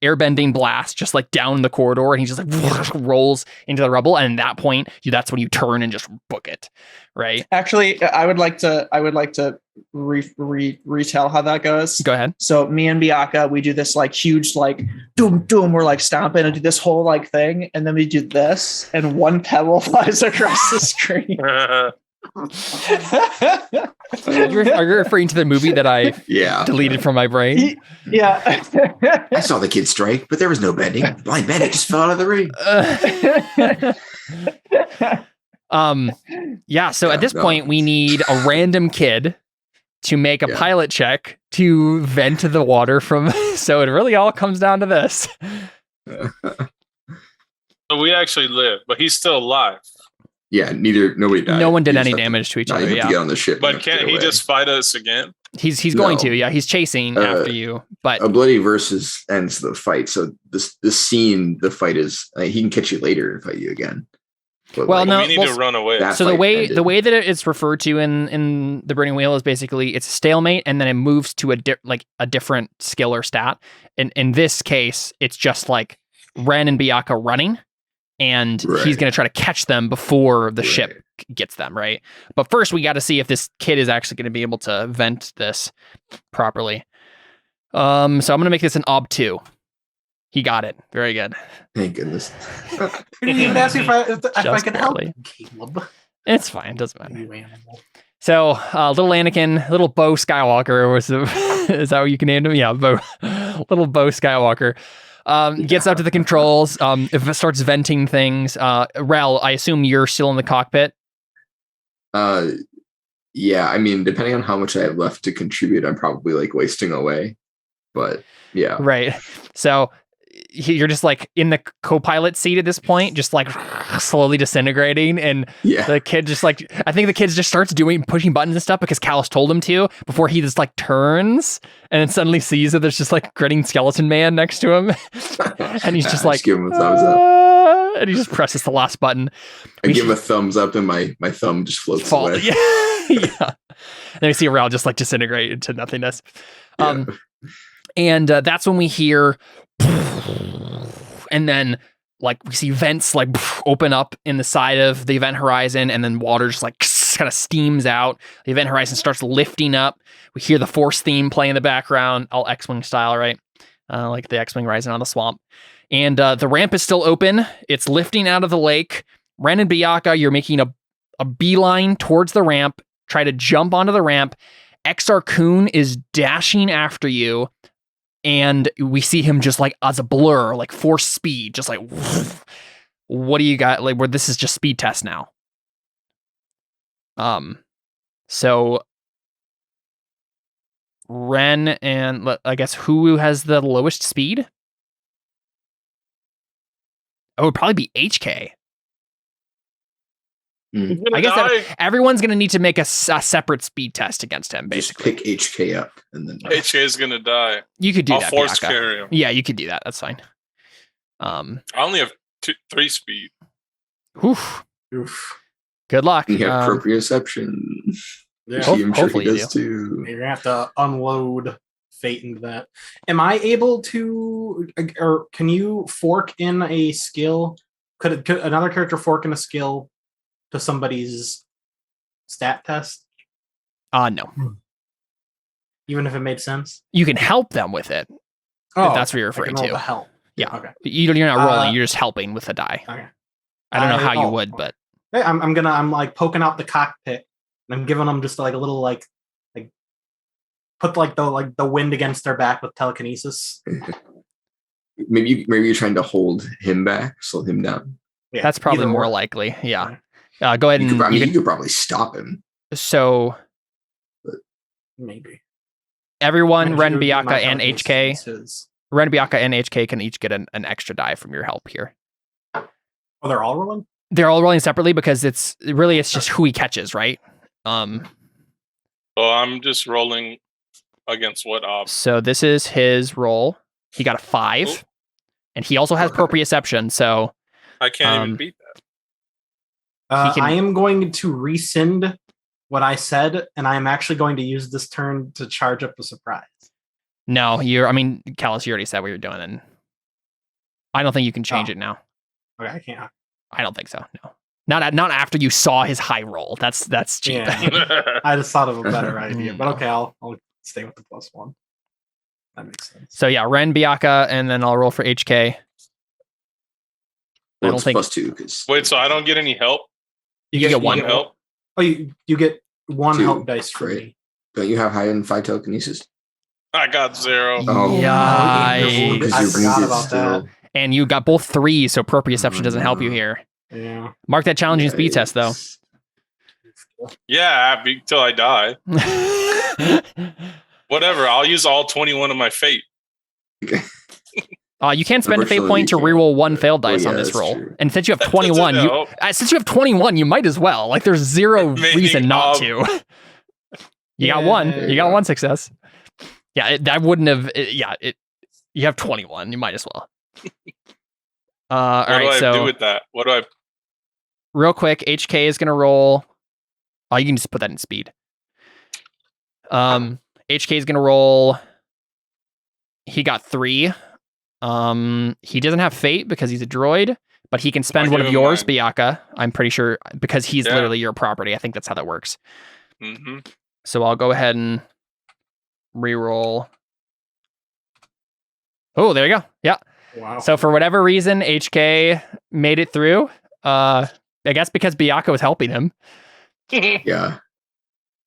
A: airbending blast just like down the corridor, and he just like rolls into the rubble, and at that point that's when you turn and just book it, right?
D: Actually, I would like to retell how that goes.
A: Go ahead.
D: So me and Bianca, we do this like huge like doom, we're like stomping and do this whole like thing, and then we do this, and one pebble flies across the screen.
A: Are you referring to the movie that I deleted from my brain?
D: Yeah.
B: I saw the kid strike, but there was no bending. Blind Bandit just fell out of the ring.
A: So at this point we need a random kid to make a pilot check to vent the water from so it really all comes down to this.
C: So we actually live, but he's still alive.
B: Yeah, nobody died.
A: No one did any damage to each other.
B: To get on the ship,
C: but can't he just fight us again?
A: He's going to. Yeah, he's chasing after you. But
B: a bloody versus ends the fight. So this scene, the fight is he can catch you later and fight you again. But
C: we need to run away.
A: So the way that it's referred to in the Burning Wheel is basically it's a stalemate, and then it moves to a different skill or stat. In this case, it's just like Ren and Bianca running. And he's going to try to catch them before the ship gets them, right? But first, we got to see if this kid is actually going to be able to vent this properly. So I'm going to make this an ob2. He got it. Very good.
B: Thank goodness.
E: You didn't even ask me if I could help. Caleb.
A: It's fine. Doesn't matter. So little Anakin, little Bo Skywalker, is that what you can name him? Yeah, little Bo Skywalker. Gets up to the controls. If it starts venting things, Rel, I assume you're still in the cockpit.
B: Yeah. I mean, depending on how much I have left to contribute, I'm probably like wasting away. But yeah,
A: right. So you're just like in the co-pilot seat at this point, just like slowly disintegrating, and the kid just like I think the kid just starts pushing buttons and stuff because Callus told him to before he just like turns and then suddenly sees that there's just like grinning skeleton man next to him, and he's just like
B: give him a thumbs up,
A: and he just presses the last button.
B: I give him a thumbs up, and my thumb just floats away.
A: Yeah. Then we see Rel just like disintegrate into nothingness. And that's when we hear. And then like we see vents like open up in the side of the event horizon, and then water just like kind of steams out. The event horizon starts lifting up. We hear the Force theme playing in the background, all X-Wing style, right? Like the X-Wing rising on the swamp. And the ramp is still open. It's lifting out of the lake. Ren and Bianca, you're making a beeline towards the ramp. Try to jump onto the ramp. Exar Kun is dashing after you. And we see him just like as a blur, like force speed, just like, woof. What do you got? Like, where this is just speed test now. So Ren and I guess who has the lowest speed? Oh, it'd probably be HK.
C: I guess
A: everyone's going to need to make a separate speed test against him, basically.
B: Just pick HK up and then
C: HK is going to die.
A: You could do that.
C: I'll force carry him.
A: Yeah, you could do that. That's fine.
C: I only have 3 speed.
A: Oof. Good luck.
B: You have proprioception.
E: Yeah.
A: Hopefully you do.
B: Too.
E: You're going to have to unload fate into that. Am I able to, or can you fork in a skill? Could another character fork in a skill to somebody's stat test?
A: No.
E: Even if it made sense?
A: You can help them with it. If that's what you're referring to.
E: Help.
A: Yeah.
E: Okay.
A: You're not rolling, you're just helping with the die.
E: Okay.
A: I don't know how you would, but
E: hey, I'm like poking out the cockpit and I'm giving them just like a little like put like the wind against their back with telekinesis.
B: Maybe you're trying to hold him back, slow him down.
A: Yeah, that's probably more likely. Yeah. Go ahead and
B: you could probably stop him.
A: So
E: maybe
A: everyone, Ren, Biaka, and HK. Ren, Biaka, and HK can each get an extra die from your help here.
E: Oh, they're all rolling?
A: They're all rolling separately because it's just who he catches, right?
C: Well, I'm just rolling against what ob?
A: So this is his roll. He got a 5, and he also has proprioception. So
C: I can't even beat that.
E: I am going to rescind what I said, and I am actually going to use this turn to charge up a surprise.
A: No, Callus, you already said what you're doing, and I don't think you can change it now.
E: Okay, I can't.
A: I don't think so. No, not after you saw his high roll. That's cheap.
E: Yeah. I just thought of a better idea, but okay, I'll stay with the +1. That makes sense.
A: So yeah, Ren, Biaka, and then I'll roll for HK.
B: Well, I don't think +2.
C: Wait, so I don't get any help?
A: You get 1
C: help.
E: Oh, you get 1 help dice for me.
B: Don't you have higher than 5 telekinesis?
C: I got 0.
B: Oh,
E: I forgot about that.
A: And you got both 3, so proprioception doesn't help you here.
E: Yeah.
A: Mark that challenging speed test, though.
C: Yeah, until I die. Whatever, I'll use all 21 of my fate.
B: Okay.
A: You can't spend a fate point to reroll 1 failed dice on this roll. True. And since you have 21, you might as well. Like, there's 0 reason not to. You got 1. You got 1 success. Yeah, that wouldn't have. You have 21. You might as well. All right.
C: What do I do with that? What do I?
A: Real quick, HK is gonna roll. Oh, you can just put that in speed. HK is gonna roll. He got 3. He doesn't have fate because he's a droid, but he can spend one of yours, Biaka. I'm pretty sure because he's literally your property. I think that's how that works.
C: Mm-hmm.
A: So I'll go ahead and reroll. Oh, there you go. Yeah.
E: Wow.
A: So for whatever reason, HK made it through. I guess because Biaka was helping him.
B: Yeah.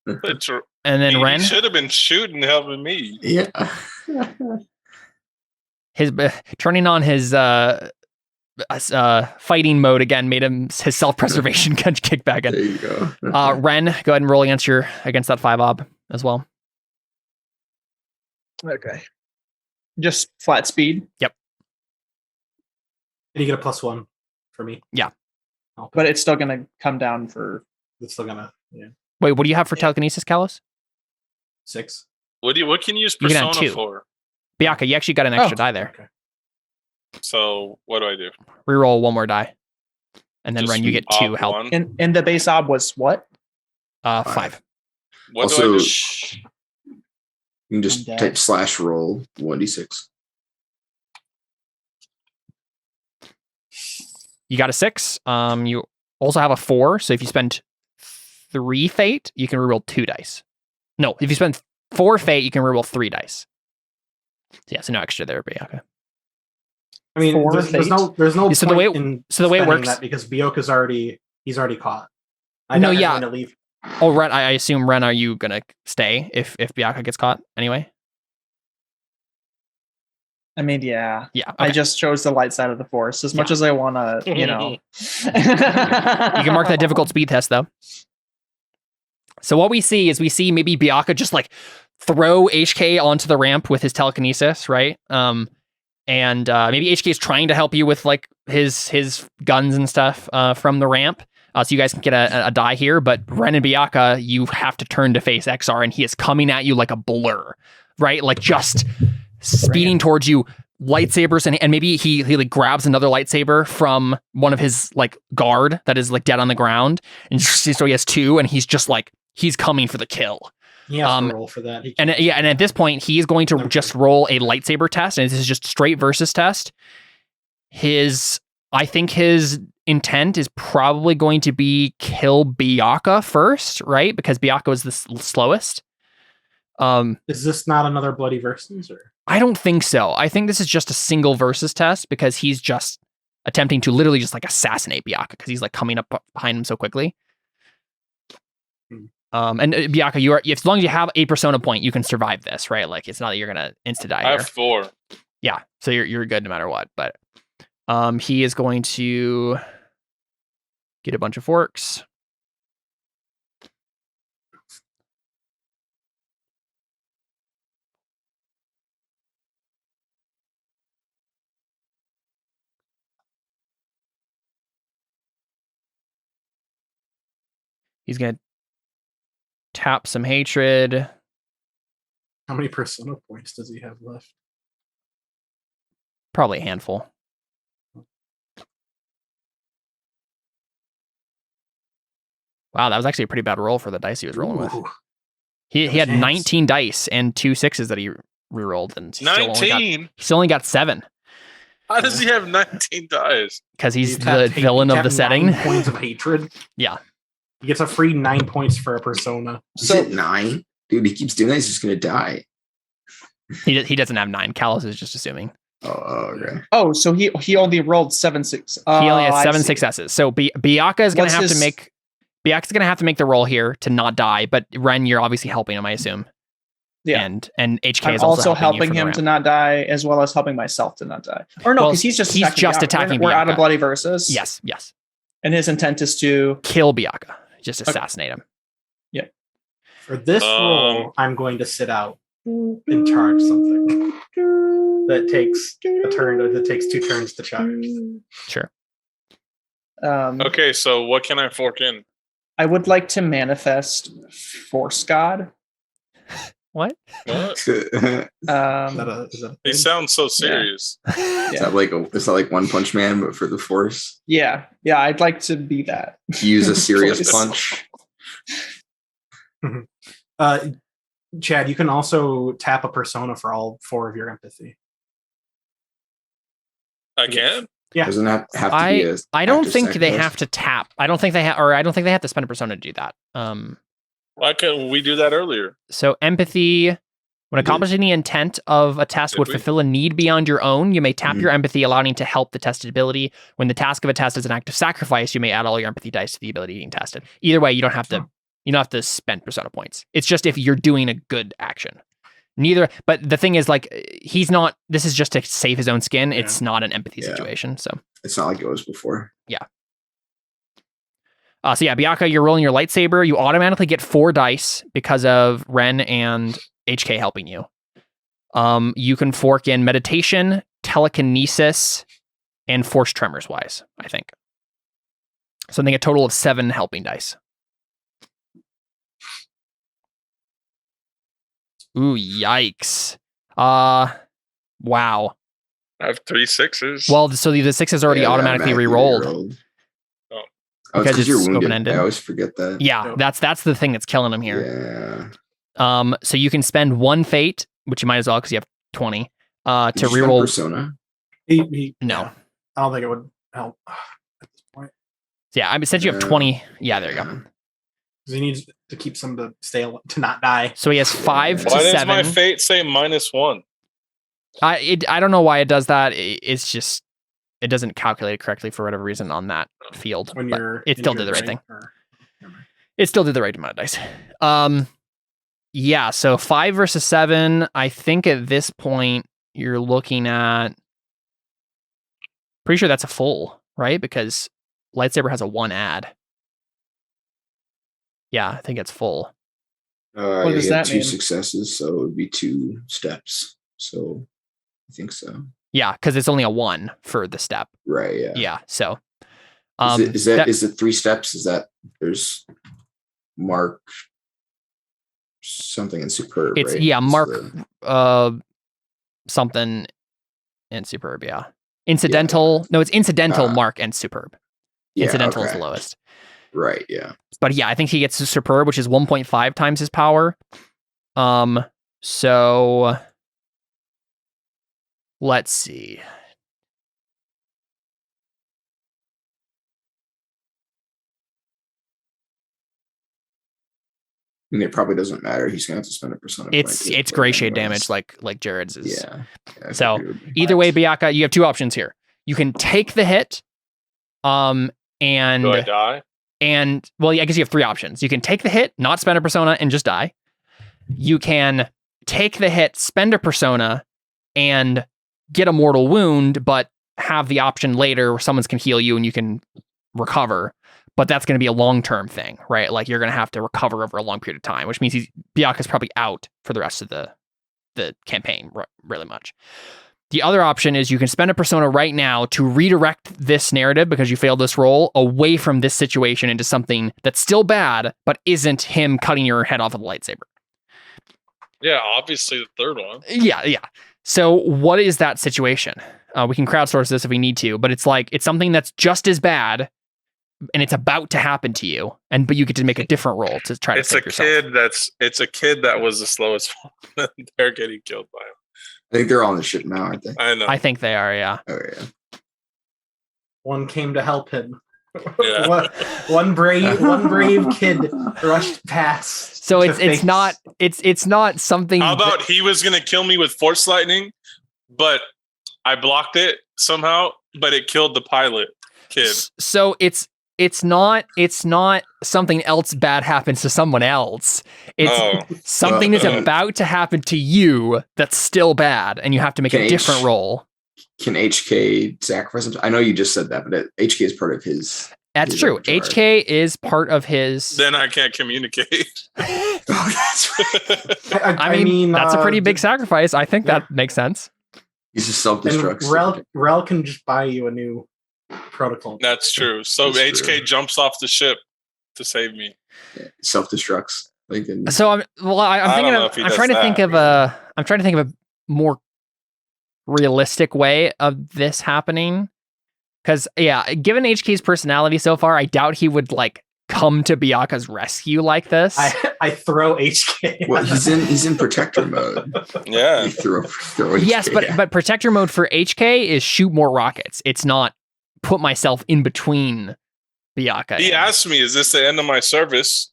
A: And then Ren
C: should have been shooting, helping me.
B: Yeah.
A: His turning on his fighting mode again made him his self-preservation kick back in.
B: There you go.
A: Ren, go ahead and roll against that 5 ob as well.
D: Okay. Just flat speed.
A: Yep.
E: Did you get a +1 for me?
A: Yeah.
E: Okay.
D: But it's still gonna come down for.
E: It's still gonna. Yeah.
A: Wait, what do you have for telekinesis, Callus?
E: 6.
C: What can you use Persona for?
A: Biaka, you actually got an extra die there.
E: Okay.
C: So what do I do?
A: Reroll 1 more die, and then Ren, you get 2 help.
D: And the base ob was what?
A: 5.
C: What
B: also,
C: do I do?
B: You can just type /roll 1d6.
A: You got a 6. You also have a 4. So if you spend 3 fate, you can reroll 2 dice. No, if you spend 4 fate, you can reroll 3 dice. So yeah, so no extra there, Biaka.
E: I mean, there's no
A: so the way it works
E: that because Bioka's already caught. To leave.
A: Oh, Ren, I assume Ren, are you gonna stay if Biaka gets caught anyway?
D: I mean, yeah.
A: Yeah. Okay.
D: I just chose the light side of the force as much as I wanna, you know.
A: You can mark that difficult speed test though. So what we see maybe Biaka just like throw HK onto the ramp with his telekinesis, right? and maybe HK is trying to help you with like his guns and stuff from the ramp. So you guys can get a die here, but Ren and Biaka, you have to turn to face XR, and he is coming at you like a blur, right? Like just speeding towards you, lightsabers, and maybe he like grabs another lightsaber from one of his like guard that is like dead on the ground, and so he has two, and he's just like he's coming for the kill.
E: He has to roll for that.
A: And at this point, he is going to just roll a lightsaber test, and this is just straight versus test. I think his intent is probably going to be kill Biaka first, right? Because Biaka was the slowest.
E: Is this not another bloody versus? Or?
A: I don't think so. I think this is just a single versus test because he's just attempting to literally just like assassinate Biaka because he's like coming up behind him so quickly. And Biaka, as long as you have a persona point, you can survive this, right? Like it's not that you're gonna insta die.
C: I have 4.
A: Yeah, so you're good no matter what. But he is going to get a bunch of forks. He's gonna tap some hatred.
E: How many persona points does he have left?
A: Probably a handful. Wow, that was actually a pretty bad roll for the dice he was rolling with. He had 19 dice and 2 6s that he rerolled, and
C: 19.
A: He only got 7.
C: How does he have 19 dice?
A: Because he's the villain of the setting.
E: 9 points of hatred.
A: Yeah.
E: He gets a free 9 points for a persona.
B: Is it 9? Dude, he keeps doing that, he's just gonna die.
A: He doesn't have 9. Callus is just assuming.
B: Oh, okay.
D: Oh, so he only rolled 7 6.
A: He only has 7 6s. So Biaka is going to have to make Biaka's going to have to make the roll here to not die, but Ren, you're obviously helping him, I assume.
D: Yeah.
A: And HK
D: I'm
A: is also
D: helping him to not die, as well as helping myself to not die. Or no, because he's just attacking Biaka. We're out of bloody versus.
A: Yes.
D: And his intent is to
A: kill Biaka, just assassinate him.
D: Yeah.
E: For this roll, I'm going to sit out and charge something that takes a turn. That takes 2 turns to charge.
A: Sure.
C: Okay, so what can I fork in?
D: I would like to manifest Force God.
A: What?
C: He sounds so serious.
B: Yeah. Is that like One Punch Man, but for the Force?
D: Yeah, I'd like to be that.
B: Use a serious punch.
E: Chad, you can also tap a persona for all 4 of your empathy.
C: I can?
E: Yeah.
B: Doesn't have to be
A: I don't think they have to tap. I don't think they have to spend a persona to do that.
C: Why couldn't we do that earlier?
A: So empathy, when accomplishing the intent of a test would fulfill a need beyond your own, you may tap your empathy, allowing it to help the tested ability. When the task of a test is an act of sacrifice, you may add all your empathy dice to the ability being tested. Either way, you don't have to spend persona points. It's just if you're doing a good action. But the thing is, like, this is just to save his own skin. Yeah. It's not an empathy situation. So
B: it's not like it was before.
A: Yeah. Biaka, you're rolling your lightsaber. You automatically get 4 dice because of Ren and HK helping you. You can fork in meditation, telekinesis, and force tremors wise, I think. So I think a total of 7 helping dice. Ooh, yikes. Wow.
C: I have 3 6s.
A: Well, so the 6 is already automatically re-rolled.
B: Because you're wounded. I always forget that.
A: Yeah, that's the thing that's killing him here.
B: Yeah.
A: So you can spend 1 fate, which you might as well because you have 20, to reroll
B: persona.
A: No.
E: I don't think it would help at this point.
A: Yeah, I mean, since you have 20, yeah, there you go.
E: Because he needs to keep some to not die.
A: So he has 5 to 7.
C: Why does my fate say -1?
A: I don't know why it does that. It's just it doesn't calculate it correctly for whatever reason on that field.
E: When you're
A: it still did the right thing. It still did the right amount of dice. Yeah. So 5 versus 7. I think at this point you're looking at. Pretty sure that's a full, right? Because lightsaber has a 1 add. Yeah, I think it's full.
B: What does that mean? 2 successes, so it would be 2 steps. So I think so.
A: Yeah, because it's only a 1 for the step.
B: Right. Yeah.
A: Yeah. So,
B: is it 3 steps? Is that there's mark something in superb?
A: It's
B: right?
A: Mark something in superb. Yeah. Incidental. Yeah. No, it's incidental, mark, and superb. Yeah, incidental is the lowest.
B: Right. Yeah.
A: But yeah, I think he gets to superb, which is 1.5 times his power. So let's see.
B: I mean, it probably doesn't matter. He's gonna have to spend a persona.
A: It's gray shade damage, like Jared's is.
B: Yeah.
A: So either way, Biaka, you have 2 options here. You can take the hit, and
C: do I die?
A: And well, I guess you have 3 options. You can take the hit, not spend a persona, and just die. You can take the hit, spend a persona, and get a mortal wound, but have the option later where someone can heal you and you can recover. But that's going to be a long-term thing, right? Like you're going to have to recover over a long period of time, which means Biaka's probably out for the rest of the campaign, really much. The other option is you can spend a persona right now to redirect this narrative, because you failed this roll, away from this situation into something that's still bad, but isn't him cutting your head off with a lightsaber.
C: Yeah, obviously the third one.
A: Yeah. So what is that situation? We can crowdsource this if we need to, but it's something that's just as bad, and it's about to happen to you, but you get to make a different roll to try to save yourself.
C: It's a kid that was the slowest one. They're getting killed by him.
B: I think they're all on the ship now, aren't they?
C: I know.
A: I think they are, yeah.
B: Oh, yeah.
E: One came to help him.
C: Yeah.
E: one brave kid rushed past.
A: So it's not something.
C: How about he was gonna kill me with force lightning, but I blocked it somehow, but it killed the pilot kid.
A: So it's not something else bad happens to someone else. It's something is about to happen to you that's still bad, and you have to make a different roll.
B: Can HK sacrifice him? I know you just said that, but HK is part of his.
A: That's true. HK is part of his.
C: Then I can't communicate.
B: Oh, that's right.
E: I mean,
A: that's a pretty big sacrifice. I think that makes sense.
B: He's just self-destruct.
E: Rel can just buy you a new protocol.
C: That's true. So
B: That's
C: HK
B: true.
C: jumps off the ship to save me.
B: Yeah, self-destructs.
A: So I'm trying to think of a more realistic way of this happening, because given HK's personality so far, I doubt he would come to Biaka's rescue like this.
E: I throw HK.
B: Well, he's in protector mode.
C: Yeah.
B: You throw HK.
A: Yes, but protector mode for HK is shoot more rockets. It's not put myself in between Biaka.
C: He asked me, "Is this the end of my service?"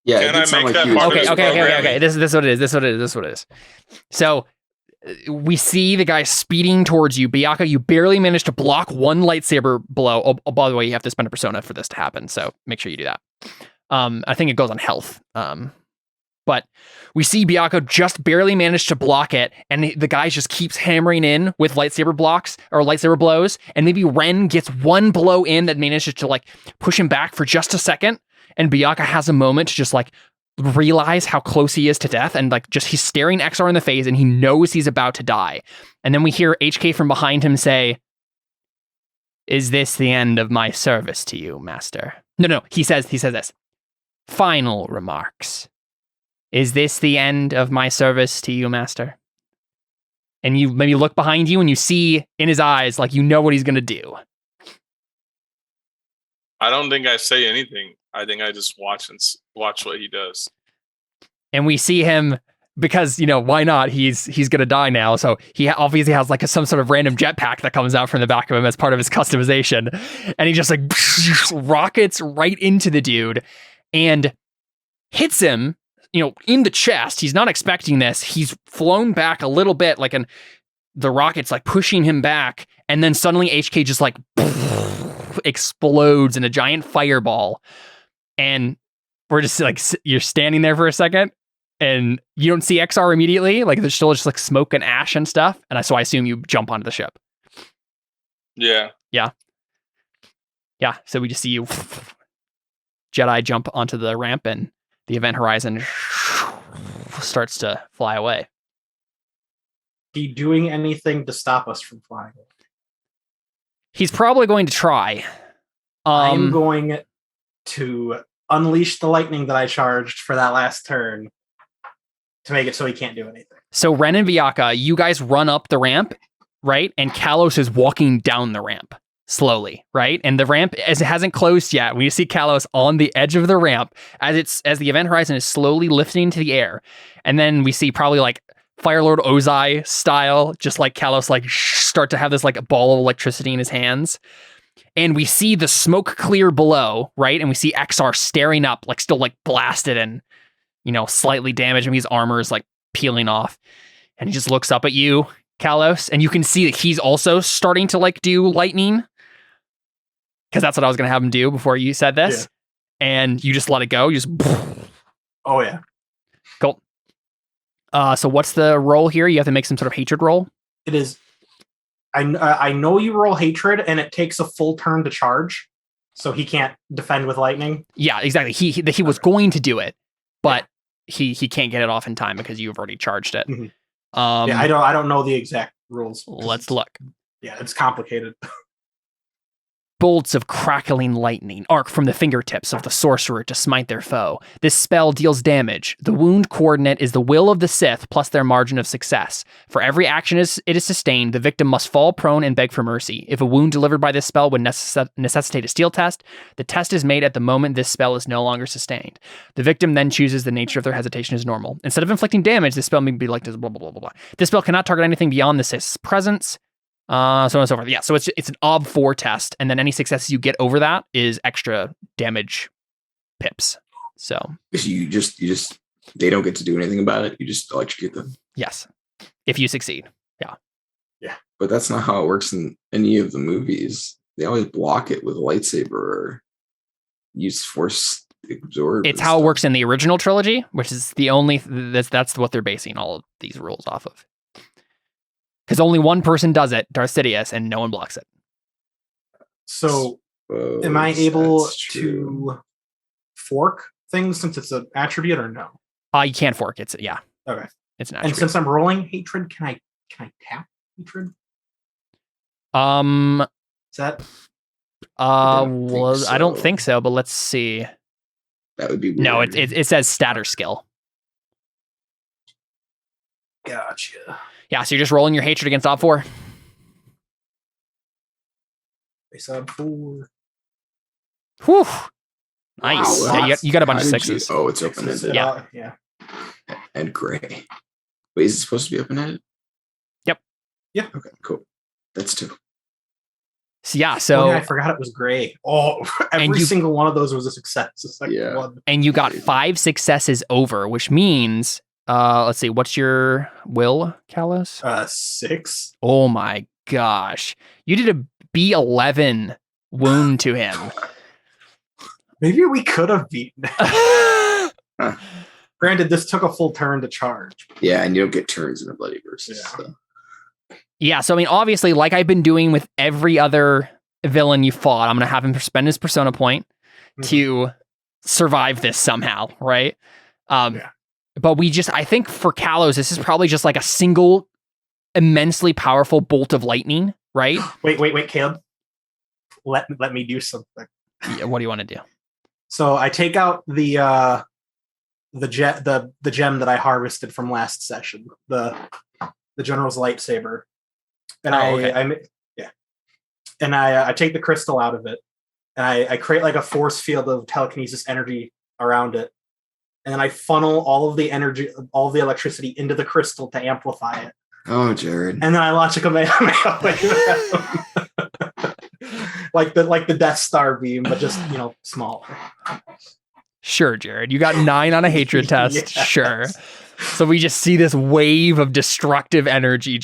B: Yeah.
C: Can I make that part of his
A: Okay.
C: programming?
A: This is what it is. So we see the guy speeding towards you. Biaka, you barely managed to block one lightsaber blow. Oh, by the way, you have to spend a persona for this to happen, so make sure you do that. I think it goes on health. But we see Biaka just barely managed to block it, and the guy just keeps hammering in with lightsaber blocks or lightsaber blows, and maybe Ren gets one blow in that manages to push him back for just a second, and Biaka has a moment to just realize how close he is to death, and he's staring XR in the face, and he knows he's about to die. And then we hear HK from behind him say, "Is this the end of my service to you, master?" No, he says this. "Final remarks. Is this the end of my service to you, master?" And you maybe look behind you and you see in his eyes, you know what he's going to do.
C: I don't think I say anything. I think I just watch what he does.
A: And we see him, because, why not? He's going to die now. So he obviously has some sort of random jetpack that comes out from the back of him as part of his customization. And he just rockets right into the dude and hits him, in the chest. He's not expecting this. He's flown back a little bit, and the rocket's pushing him back. And then suddenly HK just explodes in a giant fireball. And we're just you're standing there for a second and you don't see XR immediately. There's still just smoke and ash and stuff. And so I assume you jump onto the ship.
C: Yeah.
A: So we just see you Jedi jump onto the ramp, and the event horizon starts to fly away.
E: he doing anything to stop us from flying?
A: He's probably going to try.
E: I'm going to unleash the lightning that I charged for that last turn to make it so he can't do anything.
A: So Ren and Viaka, you guys run up the ramp, right? And Kalos is walking down the ramp slowly, right? And the ramp, as it hasn't closed yet, we see Kalos on the edge of the ramp as the event horizon is slowly lifting into the air. And then we see probably like Firelord Ozai style, just like Kalos like start to have this like ball of electricity in his hands. And we see the smoke clear below, right? And we see Exar staring up, like still like blasted and, you know, slightly damaged. And his armor is like peeling off. And he just looks up at you, Kalos, and you can see that he's also starting to like do lightning. Because that's what I was going to have him do before you said this. Yeah. And you just let it go. You just...
E: Oh, yeah.
A: Cool. So what's the roll here? You have to make some sort of hatred roll?
E: It is... I know you roll hatred, and it takes a full turn to charge, so he can't defend with lightning.
A: Yeah, exactly. He was going to do it, but he can't get it off in time because you've already charged it.
E: Mm-hmm. I don't know the exact rules.
A: Let's look.
E: Yeah, it's complicated.
A: Bolts of crackling lightning arc from the fingertips of the sorcerer to smite their foe. This spell deals damage. The wound coordinate is the will of the Sith plus their margin of success. For every action it is sustained, the victim must fall prone and beg for mercy. If a wound delivered by this spell would necessitate a steel test, the test is made at the moment this spell is no longer sustained. The victim then chooses the nature of their hesitation as normal. Instead of inflicting damage, this spell may be like this, blah, blah, blah, blah, blah. This spell cannot target anything beyond the Sith's presence. So on and so forth. Yeah, so it's an Ob 4 test, and then any successes you get over that is extra damage pips. So
B: you just they don't get to do anything about it. You just electrocute them.
A: Yes, if you succeed.
B: Yeah. But that's not how it works in any of the movies. They always block it with a lightsaber or use force absorb.
A: It's how it works in the original trilogy, which is the only that's what they're basing all of these rules off of. Because only one person does it, Darth Sidious, and no one blocks it.
E: So, am I able to fork things since it's an attribute or no?
A: You can't fork. It's okay. It's an attribute.
E: And since I'm rolling hatred, can I tap hatred? Is that?
A: I don't think so. But let's see.
B: That would be weird.
A: No. It says stat or skill.
E: Gotcha.
A: Yeah, so you're just rolling your hatred against Ob 4.
E: Base Ob 4.
A: Whew. Nice.
B: Wow,
A: yeah, you got a bunch of sixes.
B: It's open-ended.
E: Yeah.
B: And gray. Wait, is it supposed to be open-ended?
A: Yep.
E: Yeah.
B: Okay, cool. That's 2.
A: So yeah, I
E: forgot it was gray. Oh, every single one of those was a success. It's like one.
A: And you got 5 successes over, which means let's see, what's your will, Kalos?
E: 6.
A: Oh my gosh. You did a B11 wound to him.
E: Maybe we could have beaten it. Granted, this took a full turn to charge.
B: Yeah, and you don't get turns in the Bloody Versus.
A: Yeah, so I mean, obviously, like I've been doing with every other villain you fought, I'm going to have him spend his persona point to survive this somehow, right? But I think for Kalos, this is probably just like a single immensely powerful bolt of lightning, right?
E: Wait, Caleb. Let me do something.
A: Yeah, what do you want to do?
E: So I take out the gem that I harvested from last session, the General's lightsaber, and I take the crystal out of it, and I create like a force field of telekinesis energy around it. And then I funnel all of the energy, all of the electricity into the crystal to amplify it.
B: Oh, Jared!
E: And then I launch a Kamehameha, like the Death Star beam, but just small.
A: Sure, Jared. You got 9 on a hatred test. Yes. Sure. So we just see this wave of destructive energy,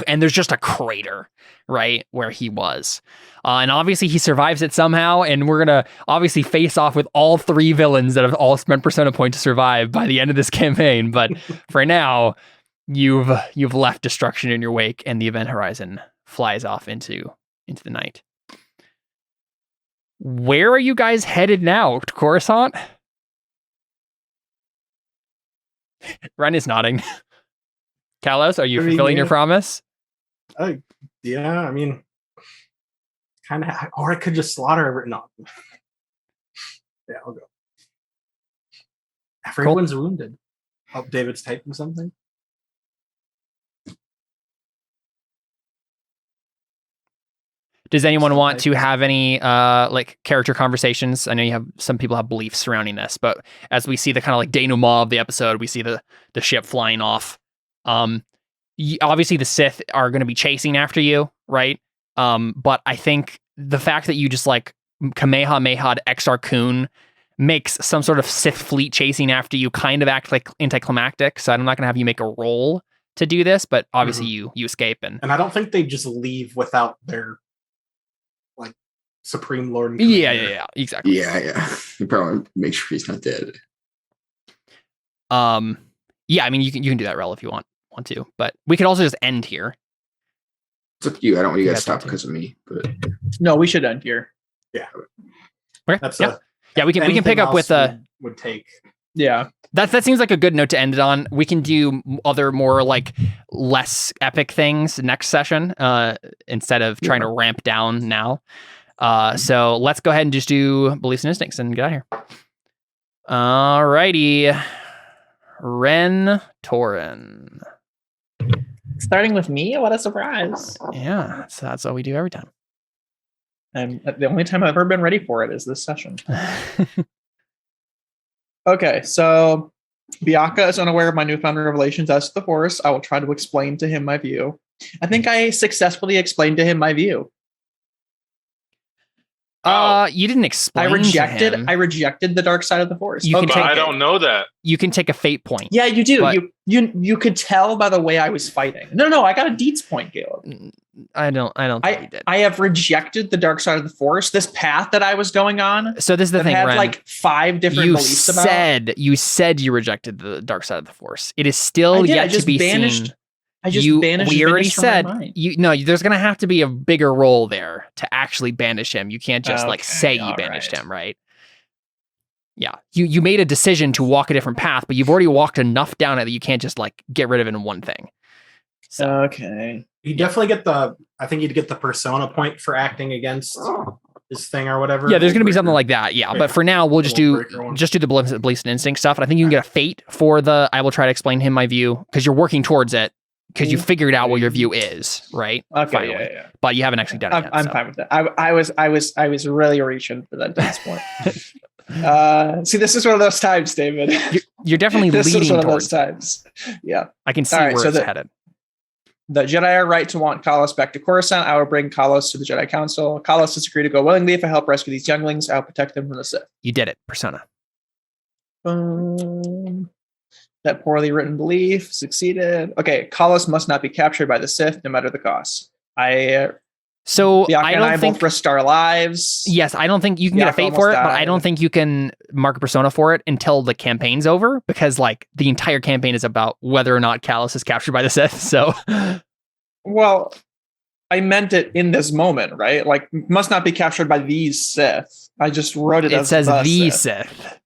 A: and there's just a crater right where he was. And obviously he survives it somehow, and we're going to obviously face off with all 3 villains that have all spent persona point to survive by the end of this campaign. But for now, you've left destruction in your wake, and the event horizon flies off into the night. Where are you guys headed now, Coruscant? Ren is nodding. Kalos, are you fulfilling your promise?
E: Yeah, I mean, kind of, or I could just slaughter everyone. No. Yeah, I'll go. Everyone's wounded. Oh, David's typing something.
A: Does anyone want to have any like character conversations? I know you have some people have beliefs surrounding this, but as we see the kind of like denouement of the episode, we see the ship flying off. Obviously the Sith are going to be chasing after you, right? But I think the fact that you just like Kamehameha'd Exar Kun makes some sort of Sith fleet chasing after you kind of act like anticlimactic. So I'm not going to have you make a roll to do this, but obviously you escape and
E: I don't think they just leave without their like Supreme Lord. And
A: yeah, exactly.
B: Yeah. You probably make sure he's not dead.
A: Yeah, I mean you can do that, Rel, if you want to, but we could also just end here.
B: It's up to you. I don't want you guys to stop because of me, but
D: no, we should end here.
E: Yeah.
A: Okay. We can pick up with
E: would take.
D: Yeah.
A: That seems like a good note to end it on. We can do other more like less epic things next session instead of trying to ramp down now. So let's go ahead and just do Beliefs and Instincts and get out of here. Alrighty. Ren Torin.
D: Starting with me? What a surprise.
A: Yeah, so that's what we do every time.
D: And the only time I've ever been ready for it is this session. Okay, so Bianca is unaware of my newfound revelations as to the Force. I will try to explain to him my view. I think I successfully explained to him my view.
A: You didn't explain.
D: I rejected the dark side of the Force.
C: I don't know that.
A: You can take a fate point.
D: Yeah, you do. You could tell by the way I was fighting. No, I got a deeds point, Caleb.
A: I don't think you did.
D: I have rejected the dark side of the Force. This path that I was going on.
A: So this is the thing,
D: had
A: Ren,
D: like 5 different beliefs about.
A: You said you rejected the dark side of the Force. It is still yet to be seen.
D: I just banished.
A: We already said there's gonna have to be a bigger role there to actually banish him. You can't just say you banished him, right? Yeah. You made a decision to walk a different path, but you've already walked enough down it that you can't just like get rid of it in one thing.
D: So okay.
E: You definitely get I think you'd get the persona point for acting against this thing or whatever.
A: Yeah, there's gonna be something like that. Yeah. But for now we'll just do the beliefs and instinct stuff. And I think you can get a fate for I will try to explain him my view, because you're working towards it. Because you figured out what your view is, right?
D: Okay,
A: finally.
D: Yeah.
A: But you haven't actually done it yet.
D: I'm fine with that. I was really reaching for that dance point. See, this is one of those times, David.
A: You're definitely
D: this
A: leading
D: is one of
A: towards
D: those times. Yeah,
A: I can see where it's headed.
D: The Jedi are right to want Kalos back to Coruscant. I will bring Kalos to the Jedi Council. Kalos has agreed to go willingly if I help rescue these younglings. I will protect them from the Sith.
A: You did it, Persona.
D: That poorly written belief succeeded. Okay, Kalos must not be captured by the Sith, no matter the cost. I don't think both risked our lives.
A: Yes, I don't think you can get a fate for it, but I don't think you can mark a persona for it until the campaign's over, because like the entire campaign is about whether or not Kalos is captured by the Sith. So,
D: well, I meant it in this moment, right? Like, must not be captured by these Sith. I just wrote it. It
A: says the Sith.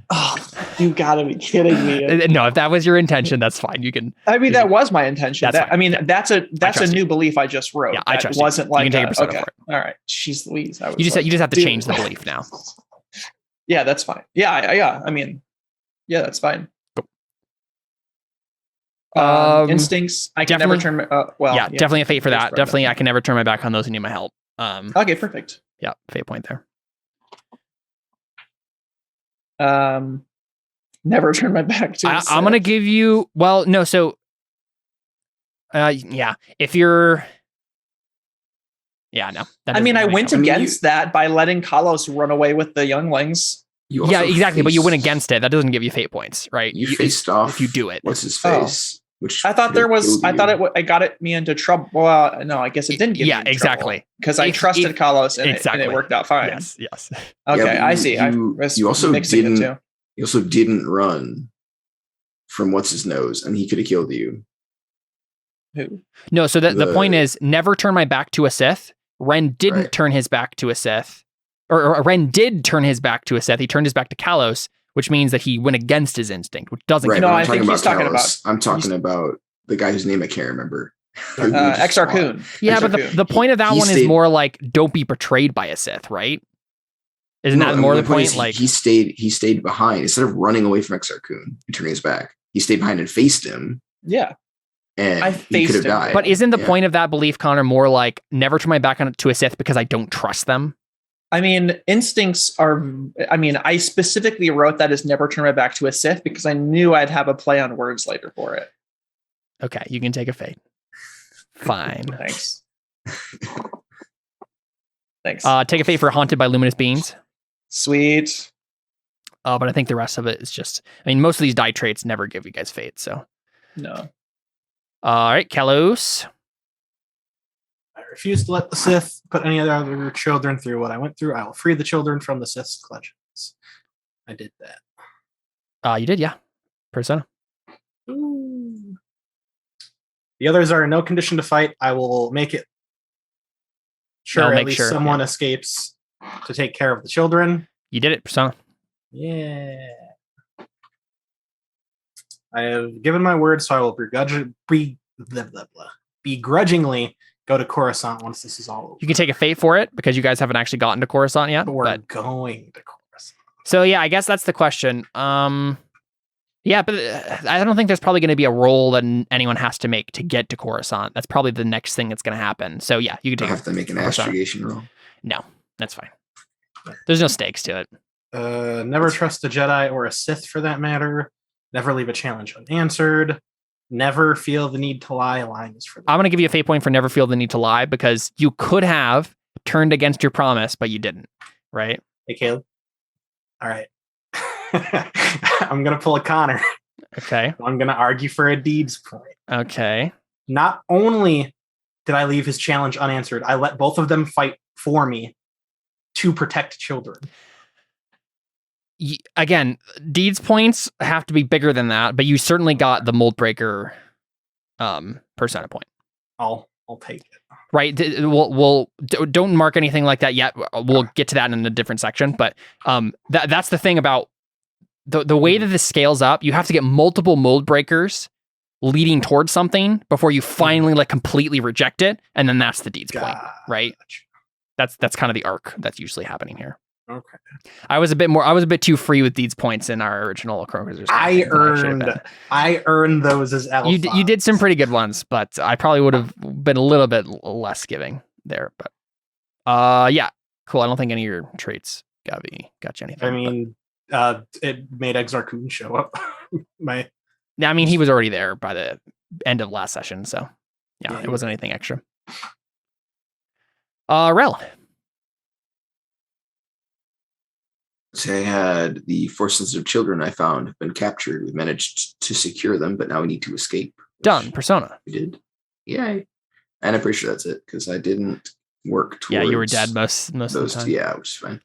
D: Oh, you gotta be kidding me!
A: No, if that was your intention, that's fine. You can.
D: I mean, that was my intention. That's a new belief I just wrote.
A: Yeah, I trust.
D: Wasn't
A: you.
D: Like
A: you can take a persona for it.
D: All right, jeez Louise.
A: You just have to change the belief now.
D: Yeah, that's fine. Yeah. I mean, yeah, that's fine.
A: Cool.
D: Instincts. I can never turn.
A: Definitely a fate for that. Definitely, I can never turn my back on those who need my help.
D: Okay, perfect.
A: Yeah, fate point there.
D: Never turn my back to
A: I'm gonna give you if you're no,
D: I went against that by letting Kalos run away with the younglings.
A: Exactly, but you went against it. That doesn't give you fate points, right?
B: You faced off
A: if you do it.
B: What's his face?
D: Which I thought it got me into trouble. Well, no, I guess it didn't get me into trouble. Because I trusted Kalos and it worked out fine.
A: Yes.
D: Okay, I see.
B: You also didn't run from what's his nose, and he could have killed you.
D: Who?
A: No, so the point is, never turn my back to a Sith. Ren didn't turn his back to a Sith. Or Ren did turn his back to a Sith. He turned his back to Kalos, which means that he went against his instinct, which doesn't.
B: Right, no, I think he's talking about. I'm talking about the guy whose name I can't remember.
D: Exar Kun.
A: Yeah, but the point of that one is more like, don't be betrayed by a Sith, right? Isn't that more the point? Like
B: he stayed behind instead of running away from Exar Kun and turning his back. He stayed behind and faced him.
D: Yeah.
B: And he could have died.
A: But isn't the point of that belief, Connor, more like never turn my back to a Sith because I don't trust them?
D: I mean, instincts are. I mean, I specifically wrote that as never turn my back to a Sith because I knew I'd have a play on words later for it.
A: Okay, you can take a fate. Fine.
D: Thanks. Thanks.
A: Take a fate for Haunted by Luminous Beings.
D: Sweet.
A: But I think the rest of it is just. I mean, most of these die traits never give you guys fate, so.
D: No.
A: All right, Kalos.
E: I refuse to let the Sith put any other children through what I went through. I will free the children from the Sith's clutches. I did that.
A: You did, yeah. Persona.
E: Ooh. The others are in no condition to fight. I will make it sure at least someone escapes to take care of the children.
A: You did it, Persona.
E: Yeah. I have given my word, so I will begrudgingly go to Coruscant once this is all over.
A: You can take a fate for it because you guys haven't actually gotten to Coruscant yet.
E: But we're going to Coruscant.
A: So yeah, I guess that's the question. Yeah, but I don't think there's probably going to be a roll that anyone has to make to get to Coruscant. That's probably the next thing that's going to happen. So yeah, you can take.
B: Have to make an astrogation roll.
A: No, that's fine. There's no stakes to it.
E: Never trust a Jedi or a Sith for that matter. Never leave a challenge unanswered. Never feel the need to lie. Lying is for them.
A: I'm going to give you a fate point for never feel the need to lie because you could have turned against your promise, but you didn't, right?
E: Hey, Caleb. All right. I'm going to pull a Connor.
A: Okay.
E: I'm going to argue for a deeds point.
A: Okay.
E: Not only did I leave his challenge unanswered, I let both of them fight for me to protect children.
A: Again, deeds points have to be bigger than that, but you certainly got the mold breaker persona point.
E: I'll take it.
A: Right. We'll don't mark anything like that yet. We'll get to that in a different section. But that's the thing about the way that this scales up. You have to get multiple mold breakers leading towards something before you finally like completely reject it, and then that's the deeds point, right? That's kind of the arc that's usually happening here.
E: Okay.
A: I was a bit too free with deeds points in our original Chronicles.
E: I earned those as alphas.
A: You did some pretty good ones, but I probably would have been a little bit less giving there. But yeah, cool. I don't think any of your traits got you anything.
E: I mean, it made Exar Kun show up.
A: Yeah, I mean, he was already there by the end of last session, so yeah, it wasn't anything extra. Rel.
B: So I had the force sensitive children I found have been captured. We managed to secure them, but now we need to escape.
A: Done. Persona.
B: We did. Yay. And I'm pretty sure that's it because I didn't work towards.
A: Yeah, you were dead most of the time.
B: Yeah, which is fine.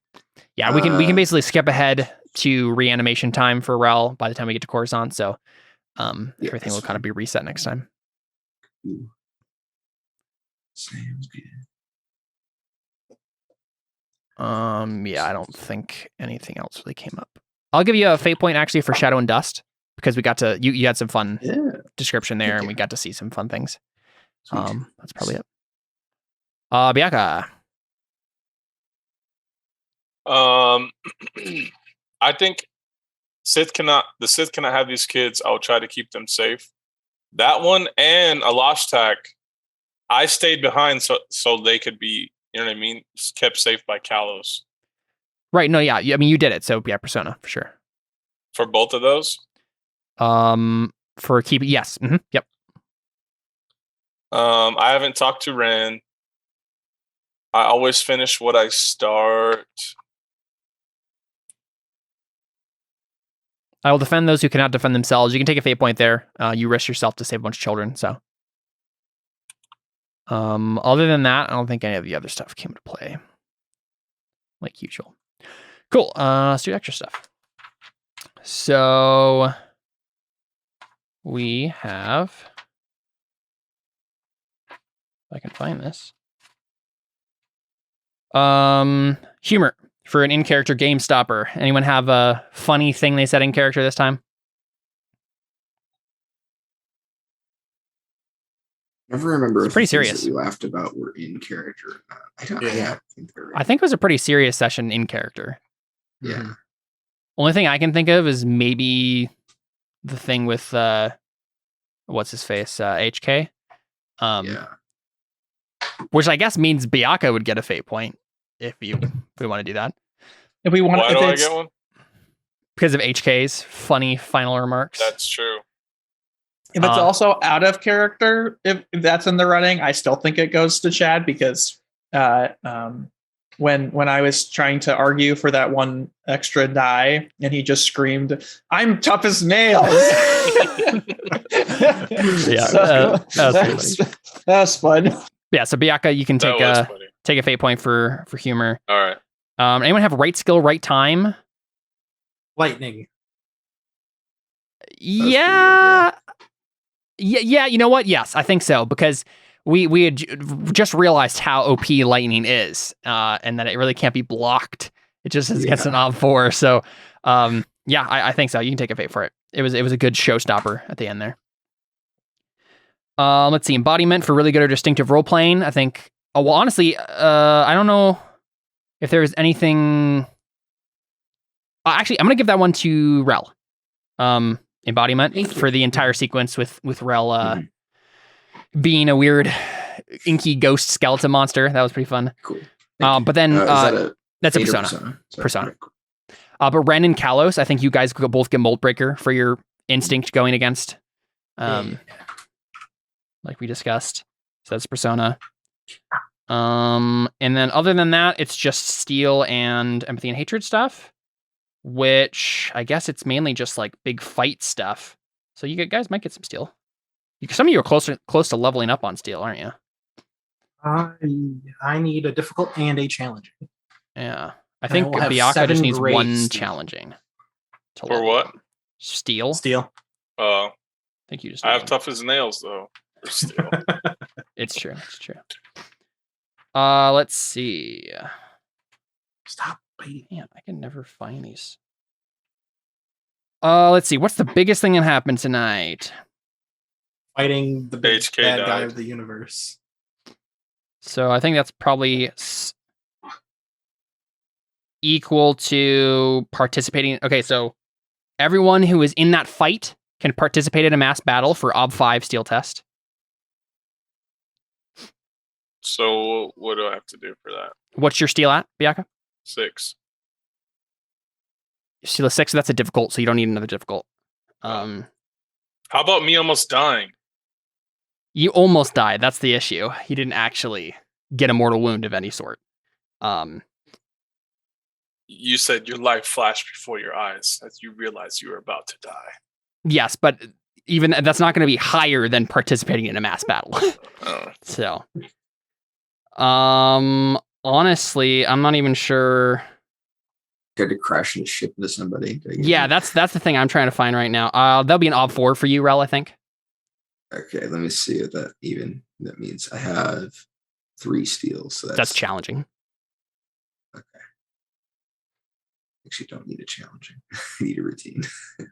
A: Yeah, we can basically skip ahead to reanimation time for Rel by the time we get to Coruscant. So everything will kind of be reset next time.
B: Ooh. Sounds good.
A: Yeah, I don't think anything else really came up. I'll give you a fate point actually for Shadow and Dust because we got to you had some fun description there and we got to see some fun things. That's probably it. Biaka.
C: I think the Sith cannot have these kids. I'll try to keep them safe. That one and Alashtak, I stayed behind so they could be, you know what I mean, kept safe by Kalos.
A: Right. No, yeah. I mean, you did it. So yeah, Persona for sure.
C: For both of those?
A: For keeping, yes. Mm-hmm. Yep.
C: I haven't talked to Ren. I always finish what I start.
A: I will defend those who cannot defend themselves. You can take a fate point there. You risk yourself to save a bunch of children. So, other than that, I don't think any of the other stuff came into play, like usual. Cool. Let's do extra stuff. So we have, if I can find this, humor for an in-character game stopper. Anyone have a funny thing they said in character this time?
B: never remember
A: if pretty serious.
B: That we laughed about were in character. I think
A: I think it was a pretty serious session in character.
B: Yeah.
A: Only thing I can think of is maybe the thing with what's his face, HK. Which I guess means Biaka would get a fate point if we want to do that.
D: If we want,
C: why do I get one?
A: Because of HK's funny final remarks.
C: That's true.
D: If it's also out of character, if that's in the running, I still think it goes to Chad because when I was trying to argue for that one extra die and he just screamed, "I'm tough as nails." That was fun.
A: Yeah, so Biaka, you can take a fate point for humor.
C: All right.
A: Anyone have right skill, right time?
E: Lightning.
A: Yeah. Yeah, you know what? Yes, I think so, because we had just realized how OP lightning is, and that it really can't be blocked. It just gets an ob 4. So, I think so. You can take a fate for it. It was a good showstopper at the end there. Let's see, embodiment for really good or distinctive role playing. I think. Well, honestly, I don't know if there's anything. Actually, I'm gonna give that one to Rel. Embodiment for the entire sequence with Rel being a weird inky ghost skeleton monster. That was pretty fun.
B: Cool.
A: But then that's a persona. Persona. But Ren and Kalos, I think you guys could both get Mold Breaker for your instinct going against, like we discussed. So that's persona. And then other than that, it's just steel and empathy and hatred stuff, which I guess it's mainly just like big fight stuff. So you guys might get some steel. Some of you are close to leveling up on steel, aren't you?
E: I need a difficult and a challenging.
A: Yeah. I think Biaka just needs one challenging.
C: For what?
A: Steel.
C: I
A: think you just.
C: I have tough as nails though. For steel.
A: It's true. Let's see.
E: Stop waiting.
A: Man, I can never find these. Let's see. What's the biggest thing that happened tonight?
E: Fighting the big bad guy of the universe.
A: So I think that's probably equal to participating. Okay, so everyone who is in that fight can participate in a mass battle for Ob 5 steel test.
C: So what do I have to do for that?
A: What's your steel at, Biaka?
C: 6.
A: Your steel is 6, so that's a difficult, so you don't need another difficult.
C: How about me almost dying?
A: You almost died. That's the issue. You didn't actually get a mortal wound of any sort.
C: You said your life flashed before your eyes as you realized you were about to die.
A: Yes, but even that's not going to be higher than participating in a mass battle. So, honestly, I'm not even sure.
B: Tried to crash into ship into somebody.
A: Yeah, that's the thing I'm trying to find right now. That'll be an Ob 4 for you, Rel, I think.
B: Okay, let me see what that means. I have 3 steels. So
A: that's challenging.
B: Okay. Actually, don't need a challenging. I need a routine.
A: But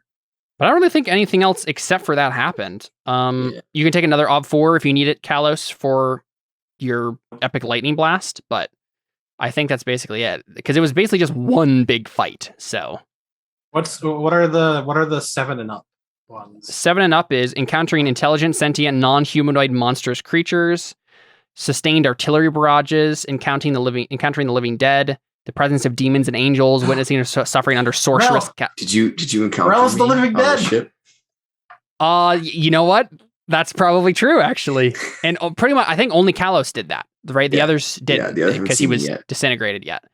A: I don't really think anything else except for that happened. You can take another Ob 4 if you need it, Kalos, for your epic lightning blast. But I think that's basically it, because it was basically just one big fight. So,
E: what are the 7 and up ones?
A: 7 and up is encountering intelligent, sentient, non-humanoid monstrous creatures, sustained artillery barrages, encountering the living dead, the presence of demons and angels, witnessing or suffering under sorceress.
B: Did you encounter
E: Rel's the living dead?
B: Ship?
A: You know what? That's probably true, actually. And pretty much, I think only Kalos did that, right? The others didn't, because he was disintegrated yet.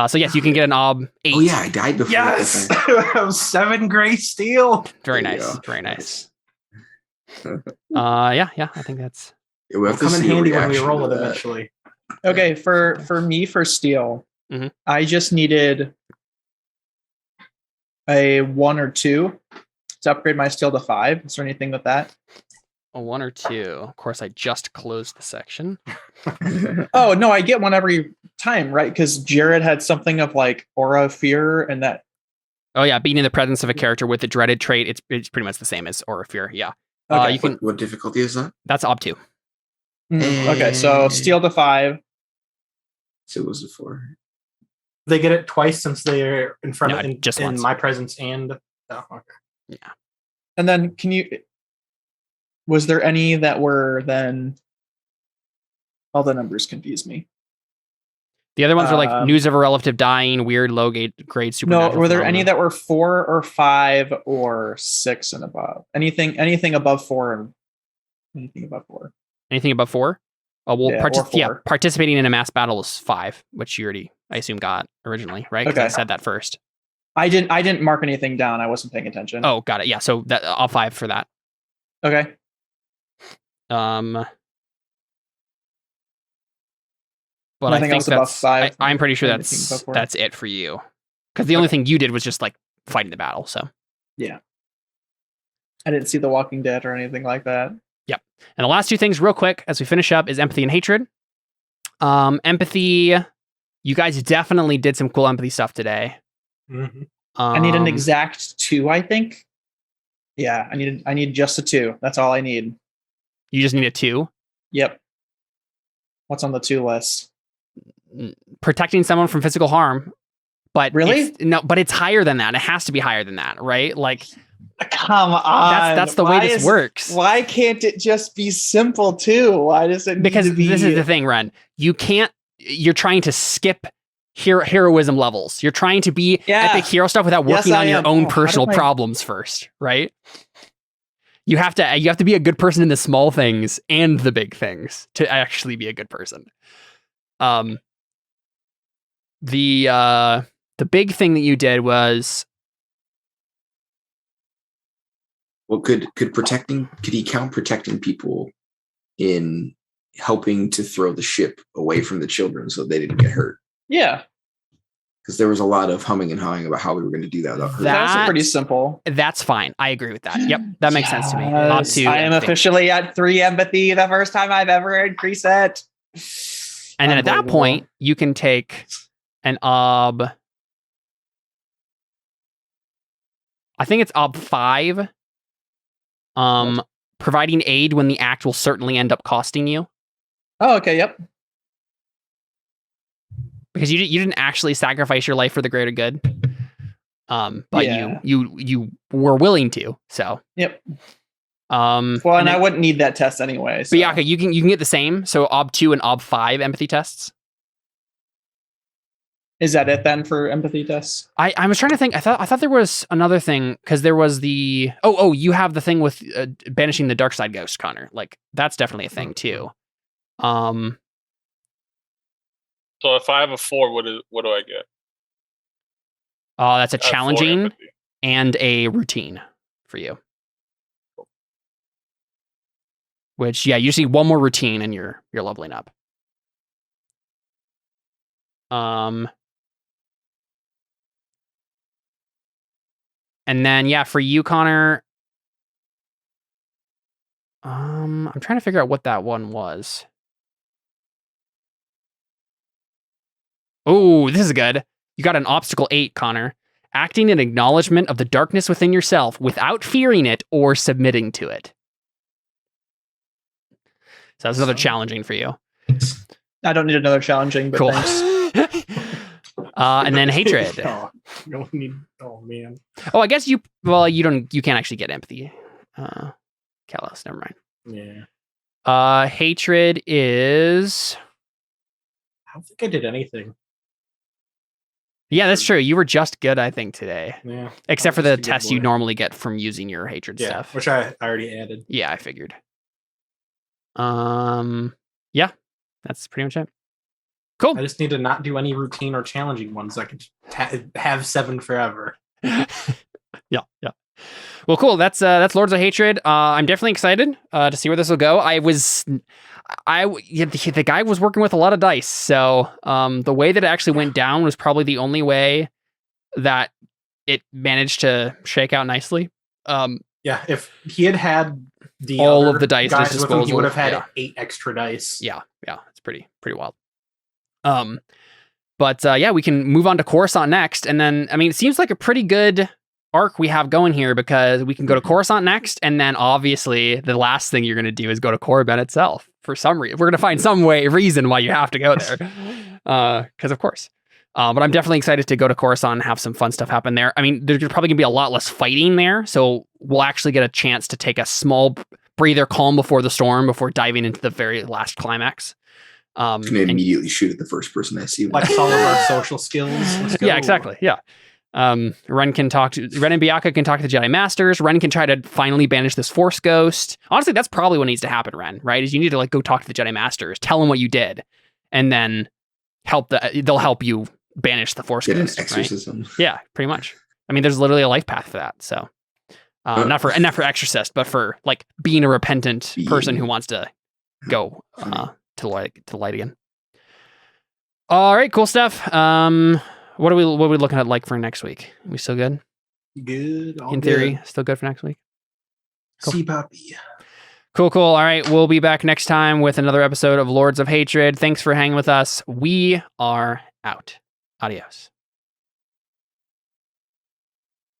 A: So yes, you can get an Ob 8.
B: Oh yeah, I died before.
E: Yes, 7 gray steel.
A: Very nice, very nice. I think that's.
E: It'll come in handy when we roll it eventually.
D: Okay, for me for steel, I just needed a 1 or 2 to upgrade my steel to 5. Is there anything with that?
A: A 1 or 2. Of course, I just closed the section.
D: Oh no, I get one every time, right? Because Jared had something of like aura of fear, and that.
A: Oh yeah, being in the presence of a character with the dreaded trait, it's pretty much the same as aura of fear. Yeah.
B: Okay. What difficulty is that?
A: That's Ob 2.
D: Okay, so steal to 5.
B: So it was a 4.
E: They get it twice since they're in front of
A: just
E: in
A: once.
E: my presence and okay.
A: Yeah.
D: And then was there any that were then all the numbers confuse me.
A: The other ones are like news of a relative dying, weird low grade supernatural.
D: No, were there any that were 4 or 5 or 6 and above? Anything above 4 and anything above 4?
A: Anything above 4? Oh, well, participating in a mass battle is 5, which you already, I assume, got originally, right? Because I said that first.
D: I didn't mark anything down. I wasn't paying attention.
A: Oh, got it. Yeah, so that all 5 for that.
D: Okay.
A: But I think that's 5. I'm pretty sure that's it for you, because the only thing you did was just like fighting the battle. So
D: yeah, I didn't see The Walking Dead or anything like that.
A: Yep. And the last 2 things, real quick, as we finish up, is empathy and hatred. Empathy, you guys definitely did some cool empathy stuff today.
E: Mm-hmm.
D: I need an exact 2, I think. Yeah, I need just a 2. That's all I need.
A: You just need a 2?
D: Yep. What's on the 2 list?
A: Protecting someone from physical harm. But
D: really?
A: But it's higher than that. It has to be higher than that, right? Like,
D: come on.
A: That's the way this works.
D: Why can't it just be simple too? Why does it
A: Because this is the thing, Ren. You're trying to skip heroism levels. You're trying to be epic hero stuff without working on your own personal problems first, right? You have to be a good person in the small things and the big things to actually be a good person. The big thing that you did was,
B: well, could he count protecting people in helping to throw the ship away from the children so they didn't get hurt?
D: Yeah.
B: Because there was a lot of humming and hawing about how we were going to do that.
D: That's pretty simple.
A: That's fine. I agree with that. Yep. That makes sense to me.
D: I am officially at 3 empathy, the first time I've ever increased it.
A: And then at that point, you can take an ob. I think it's ob 5. Providing aid when the act will certainly end up costing you.
D: Oh, okay. Yep.
A: Because you didn't actually sacrifice your life for the greater good. But you were willing to. So.
D: Yep. And I wouldn't need that test anyway. So.
A: But yeah, okay, you can get the same. So ob 2 and ob 5 empathy tests.
D: Is that it then for empathy tests?
A: I was trying to think. I thought there was another thing, because there was the you have the thing with banishing the dark side ghost, Connor. Like, that's definitely a thing too.
C: So if I have a 4, what do I get?
A: That's a challenging and a routine for you. Which, yeah, you just need 1 more routine and you're leveling up. And then, yeah, for you, Connor, I'm trying to figure out what that one was. Oh, this is good. You got an obstacle 8, Connor. Acting in acknowledgement of the darkness within yourself without fearing it or submitting to it. So that's another challenging for you.
D: I don't need another challenging, but
A: cool.
D: Thanks.
A: And then hatred.
E: Oh man.
A: Oh, I guess you can't actually get empathy. Kalos, never mind.
E: Yeah.
A: Hatred is.
E: I don't think I did anything.
A: Yeah, that's true. You were just good, I think, today.
E: Yeah.
A: Except for the test you normally get from using your hatred stuff.
E: Which I already added.
A: Yeah, I figured. Yeah, that's pretty much it. Cool.
E: I just need to not do any routine or challenging ones. I can have 7 forever.
A: Yeah. Well, cool. That's Lords of Hatred. I'm definitely excited to see where this will go. The guy was working with a lot of dice, so the way that it actually went down was probably the only way that it managed to shake out nicely.
E: Yeah, if he had
A: all of the dice
E: guys
A: at disposal,
E: with him, he would have had 8 extra dice.
A: Yeah, it's pretty wild. But yeah, we can move on to Coruscant next, and then it seems like a pretty good
F: arc we have going here, because we can go to Coruscant next, and then obviously the last thing you're going to do is go to Korriban itself for some reason. We're going to find some reason why you have to go there, because of course. But I'm definitely excited to go to Coruscant and have some fun stuff happen there. I mean, there's probably going to be a lot less fighting there, so we'll actually get a chance to take a small breather, calm before the storm, before diving into the very last climax.
B: I'm going to immediately shoot at the first person I see.
E: Like all of our social skills.
F: Yeah, exactly. Yeah. Ren and Byakuya can talk to the Jedi Masters. Ren can try to finally banish this Force ghost. Honestly, that's probably what needs to happen, Ren, right? Is you need to like go talk to the Jedi Masters, tell them what you did, and then they'll help you banish the Force ghost. An exorcism. Right? Yeah, pretty much. I mean, there's literally a life path for that. So not for exorcist, but for like being a repentant person who wants to go to the light again. All right, cool stuff. What are we looking at like for next week? Are we still good?
E: Good.
F: In theory, still good for next week.
E: Cool. See, Poppy.
F: Cool. All right, we'll be back next time with another episode of Lords of Hatred. Thanks for hanging with us. We are out. Adios.